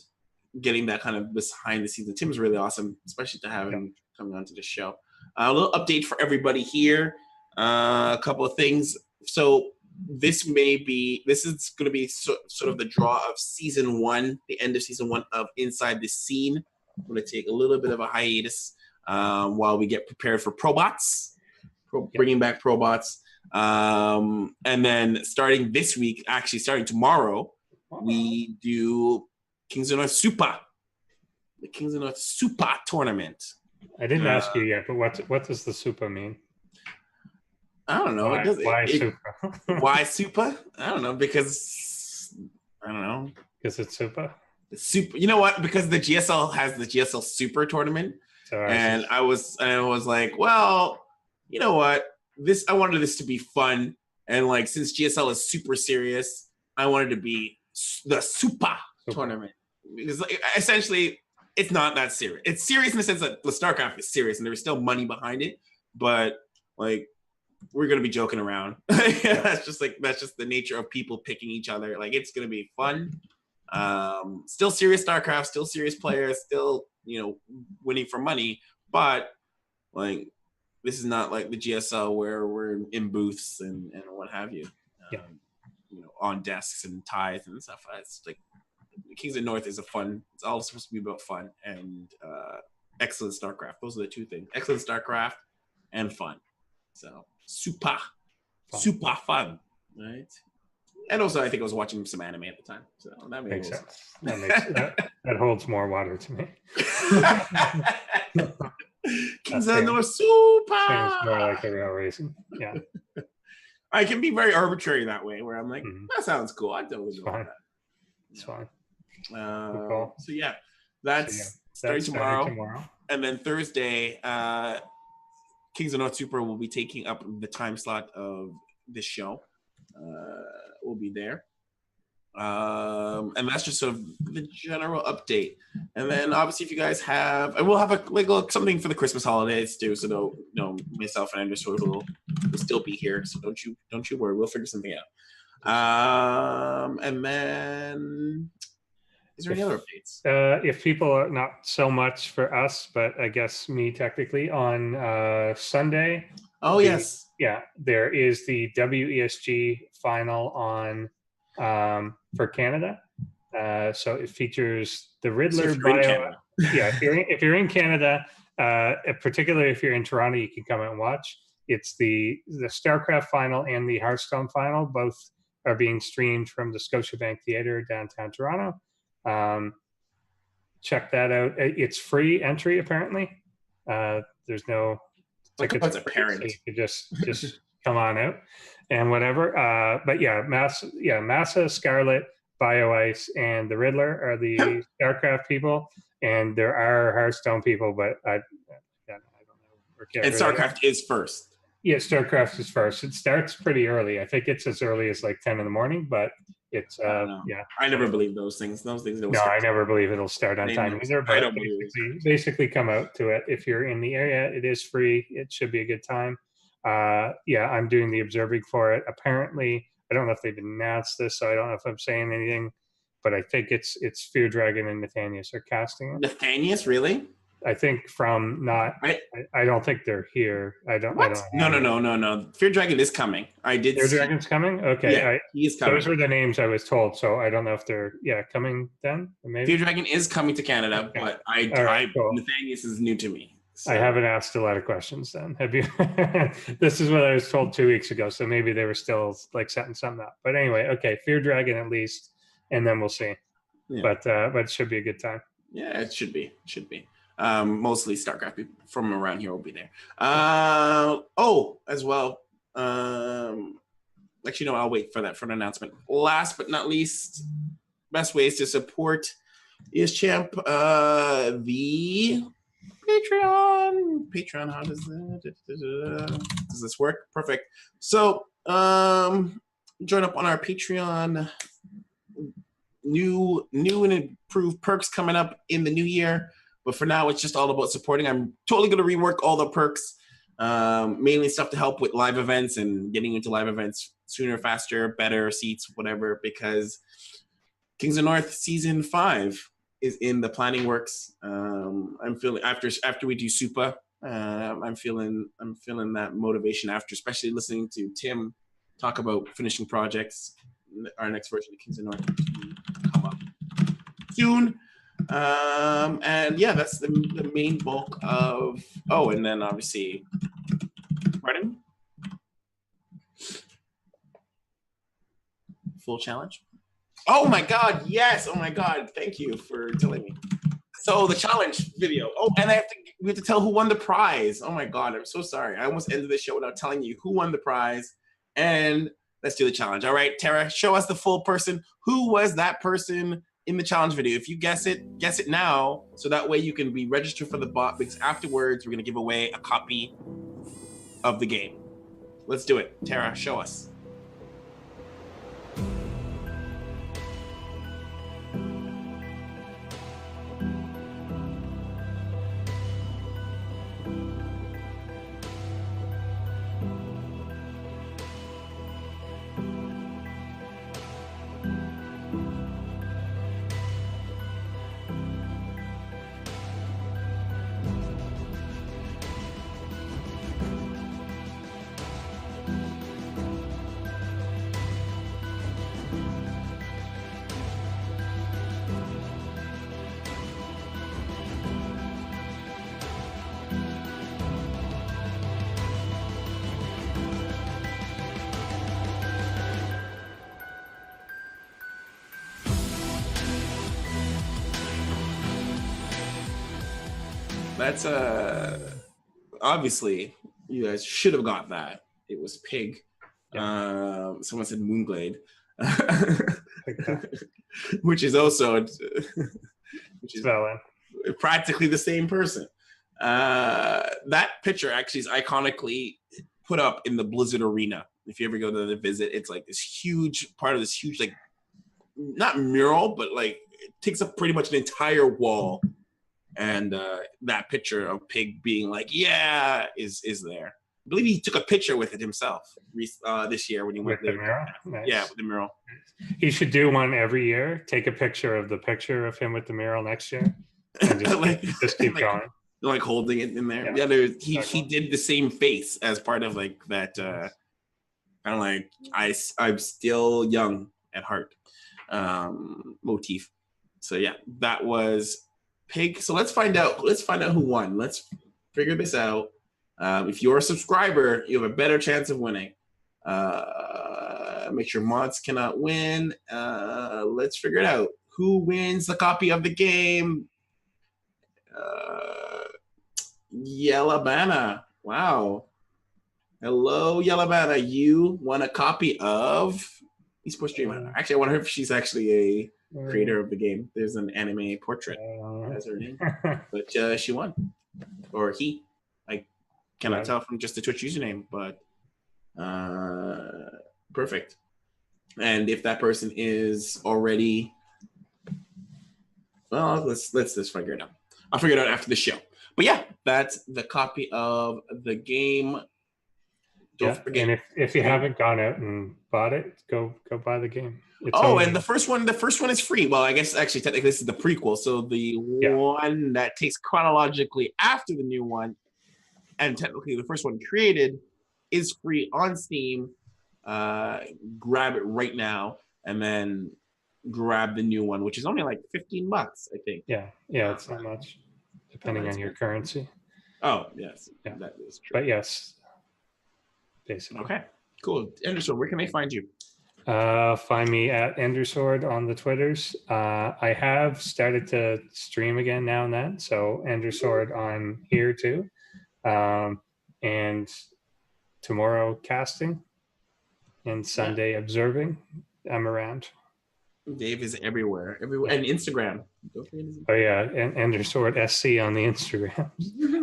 getting that kind of behind the scenes. And Tim's really awesome, especially to have him coming onto the show. A little update for everybody here. A couple of things. So this is going to be sort of the draw of season 1, the end of season 1 of Inside the Scene. I'm going to take a little bit of a hiatus while we get prepared for Probots, bringing back Probots. And then starting this week, actually starting tomorrow, we do Kings of North Super, the Kings of North Super tournament. I didn't ask you yet, but what does the Super mean? I don't know. Why Super? Why Super? I don't know, because it's Super. Super. You know what? Because the GSL has the GSL Super tournament, and I was like, well, you know what? I wanted this to be fun, and like since GSL is super serious, I wanted to be the super tournament because like, essentially it's not that serious. It's serious in the sense that the StarCraft is serious and there's still money behind it, but like we're gonna be joking around. That's just the nature of people picking each other. Like it's gonna be fun. Still serious StarCraft, still serious players, still winning for money, but like this is not like the GSL where we're in booths and what have you. On desks and ties and stuff. It's like Kings of the North is it's all supposed to be about fun and excellent StarCraft. Those are the two things: excellent StarCraft and fun. So super fun, right? And also, I think I was watching some anime at the time, so that makes sense. That holds more water to me. Kings of the North super. Seems more like a real reason. Yeah. I can be very arbitrary that way, where I'm like, that sounds cool. I don't really know that. It's fine. Cool. So yeah, that's starting tomorrow. And then Thursday, Kings of North Super will be taking up the time slot of this show. We'll be there. And that's just sort of the general update. And then obviously if you guys and we'll have something for the Christmas holidays too. So myself and Andrew will still be here. So don't you worry, we'll figure something out. And then is there any other updates? If people are not so much for us, but I guess me technically on Sunday. Oh yes. Yeah, there is the WESG final on for Canada. So it features the Riddler bio. Yeah, if you're in Canada, particularly if you're in Toronto, you can come and watch. It's the StarCraft final and the Hearthstone final. Both are being streamed from the Scotiabank Theatre downtown Toronto. Check that out. It's free entry apparently. There's no tickets. That's apparent. So you could just come on out and whatever. But yeah, Massa, Scarlet, BioIce, and the Riddler are the StarCraft people, and there are Hearthstone people, but I don't know. And StarCraft is first. Yeah, StarCraft is first. It starts pretty early. I think it's as early as like 10 in the morning, but it's yeah. I never believe those things. Those things don't. No, I never believe it'll start on time either. But I don't basically come out to it if you're in the area. It is free. It should be a good time. Yeah, I'm doing the observing for it. Apparently, I don't know if they've announced this, so I don't know if I'm saying anything, but I think it's Fear Dragon and Nathanius are casting it. Nathanius, really? I think from not. I don't think they're here. I don't. What? No. Fear Dragon is coming. I did. Fear Dragon's coming. Okay, yeah, he is coming. Those were the names I was told, so I don't know if they're coming then. Maybe Fear Dragon is coming to Canada, okay. But cool. Nathanius is new to me. So. I haven't asked a lot of questions. Then have you? This is what I was told 2 weeks ago, so maybe they were still like setting something up. But anyway, okay, Fear Dragon at least, and then we'll see. Yeah. But it should be a good time. Yeah, it should be. Mostly StarCraft from around here will be there. As well. Actually, no, I'll wait for that for an announcement. Last but not least, best ways to support ESChamp, the Patreon. How does that? Does this work? Perfect. So, join up on our Patreon. New and improved perks coming up in the new year. But for now, it's just all about supporting. I'm totally going to rework all the perks, mainly stuff to help with live events and getting into live events sooner, faster, better, seats, whatever, because Kings of North Season 5 is in the planning works. I'm feeling, after we do Supa, I'm feeling that motivation after, especially listening to Tim talk about finishing projects. Our next version of Kings of North will come up soon. And yeah, that's the main bulk of. Oh, and then obviously, pardon? Full challenge. Oh my God! Yes. Oh my God! Thank you for telling me. So the challenge video. Oh, and we have to tell who won the prize. Oh my God! I'm so sorry. I almost ended the show without telling you who won the prize. And let's do the challenge. All right, Tara, show us the full person. Who was that person in the challenge video? If you guess it now, so that way you can be registered for the bot, because afterwards we're going to give away a copy of the game. Let's do it. Tara, show us. That's obviously you guys should have got that. It was Pig. Yeah. Someone said Moonglade, which is also which is practically the same person. That picture actually is iconically put up in the Blizzard Arena. If you ever go to the visit, it's like this huge part of this huge, like, not mural, but like it takes up pretty much an entire wall. And that picture of Pig being like, yeah, is there. I believe he took a picture with it himself this year when he went with there. The mural? Nice. Yeah, with the mural. He should do one every year. Take a picture of the picture of him with the mural next year. And just, like, just keep going. Like holding it in there. Yeah, he did the same face as part of like that kind of like I'm still young at heart motif. So yeah, that was Pig. So let's find out who won. Let's figure this out. If you're a subscriber, you have a better chance of winning. Make sure mods cannot win. Let's figure it out. Who wins the copy of the game? Yellabana. Wow. Hello, Yellabana. You won a copy of Esports Dream. Actually, I wonder if she's actually a creator of the game. There's an anime portrait as her name, but she won, or he. I cannot tell from just the Twitch username, but perfect. And if that person is already, well, let's just figure it out. I'll figure it out after the show. But yeah, that's the copy of the game. Don't forget. And if you haven't gone out and bought it, go buy the game. And the first one is free. Well, I guess actually technically this is the prequel. So the one that takes chronologically after the new one, and technically the first one created, is free on Steam. Grab it right now, and then grab the new one, which is only like $15, I think. Yeah, it's not much, depending on your currency. Oh yes, that is true. But yes. Basically. Okay, cool. Endersword, where can they find you? Find me at Endersword on the Twitters. I have started to stream again now and then, so Endersword on here too. And tomorrow casting, and Sunday observing. I'm around. Dave is everywhere, and Instagram. Oh yeah, and Endersword SC on the Instagram.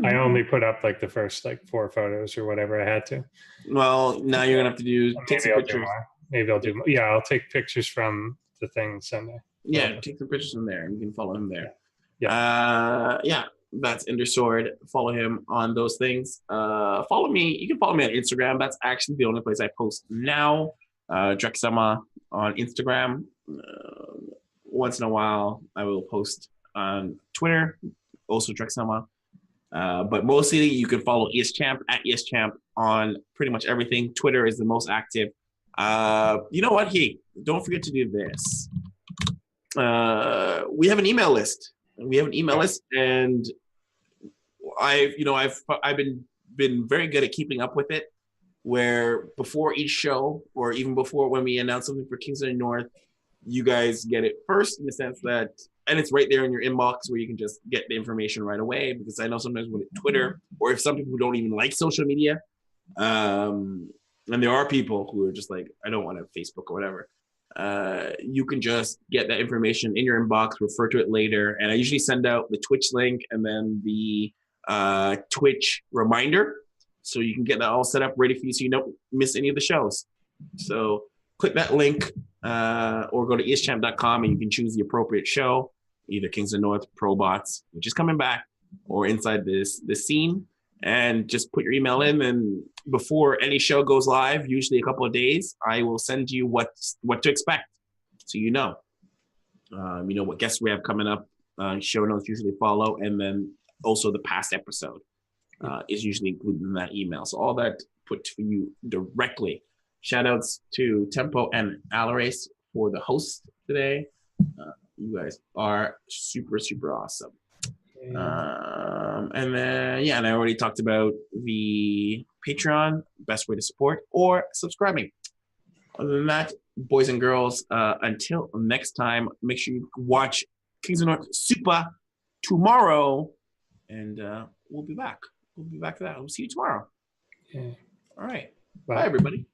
I only put up like the first like 4 photos or whatever I had to. Well, now you're gonna have to take some pictures. Maybe I'll do more. Yeah, I'll take pictures from the thing Sunday. Yeah, take some pictures from there. You can follow him there. Yeah. That's Endersword. Follow him on those things. Follow me. You can follow me on Instagram. That's actually the only place I post now. Drexema on Instagram. Once in a while, I will post on Twitter, also Drexema. But mostly, you can follow ESChamp at ESChamp on pretty much everything. Twitter is the most active. You know what? Hey, don't forget to do this. We have an email list. And I've been very good at keeping up with it. Where before each show, or even before when we announce something for Kingston North, you guys get it first, in the sense that, and it's right there in your inbox where you can just get the information right away. Because I know sometimes when it's Twitter, or if some people don't even like social media, and there are people who are just like, I don't want to Facebook or whatever. You can just get that information in your inbox, refer to it later. And I usually send out the Twitch link and then the Twitch reminder. So so you can get that all set up ready for you so you don't miss any of the shows. So click that link or go to ESChamp.com and you can choose the appropriate show, either Kings of the North, Probots, which is coming back, or inside this scene, and just put your email in. And before any show goes live, usually a couple of days, I will send you what to expect, so you know what guests we have coming up. Show notes usually follow, and then also the past episode is usually included in that email. So all that put to you directly. Shout outs to Tempo and Alarace for the host today. You guys are super, super awesome. And then, and I already talked about the Patreon, best way to support, or subscribing. Other than that, boys and girls, until next time, make sure you watch Kings of North Super tomorrow, and we'll be back. We'll be back for that. We'll see you tomorrow. Yeah. All right. Bye everybody.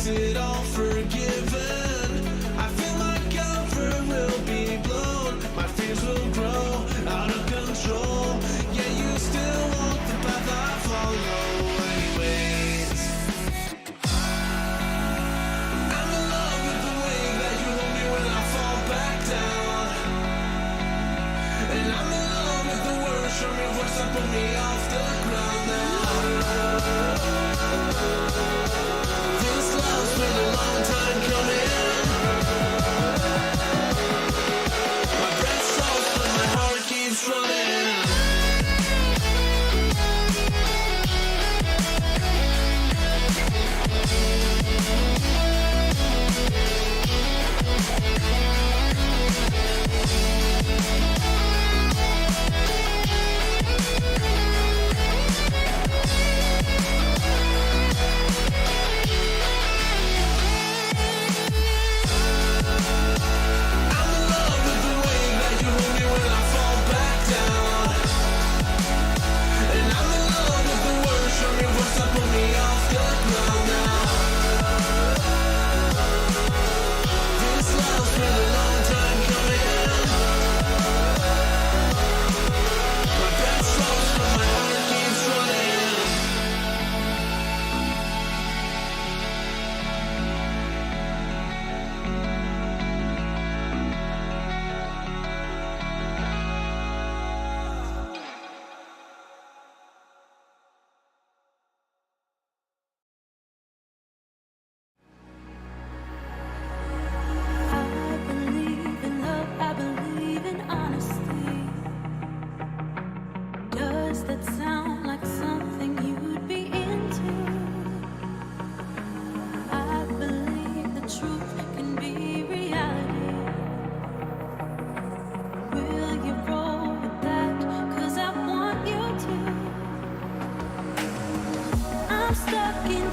It all forgiven. I feel my comfort will be blown. My fears will grow out of control. Yeah, you still walk the path I follow anyways. I'm in love with the way that you hold me when I fall back down. And I'm in love with the words from your voice that put me off the ground now. It's been a long time coming. My breath slows, but my heart keeps running.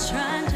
Trying